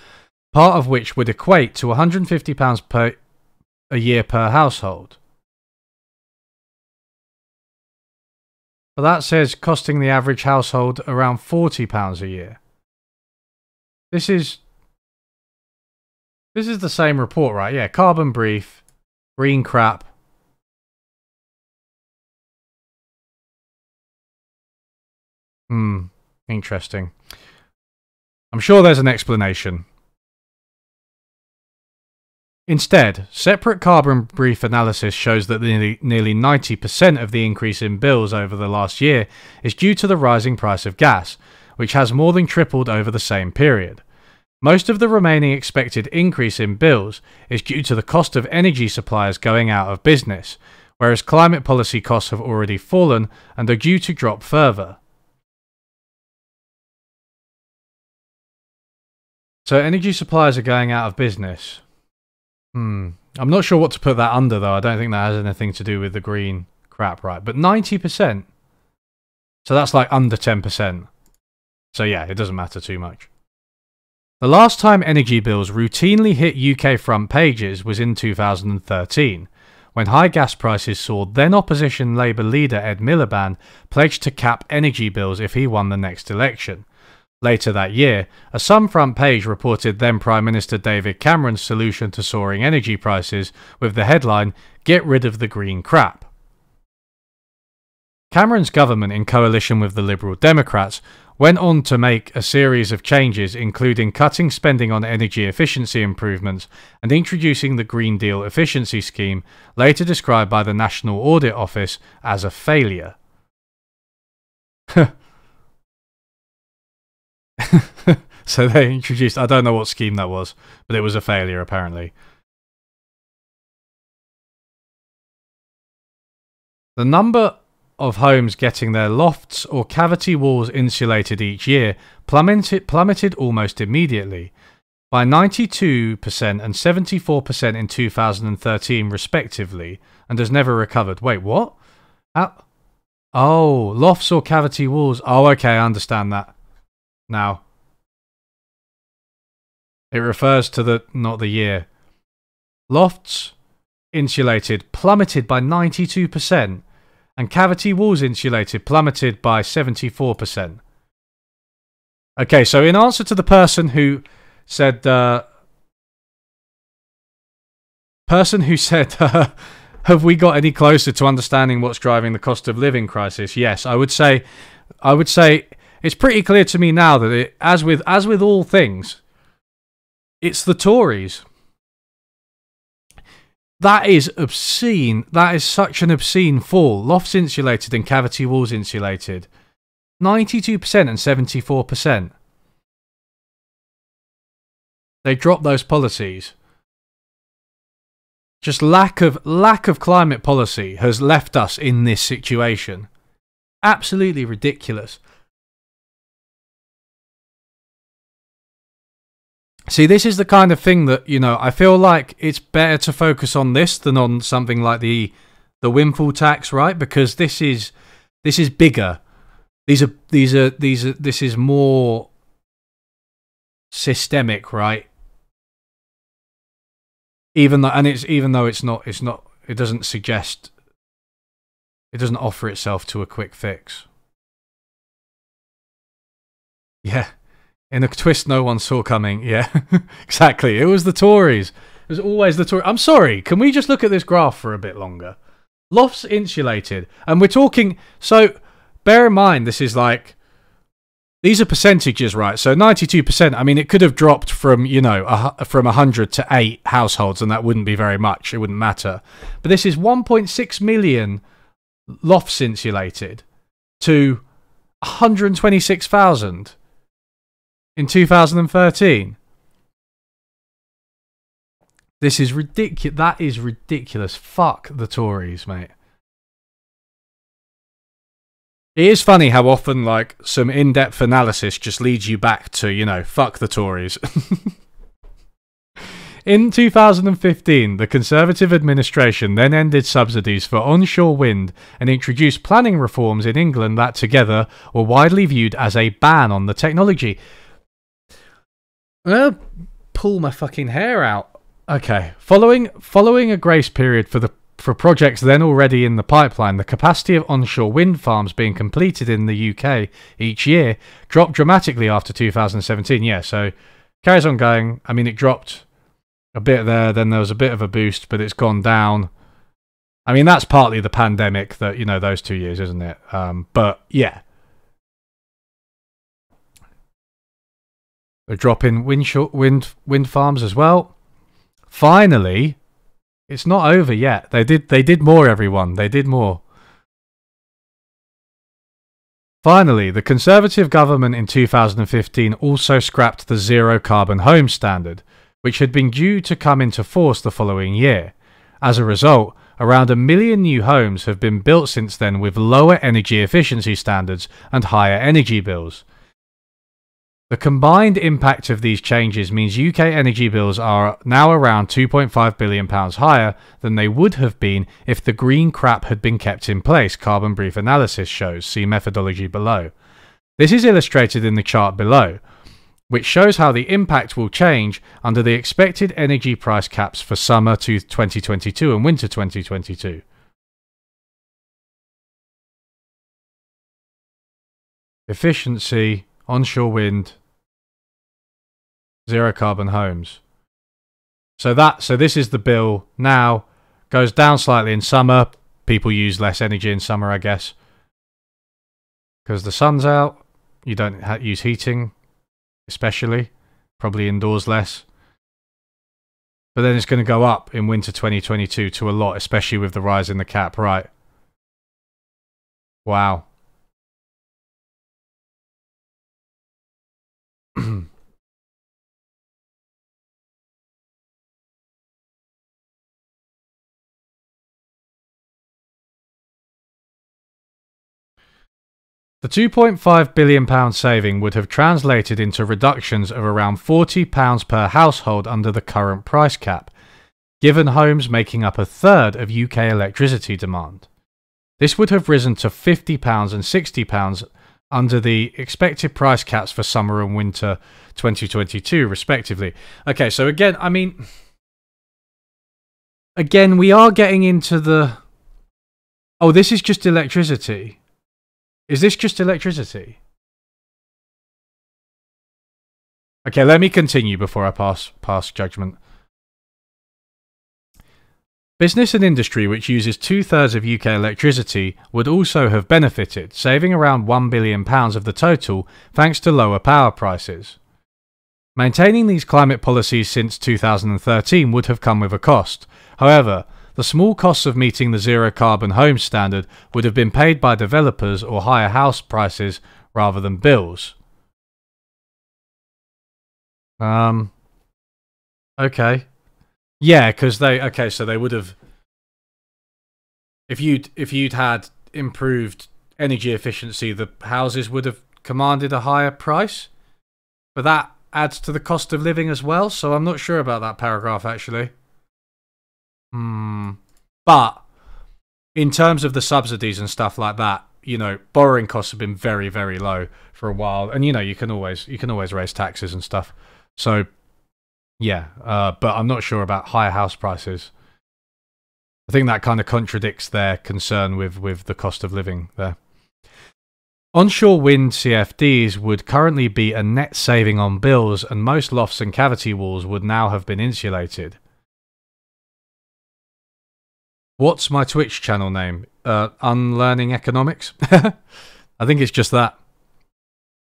part of which would equate to £150 a year per household. But that says costing the average household around £40 a year. This is the same report, right? Yeah, Carbon Brief, green crap. Interesting. I'm sure there's an explanation. Instead, separate Carbon Brief analysis shows that nearly 90% of the increase in bills over the last year is due to the rising price of gas, which has more than tripled over the same period. Most of the remaining expected increase in bills is due to the cost of energy suppliers going out of business, whereas climate policy costs have already fallen and are due to drop further. So energy suppliers are going out of business. I'm not sure what to put that under, though. I don't think that has anything to do with the green crap, right? But 90%. So that's like under 10%. So yeah, it doesn't matter too much. The last time energy bills routinely hit UK front pages was in 2013, when high gas prices saw then opposition Labour leader Ed Miliband pledge to cap energy bills if he won the next election. Later that year, a Sun front page reported then Prime Minister David Cameron's solution to soaring energy prices with the headline, "Get rid of the green crap." Cameron's government, in coalition with the Liberal Democrats, went on to make a series of changes, including cutting spending on energy efficiency improvements and introducing the Green Deal efficiency scheme, later described by the National Audit Office as a failure. So they introduced, I don't know what scheme that was, but it was a failure apparently. The number of homes getting their lofts or cavity walls insulated each year plummeted almost immediately, by 92% and 74% in 2013 respectively, and has never recovered. Wait, what? Oh, lofts or cavity walls. Oh, okay, I understand that now. It refers to not the year. Lofts insulated plummeted by 92%, and cavity walls insulated plummeted by 74%. Okay, so in answer to the person who said, have we got any closer to understanding what's driving the cost of living crisis? Yes, I would say it's pretty clear to me now that as with all things, it's the Tories. That is obscene. That is such an obscene fall. Lofts insulated and cavity walls insulated. 92% and 74%. They dropped those policies. Just lack of climate policy has left us in this situation. Absolutely ridiculous. See, this is the kind of thing that, you know, I feel like it's better to focus on this than on something like the windfall tax, right? Because this is bigger. This is more systemic, right? Even though it's not, it doesn't suggest, it doesn't offer itself to a quick fix. Yeah. In a twist no one saw coming. Yeah, exactly. It was the Tories. It was always the Tories. I'm sorry. Can we just look at this graph for a bit longer? Lofts insulated. And we're talking... So, bear in mind, this is like... These are percentages, right? So 92%, I mean, it could have dropped from, you know, from 100 to 8 households, and that wouldn't be very much. It wouldn't matter. But this is 1.6 million lofts insulated to 126,000. In 2013. This is ridiculous. That is ridiculous. Fuck the Tories, mate. It is funny how often, like, some in-depth analysis just leads you back to, you know, fuck the Tories. In 2015, the Conservative administration then ended subsidies for onshore wind and introduced planning reforms in England that together were widely viewed as a ban on the technology. I'm gonna pull my fucking hair out. Okay. Following a grace period for projects then already in the pipeline, the capacity of onshore wind farms being completed in the UK each year dropped dramatically after 2017. Yeah, so carries on going. I mean, it dropped a bit there, then there was a bit of a boost, but it's gone down. I mean, that's partly the pandemic, that, you know, those 2 years, isn't it? But yeah. A drop in wind farms as well. Finally, it's not over yet. They did more, everyone. They did more. Finally, the Conservative government in 2015 also scrapped the zero carbon home standard, which had been due to come into force the following year. As a result, around 1 million new homes have been built since then with lower energy efficiency standards and higher energy bills. The combined impact of these changes means UK energy bills are now around £2.5 billion higher than they would have been if the green crap had been kept in place, Carbon Brief Analysis shows. See methodology below. This is illustrated in the chart below, which shows how the impact will change under the expected energy price caps for summer 2022 and winter 2022. Efficiency, onshore wind, zero carbon homes. So this is the bill now. Goes down slightly in summer. People use less energy in summer, I guess, because the sun's out. You don't use heating, especially. Probably indoors less. But then it's going to go up in winter 2022 to a lot, especially with the rise in the cap, right? Wow. The £2.5 billion saving would have translated into reductions of around £40 per household under the current price cap, given homes making up a third of UK electricity demand. This would have risen to £50 and £60 under the expected price caps for summer and winter 2022, respectively. Okay, so again, I mean... Again, we are getting into the... Oh, this is just electricity. Is this just electricity? Okay, let me continue before I pass judgment. Business and industry, which uses 2/3 of UK electricity, would also have benefited, saving around £1 billion of the total thanks to lower power prices. Maintaining these climate policies since 2013 would have come with a cost. However, the small costs of meeting the zero carbon home standard would have been paid by developers or higher house prices rather than bills. Okay. Yeah, because so they would have, if you'd had improved energy efficiency, the houses would have commanded a higher price. But adds to the cost of living as well, so I'm not sure about that paragraph actually. But in terms of the subsidies and stuff like that, you know, borrowing costs have been very, very low for a while, and you know, you can always raise taxes and stuff. So yeah, but I'm not sure about higher house prices. I think that kind of contradicts their concern with the cost of living there. Onshore wind CFDs would currently be a net saving on bills, and most lofts and cavity walls would now have been insulated. What's my Twitch channel name? Unlearning Economics? I think it's just that.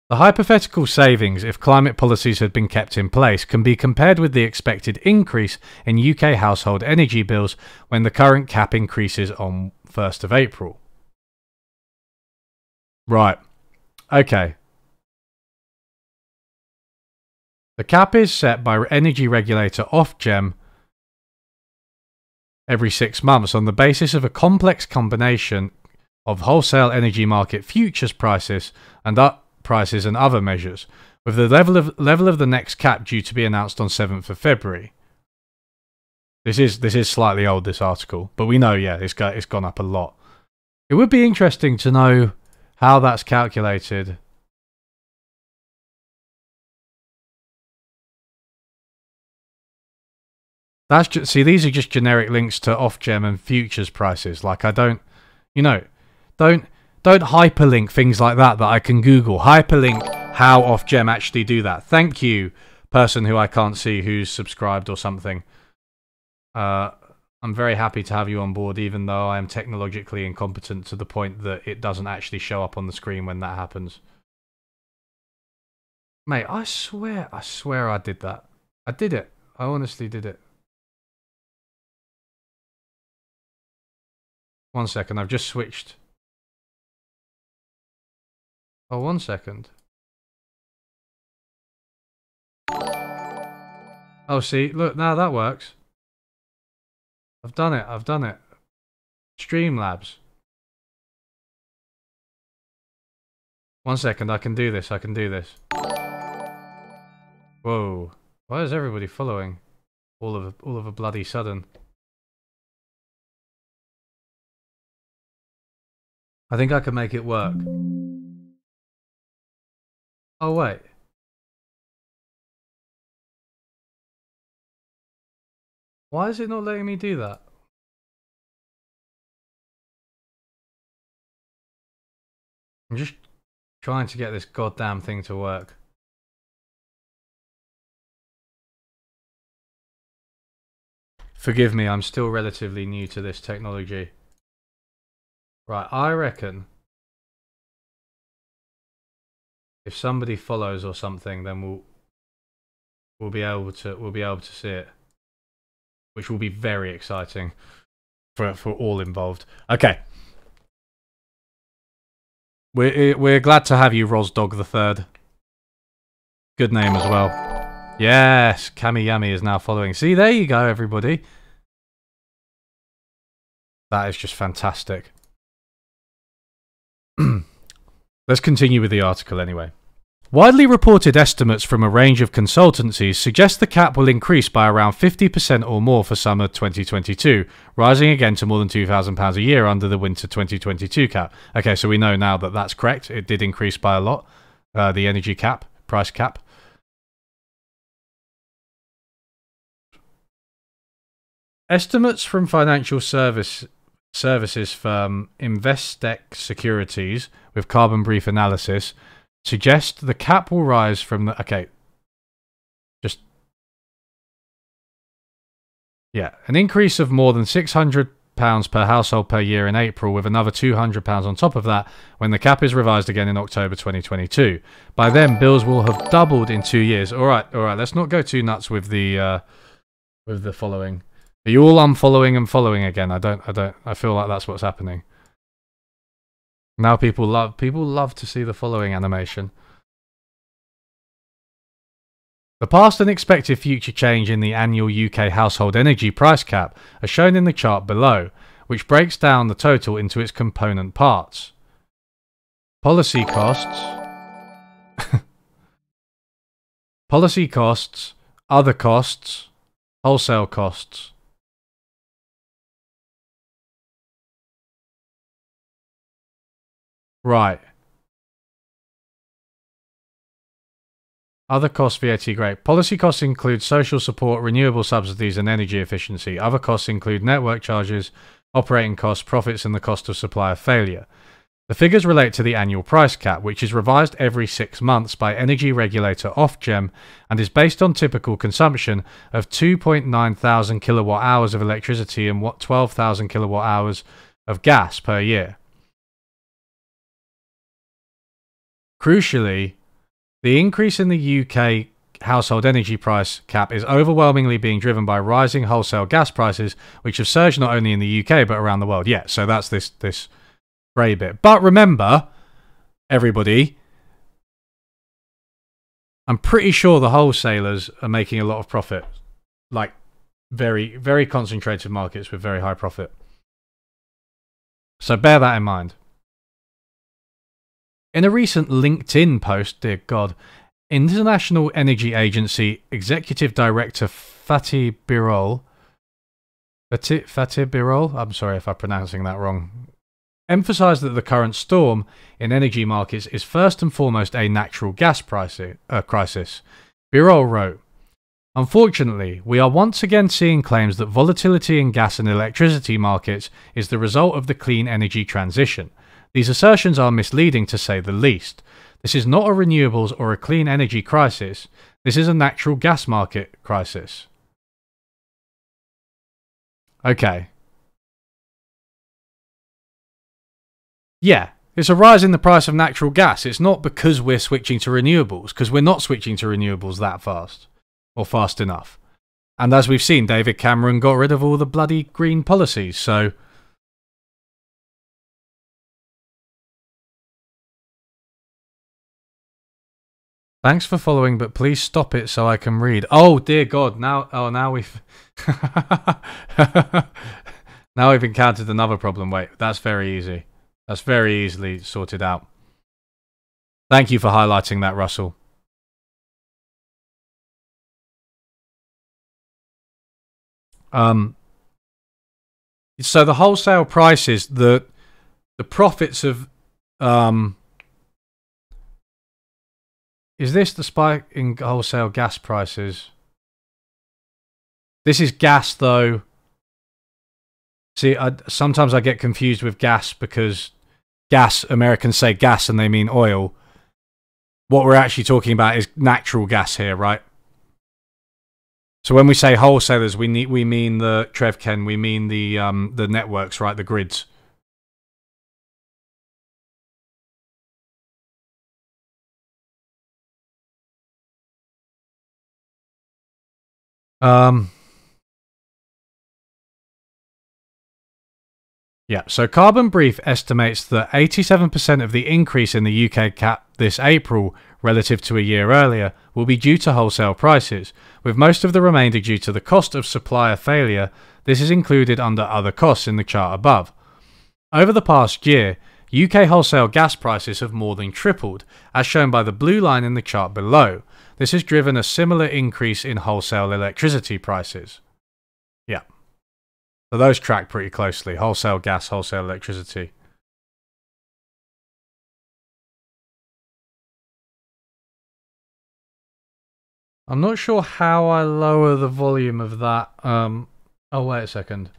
The hypothetical savings, if climate policies had been kept in place, can be compared with the expected increase in UK household energy bills when the current cap increases on 1st of April. Right. Okay. The cap is set by energy regulator Ofgem every 6 months on the basis of a complex combination of wholesale energy market futures prices and other measures, with the level of the next cap due to be announced on 7th of February. This is slightly old, this article, but we know, yeah, it's gone up a lot. It would be interesting to know how that's calculated. That's just, see, these are just generic links to Ofgem and futures prices. Like, I don't, you know, don't hyperlink things like that I can Google. Hyperlink how Ofgem actually do that. Thank you, person who I can't see who's subscribed or something. I'm very happy to have you on board, even though I am technologically incompetent to the point that it doesn't actually show up on the screen when that happens. Mate, I swear I did that. I did it. I honestly did it. 1 second, I've just switched. Oh, 1 second. Oh, see, look, now that works. I've done it. Streamlabs. 1 second, I can do this. Whoa. Why is everybody following? All of a bloody sudden. I think I can make it work. Oh, wait. Why is it not letting me do that? I'm just trying to get this goddamn thing to work. Forgive me, I'm still relatively new to this technology. Right, I reckon if somebody follows or something, then we'll be able to see it, which will be very exciting for all involved. Okay, we're glad to have you, Rosdog the Third. Good name as well. Yes, Kamiyami is now following. See, there you go, everybody. That is just fantastic. Let's continue with the article anyway. Widely reported estimates from a range of consultancies suggest the cap will increase by around 50% or more for summer 2022, rising again to more than £2,000 a year under the winter 2022 cap. Okay, so we know now that that's correct. It did increase by a lot, the energy cap, price cap. Estimates from financial services firm Investec Securities with Carbon Brief Analysis suggest the cap will rise from the... Okay. Just... Yeah. An increase of more than £600 per household per year in April, with another £200 on top of that when the cap is revised again in October 2022. By then, bills will have doubled in 2 years. All right. Let's not go too nuts with the following. Are you all unfollowing and following again? I feel like that's what's happening. Now people love to see the following animation. The past and expected future change in the annual UK household energy price cap are shown in the chart below, which breaks down the total into its component parts. Policy costs policy costs, other costs, wholesale costs. Right. Other costs, VAT, great. Policy costs include social support, renewable subsidies, and energy efficiency. Other costs include network charges, operating costs, profits, and the cost of supplier failure. The figures relate to the annual price cap, which is revised every 6 months by energy regulator Ofgem and is based on typical consumption of 2.9 thousand kilowatt hours of electricity and 12,000 kilowatt hours of gas per year. Crucially, the increase in the UK household energy price cap is overwhelmingly being driven by rising wholesale gas prices, which have surged not only in the UK but around the world. Yeah, so that's this grey bit. But remember, everybody, I'm pretty sure the wholesalers are making a lot of profit. Like, very, very concentrated markets with very high profit. So bear that in mind. In a recent LinkedIn post, dear God, International Energy Agency Executive Director Fatih Birol, I'm sorry if I'm pronouncing that wrong, emphasized that the current storm in energy markets is first and foremost a natural gas crisis. Birol wrote, "Unfortunately, we are once again seeing claims that volatility in gas and electricity markets is the result of the clean energy transition. These assertions are misleading to say the least. This is not a renewables or a clean energy crisis. This is a natural gas market crisis." Okay. Yeah, it's a rise in the price of natural gas. It's not because we're switching to renewables, because we're not switching to renewables that fast, or fast enough. And as we've seen, David Cameron got rid of all the bloody green policies, so... Thanks for following, but please stop it so I can read. Oh, dear God. Now we've... now we've encountered another problem. Wait, that's very easy. That's very easily sorted out. Thank you for highlighting that, Russell. So the wholesale prices, the profits of... Is this the spike in wholesale gas prices? This is gas, though. See, sometimes I get confused with gas because gas, Americans say gas and they mean oil. What we're actually talking about is natural gas here, right? So when we say wholesalers, we mean the Trevken, we mean the networks, right? The grids. Yeah, so Carbon Brief estimates that 87% of the increase in the UK cap this April relative to a year earlier will be due to wholesale prices, with most of the remainder due to the cost of supplier failure. This is included under other costs in the chart above. Over the past year, UK wholesale gas prices have more than tripled, as shown by the blue line in the chart below. This has driven a similar increase in wholesale electricity prices. Yeah. So those track pretty closely. Wholesale gas, wholesale electricity. I'm not sure how I lower the volume of that. Oh, wait a second.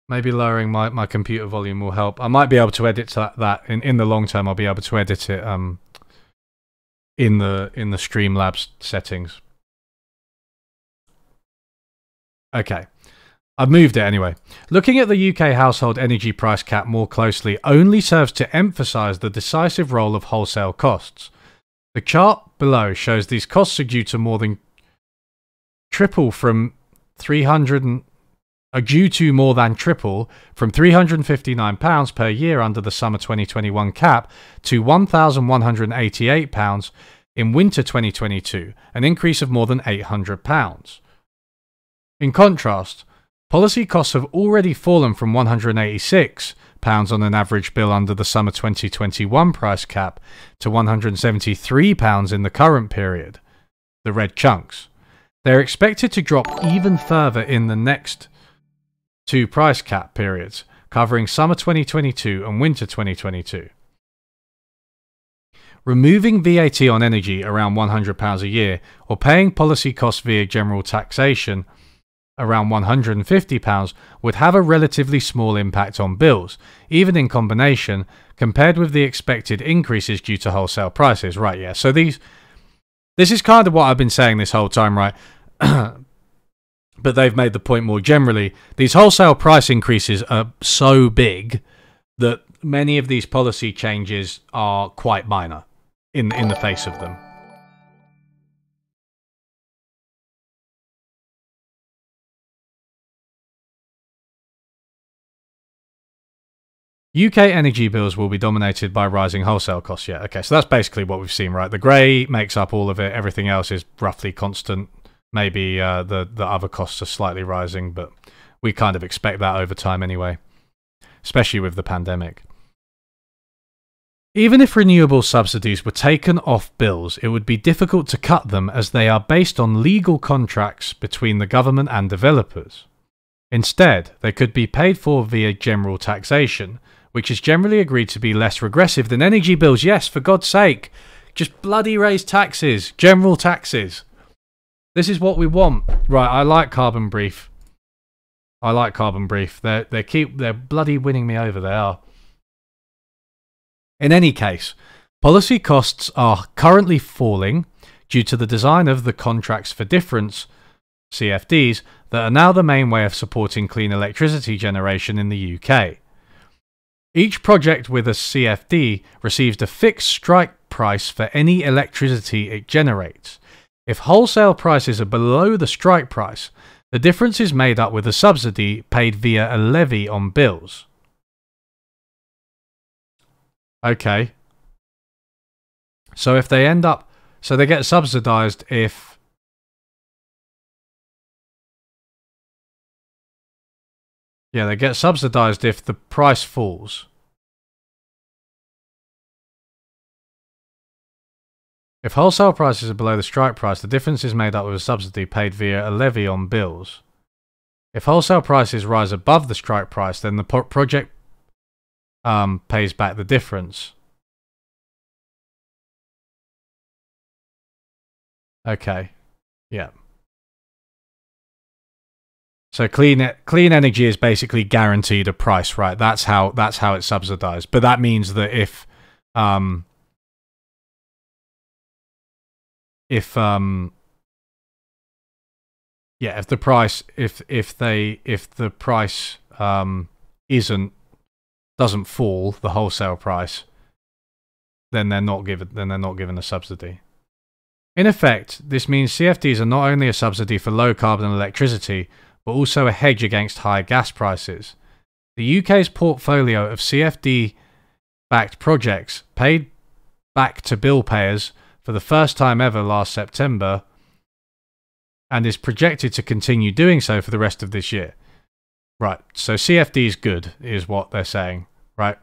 Maybe lowering my computer volume will help. I might be able to edit that in the long term. I'll be able to edit it in the Streamlabs settings. Okay. I've moved it anyway. Looking at the UK household energy price cap more closely only serves to emphasise the decisive role of wholesale costs. The chart below shows these costs are due to more than triple from £359 per year under the summer 2021 cap to £1,188 in winter 2022, an increase of more than £800. In contrast, policy costs have already fallen from £186 on an average bill under the summer 2021 price cap to £173 in the current period. the red chunks. They're expected to drop even further in the next two price cap periods, covering summer 2022 and winter 2022. Removing VAT on energy around £100 a year, or paying policy costs via general taxation around £150 would have a relatively small impact on bills, even in combination, compared with the expected increases due to wholesale prices. Right, yeah. So this is kind of what I've been saying this whole time, right? But they've made the point more generally. These wholesale price increases are so big that many of these policy changes are quite minor in the face of them. UK energy bills will be dominated by rising wholesale costs. Yeah, okay, so that's basically what we've seen, right? The grey makes up all of it. Everything else is roughly constant. Maybe the other costs are slightly rising, but we kind of expect that over time anyway, especially with the pandemic. Even if renewable subsidies were taken off bills, it would be difficult to cut them as they are based on legal contracts between the government and developers. Instead, they could be paid for via general taxation, which is generally agreed to be less regressive than energy bills. Yes, for God's sake, just bloody raise taxes, general taxes. This is what we want. Right, I like Carbon Brief. I like Carbon Brief. They're bloody winning me over, they are. In any case, policy costs are currently falling due to the design of the Contracts for Difference, CFDs, that are now the main way of supporting clean electricity generation in the UK. Each project with a CFD receives a fixed strike price for any electricity it generates. If wholesale prices are below the strike price, the difference is made up with a subsidy paid via a levy on bills. Okay. So if they end up... So they get subsidised if... Yeah, they get subsidised if the price falls. If wholesale prices are below the strike price, the difference is made up with a subsidy paid via a levy on bills. If wholesale prices rise above the strike price, then the project pays back the difference. Okay. Yeah. So clean energy is basically guaranteed a price, right? That's how it's subsidized. But that means that if the price doesn't fall, the wholesale price, then they're not given a subsidy. In effect, this means CFDs are not only a subsidy for low carbon electricity, but also a hedge against high gas prices. The UK's portfolio of CFD-backed projects paid back to bill payers for the first time ever last September, and is projected to continue doing so for the rest of this year. Right, so CFD is good, is what they're saying, right?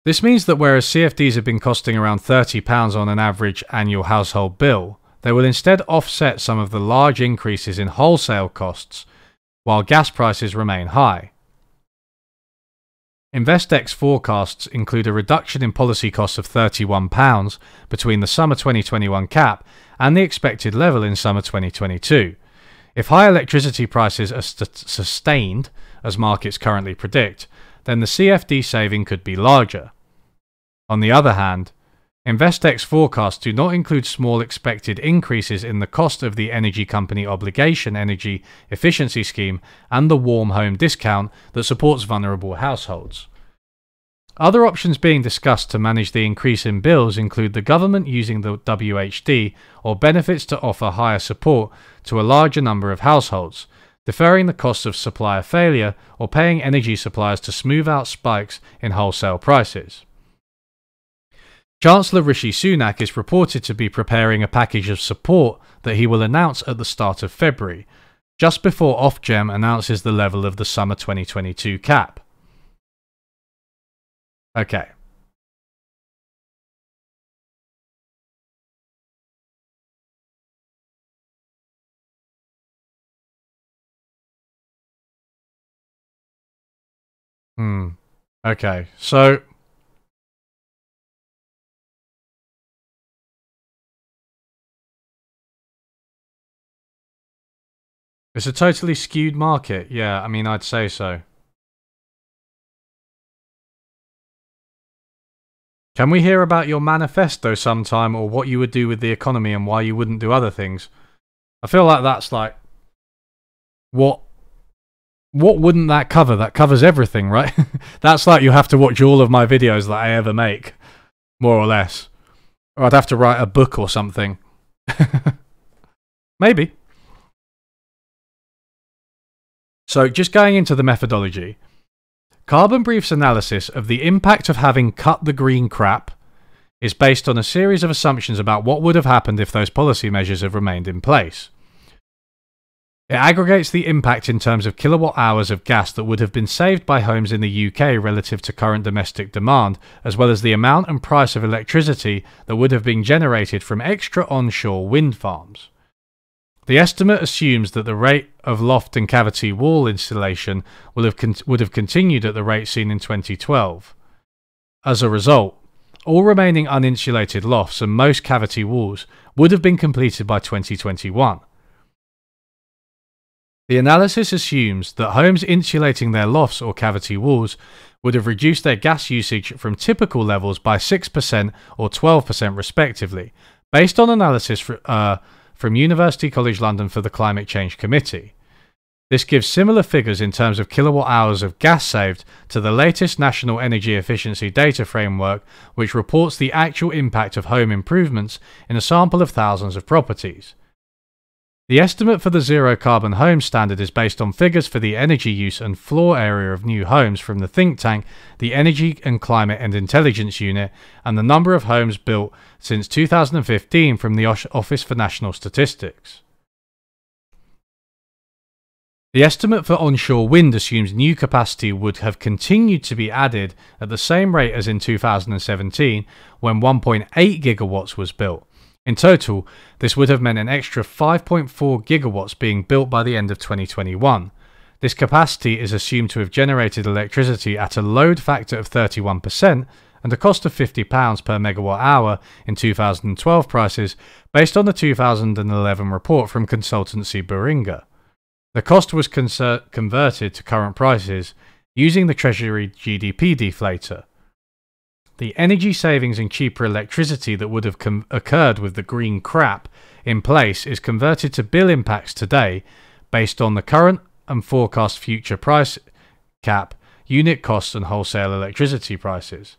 This means that whereas CFDs have been costing around £30 on an average annual household bill, they will instead offset some of the large increases in wholesale costs, while gas prices remain high. Investec's forecasts include a reduction in policy costs of £31 between the summer 2021 cap and the expected level in summer 2022. If high electricity prices are sustained, as markets currently predict, then the CFD saving could be larger. On the other hand, Investec's forecasts do not include small expected increases in the cost of the Energy Company Obligation Energy Efficiency Scheme and the Warm Home Discount that supports vulnerable households. Other options being discussed to manage the increase in bills include the government using the WHD or benefits to offer higher support to a larger number of households, deferring the costs of supplier failure or paying energy suppliers to smooth out spikes in wholesale prices. Chancellor Rishi Sunak is reported to be preparing a package of support that he will announce at the start of February, just before Ofgem announces the level of the summer 2022 cap. Okay. Okay, so it's a totally skewed market. Yeah, I mean, I'd say so. Can we hear about your manifesto sometime, or what you would do with the economy and why you wouldn't do other things? I feel like that's like what wouldn't that cover? That covers everything, right? That's like you have to watch all of my videos that I ever make, more or less. Or I'd have to write a book or something. Maybe. So, just going into the methodology. Carbon Brief's analysis of the impact of having cut the green crap is based on a series of assumptions about what would have happened if those policy measures had remained in place. It aggregates the impact in terms of kilowatt hours of gas that would have been saved by homes in the UK relative to current domestic demand, as well as the amount and price of electricity that would have been generated from extra onshore wind farms. The estimate assumes that the rate of loft and cavity wall installation would have continued at the rate seen in 2012. As a result, all remaining uninsulated lofts and most cavity walls would have been completed by 2021. The analysis assumes that homes insulating their lofts or cavity walls would have reduced their gas usage from typical levels by 6% or 12% respectively, based on analysis from University College London for the Climate Change Committee. This gives similar figures in terms of kilowatt hours of gas saved to the latest National Energy Efficiency Data Framework, which reports the actual impact of home improvements in a sample of thousands of properties. The estimate for the Zero Carbon Home Standard is based on figures for the energy use and floor area of new homes from the think tank, the Energy and Climate and Intelligence Unit, and the number of homes built since 2015 from the Office for National Statistics. The estimate for onshore wind assumes new capacity would have continued to be added at the same rate as in 2017, when 1.8 gigawatts was built. In total, this would have meant an extra 5.4 gigawatts being built by the end of 2021. This capacity is assumed to have generated electricity at a load factor of 31% and a cost of £50 per megawatt hour in 2012 prices, based on the 2011 report from consultancy Beringer. The cost was converted to current prices using the Treasury GDP deflator. The energy savings and cheaper electricity that would have occurred with the green crap in place is converted to bill impacts today based on the current and forecast future price cap, unit costs and wholesale electricity prices.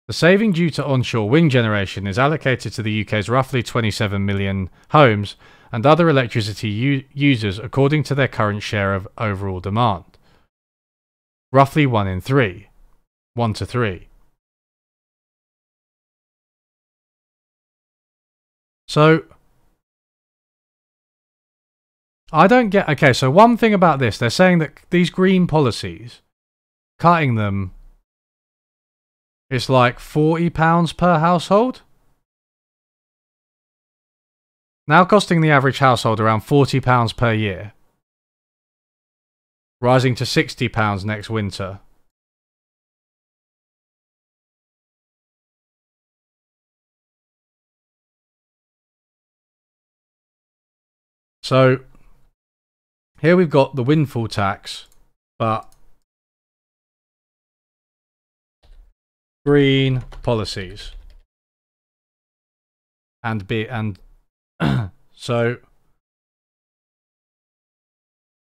The saving due to onshore wind generation is allocated to the UK's roughly 27 million homes and other electricity users according to their current share of overall demand. Roughly 1 in 3. 1 to 3. So, I don't get... Okay, so one thing about this, they're saying that these green policies, cutting them, it's like £40 per household? Now costing the average household around £40 per year, rising to £60 next winter. So, here we've got the windfall tax, but green policies. So,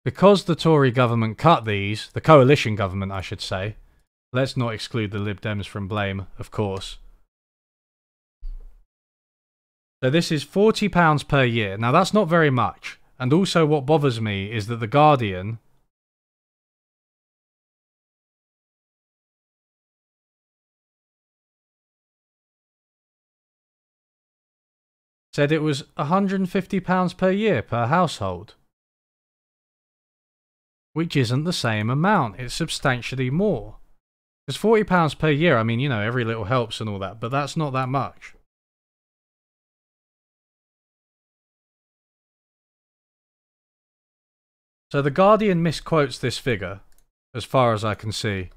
because the Tory government cut these, the coalition government I should say, let's not exclude the Lib Dems from blame, of course. So this is £40 per year. Now that's not very much. And also what bothers me is that The Guardian said it was £150 per year per household. Which isn't the same amount. It's substantially more. Because £40 per year, I mean, you know, every little helps and all that, but that's not that much. So The Guardian misquotes this figure, as far as I can see.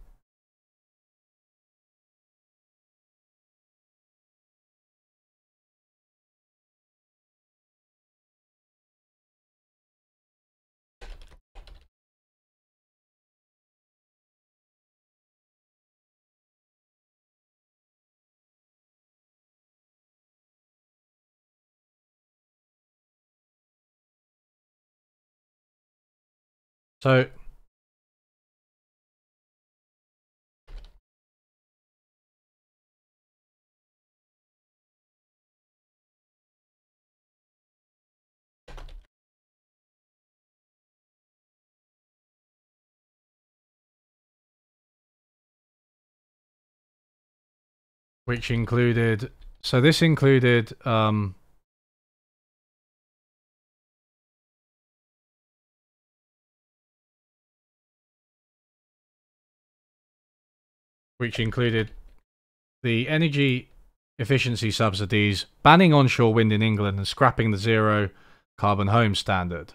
So which included, so this included the energy efficiency subsidies, banning onshore wind in England, and scrapping the zero carbon home standard.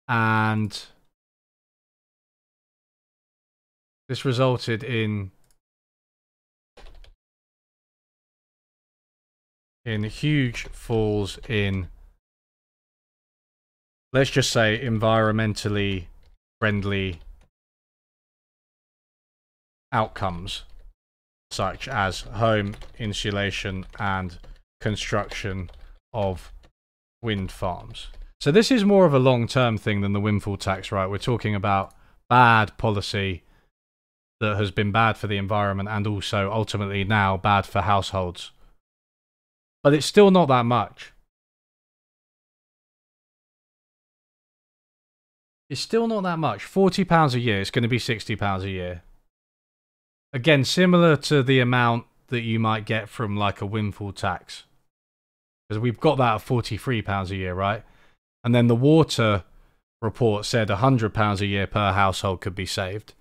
And this resulted in huge falls in, let's just say, environmentally friendly outcomes, such as home insulation and construction of wind farms. So this is more of a long-term thing than the windfall tax, right? We're talking about bad policy that has been bad for the environment and also ultimately now bad for households. But it's still not that much. It's still not that much. £40 a year. It's going to be £60 a year. Again, similar to the amount that you might get from like a windfall tax. Because we've got that at £43 a year, right? And then the water report said £100 a year per household could be saved.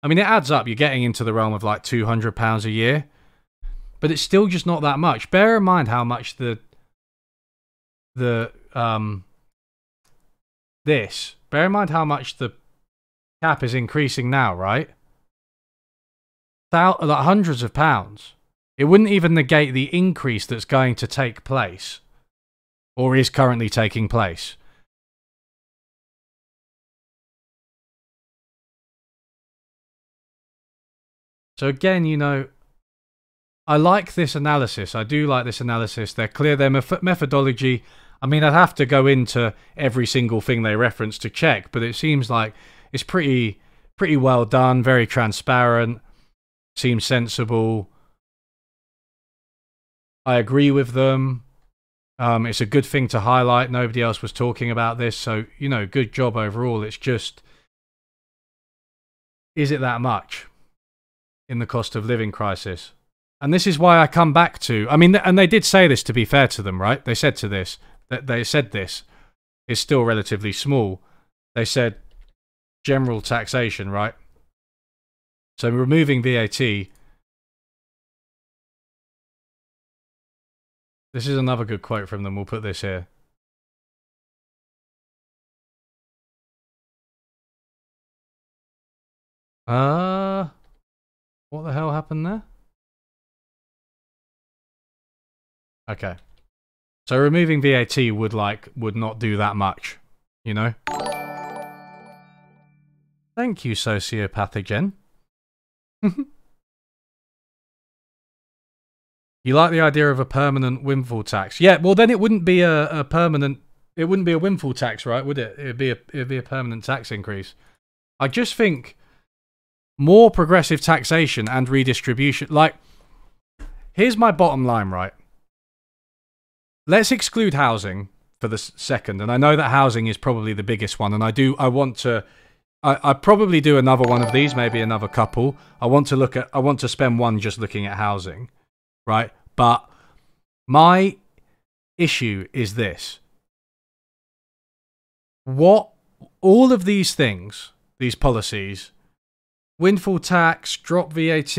I mean, it adds up. You're getting into the realm of like £200 a year. But it's still just not that much. Bear in mind how much bear in mind how much the cap is increasing now, right? Like hundreds of pounds. It wouldn't even negate the increase that's going to take place, or is currently taking place. So again, you know, I like this analysis. I do like this analysis. They're clear. Their methodology. I mean, I'd have to go into every single thing they reference to check, but it seems like it's pretty well done. Very transparent. Seems sensible. I agree with them. It's a good thing to highlight. Nobody else was talking about this, so you know, good job overall. It's just, is it that much in the cost of living crisis? And this is why I come back to, I mean, and they did say this, to be fair to them, right? They said this is still relatively small. They said general taxation, right? So removing VAT. This is another good quote from them. We'll put this here. What the hell happened there? Okay. So removing VAT would not do that much, you know? Thank you, sociopathogen. You like the idea of a permanent windfall tax? Yeah, well then it wouldn't be a permanent, it wouldn't be a windfall tax, right? Would it? It'd be a permanent tax increase. I just think more progressive taxation and redistribution. Like, here's my bottom line, right? Let's exclude housing for the second, and I know that housing is probably the biggest one, and I probably do another one of these, maybe another couple. I want to spend one just looking at housing, right? But my issue is this. What all of these things, these policies, windfall tax, drop VAT,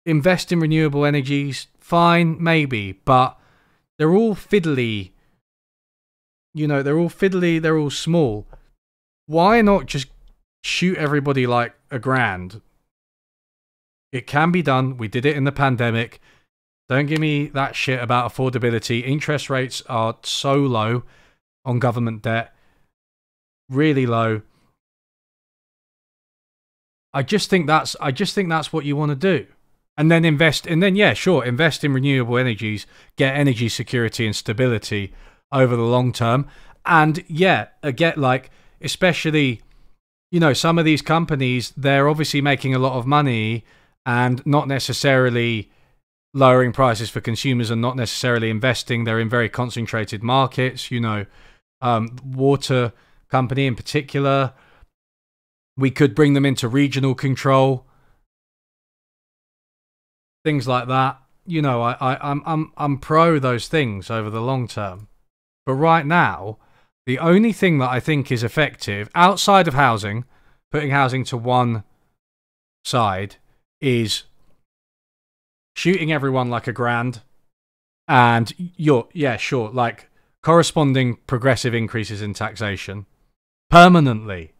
invest in renewable energies, fine, maybe, but they're all fiddly. You know, they're all fiddly, they're all small. Why not just shoot everybody like $1,000? It can be done. We did it in the pandemic. Don't give me that shit about affordability. Interest rates are so low on government debt. Really low. I just think that's what you want to do. And then invest, and then, yeah, sure, invest in renewable energies, get energy security and stability over the long term. And yeah, get like, especially, you know, some of these companies, they're obviously making a lot of money and not necessarily lowering prices for consumers and not necessarily investing. They're in very concentrated markets, you know, water company in particular. We could bring them into regional control. Things like that. You know, I'm pro those things over the long term. But right now, the only thing that I think is effective outside of housing, putting housing to one side, is shooting everyone like a grand, and like corresponding progressive increases in taxation permanently.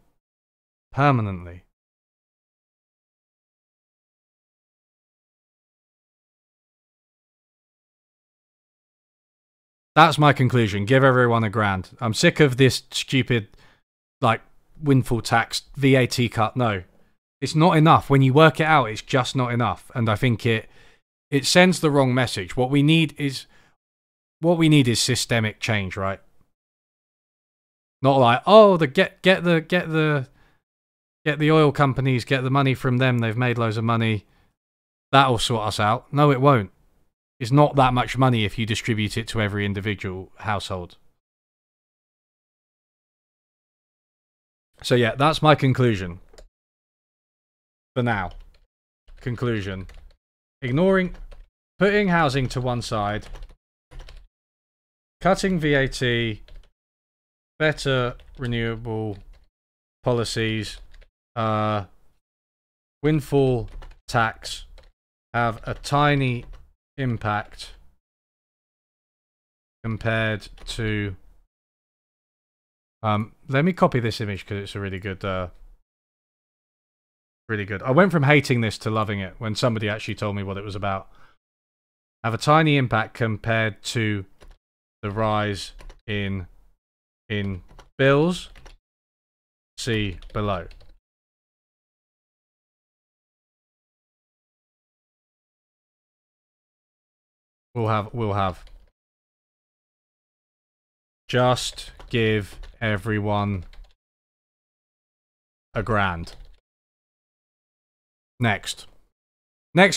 That's my conclusion. Give everyone a grand. I'm sick of this stupid, like, windfall tax, VAT cut. No, it's not enough. When you work it out, it's just not enough. And I think it sends the wrong message. What we need is systemic change, right? Not like, oh, get the oil companies, get the money from them. They've made loads of money. That'll sort us out. No, it won't. It's not that much money if you distribute it to every individual household. So yeah, that's my conclusion. For now. Conclusion. Putting housing to one side, cutting VAT, better renewable policies, windfall tax have a tiny impact compared to let me copy this image because it's a really good I went from hating this to loving it when somebody actually told me what it was about. Have a tiny impact compared to the rise in bills. See below. We'll have. Just give everyone a grand. Next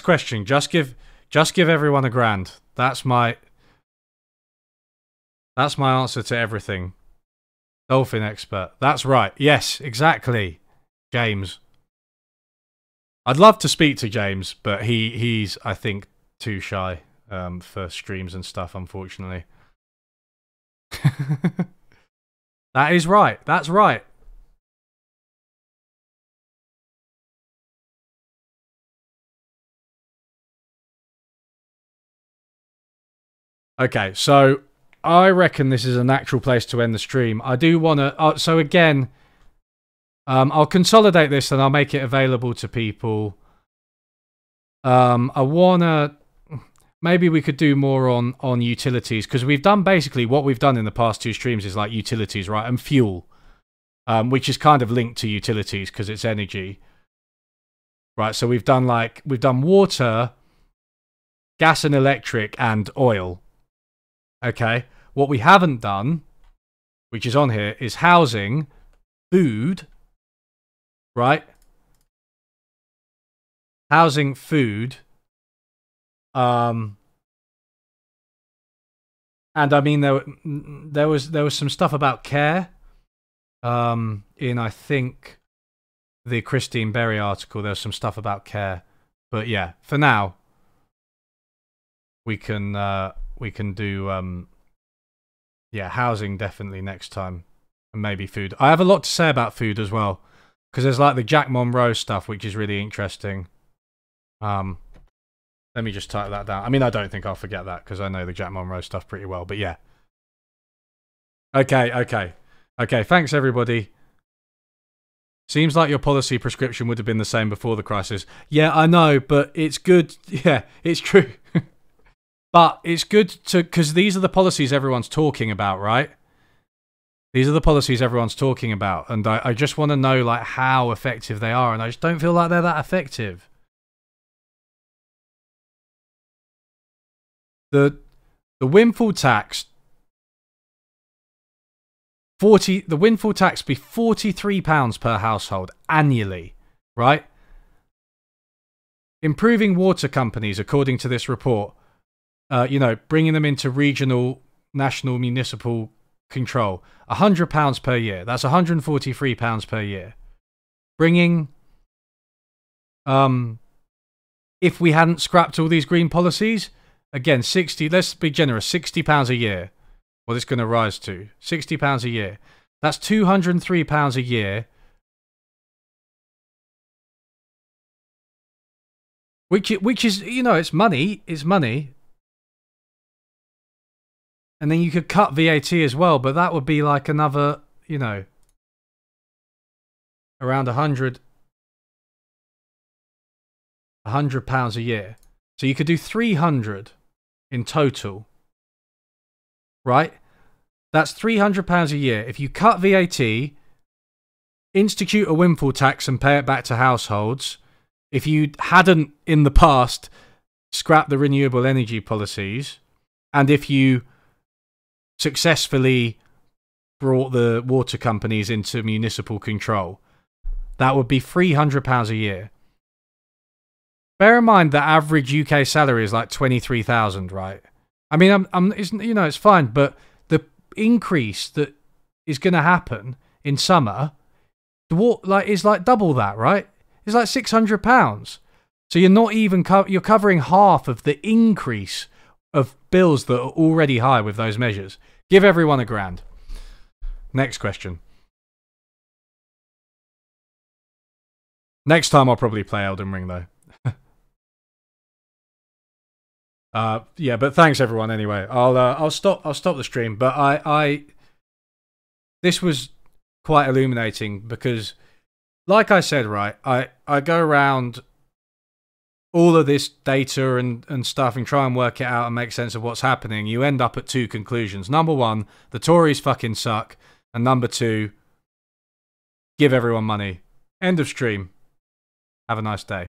question. Just give everyone a grand. That's my answer to everything. Dolphin expert. That's right. Yes, exactly. James. I'd love to speak to James, but he's I think too shy for streams and stuff, unfortunately. That is right. That's right. Okay, so I reckon this is a natural place to end the stream. I do want to... so again, I'll consolidate this and I'll make it available to people. I want to... Maybe we could do more on utilities, because we've done basically what we've done in the past two streams is like utilities, right? And fuel, which is kind of linked to utilities because it's energy. Right, so we've done water, gas and electric, and oil. Okay, what we haven't done, which is on here, is housing, food, right? Housing, food, and I mean there was some stuff about care, in I think the Christine Berry article. There's some stuff about care, but yeah, for now we can do yeah, housing definitely next time, and maybe food. I have a lot to say about food as well, because there's like the Jack Monroe stuff, which is really interesting. Let me just type that down. I mean, I don't think I'll forget that because I know the Jack Monroe stuff pretty well, but yeah. Okay, thanks everybody. Seems like your policy prescription would have been the same before the crisis. Yeah, I know, but it's good. Yeah, it's true. But it's good to, because these are the policies everyone's talking about, right? These are the policies everyone's talking about, and I just want to know like how effective they are, and I just don't feel like they're that effective. the windfall tax. The windfall tax be £43 per household annually, right? Improving water companies, according to this report, bringing them into regional, national, municipal control, £100 per year. That's £143 per year. Bringing, if we hadn't scrapped all these green policies, again, let's be generous, £60 a year. What it's going to rise to, £60 a year. That's £203 a year. Which is, it's money. It's money. And then you could cut VAT as well, but that would be like another, around £100 a year. So you could do 300 in total. Right? That's £300 a year. If you cut VAT, institute a windfall tax and pay it back to households, if you hadn't in the past scrapped the renewable energy policies, and if you successfully brought the water companies into municipal control, that would be £300 a year. Bear in mind that average UK salary is like 23,000, right? I mean, it's fine, but the increase that is going to happen in summer, is like double that, right? It's like £600. So you're not even you're covering half of the increase of bills that are already high with those measures. Give everyone £1,000. Next question. Next time I'll probably play Elden Ring though. Yeah, but thanks everyone anyway. I'll stop the stream, but this was quite illuminating because, like I said, right, I go around all of this data and stuff and try and work it out and make sense of what's happening. You end up at two conclusions. Number one, the Tories fucking suck, and number two, give everyone money. End of stream. Have a nice day.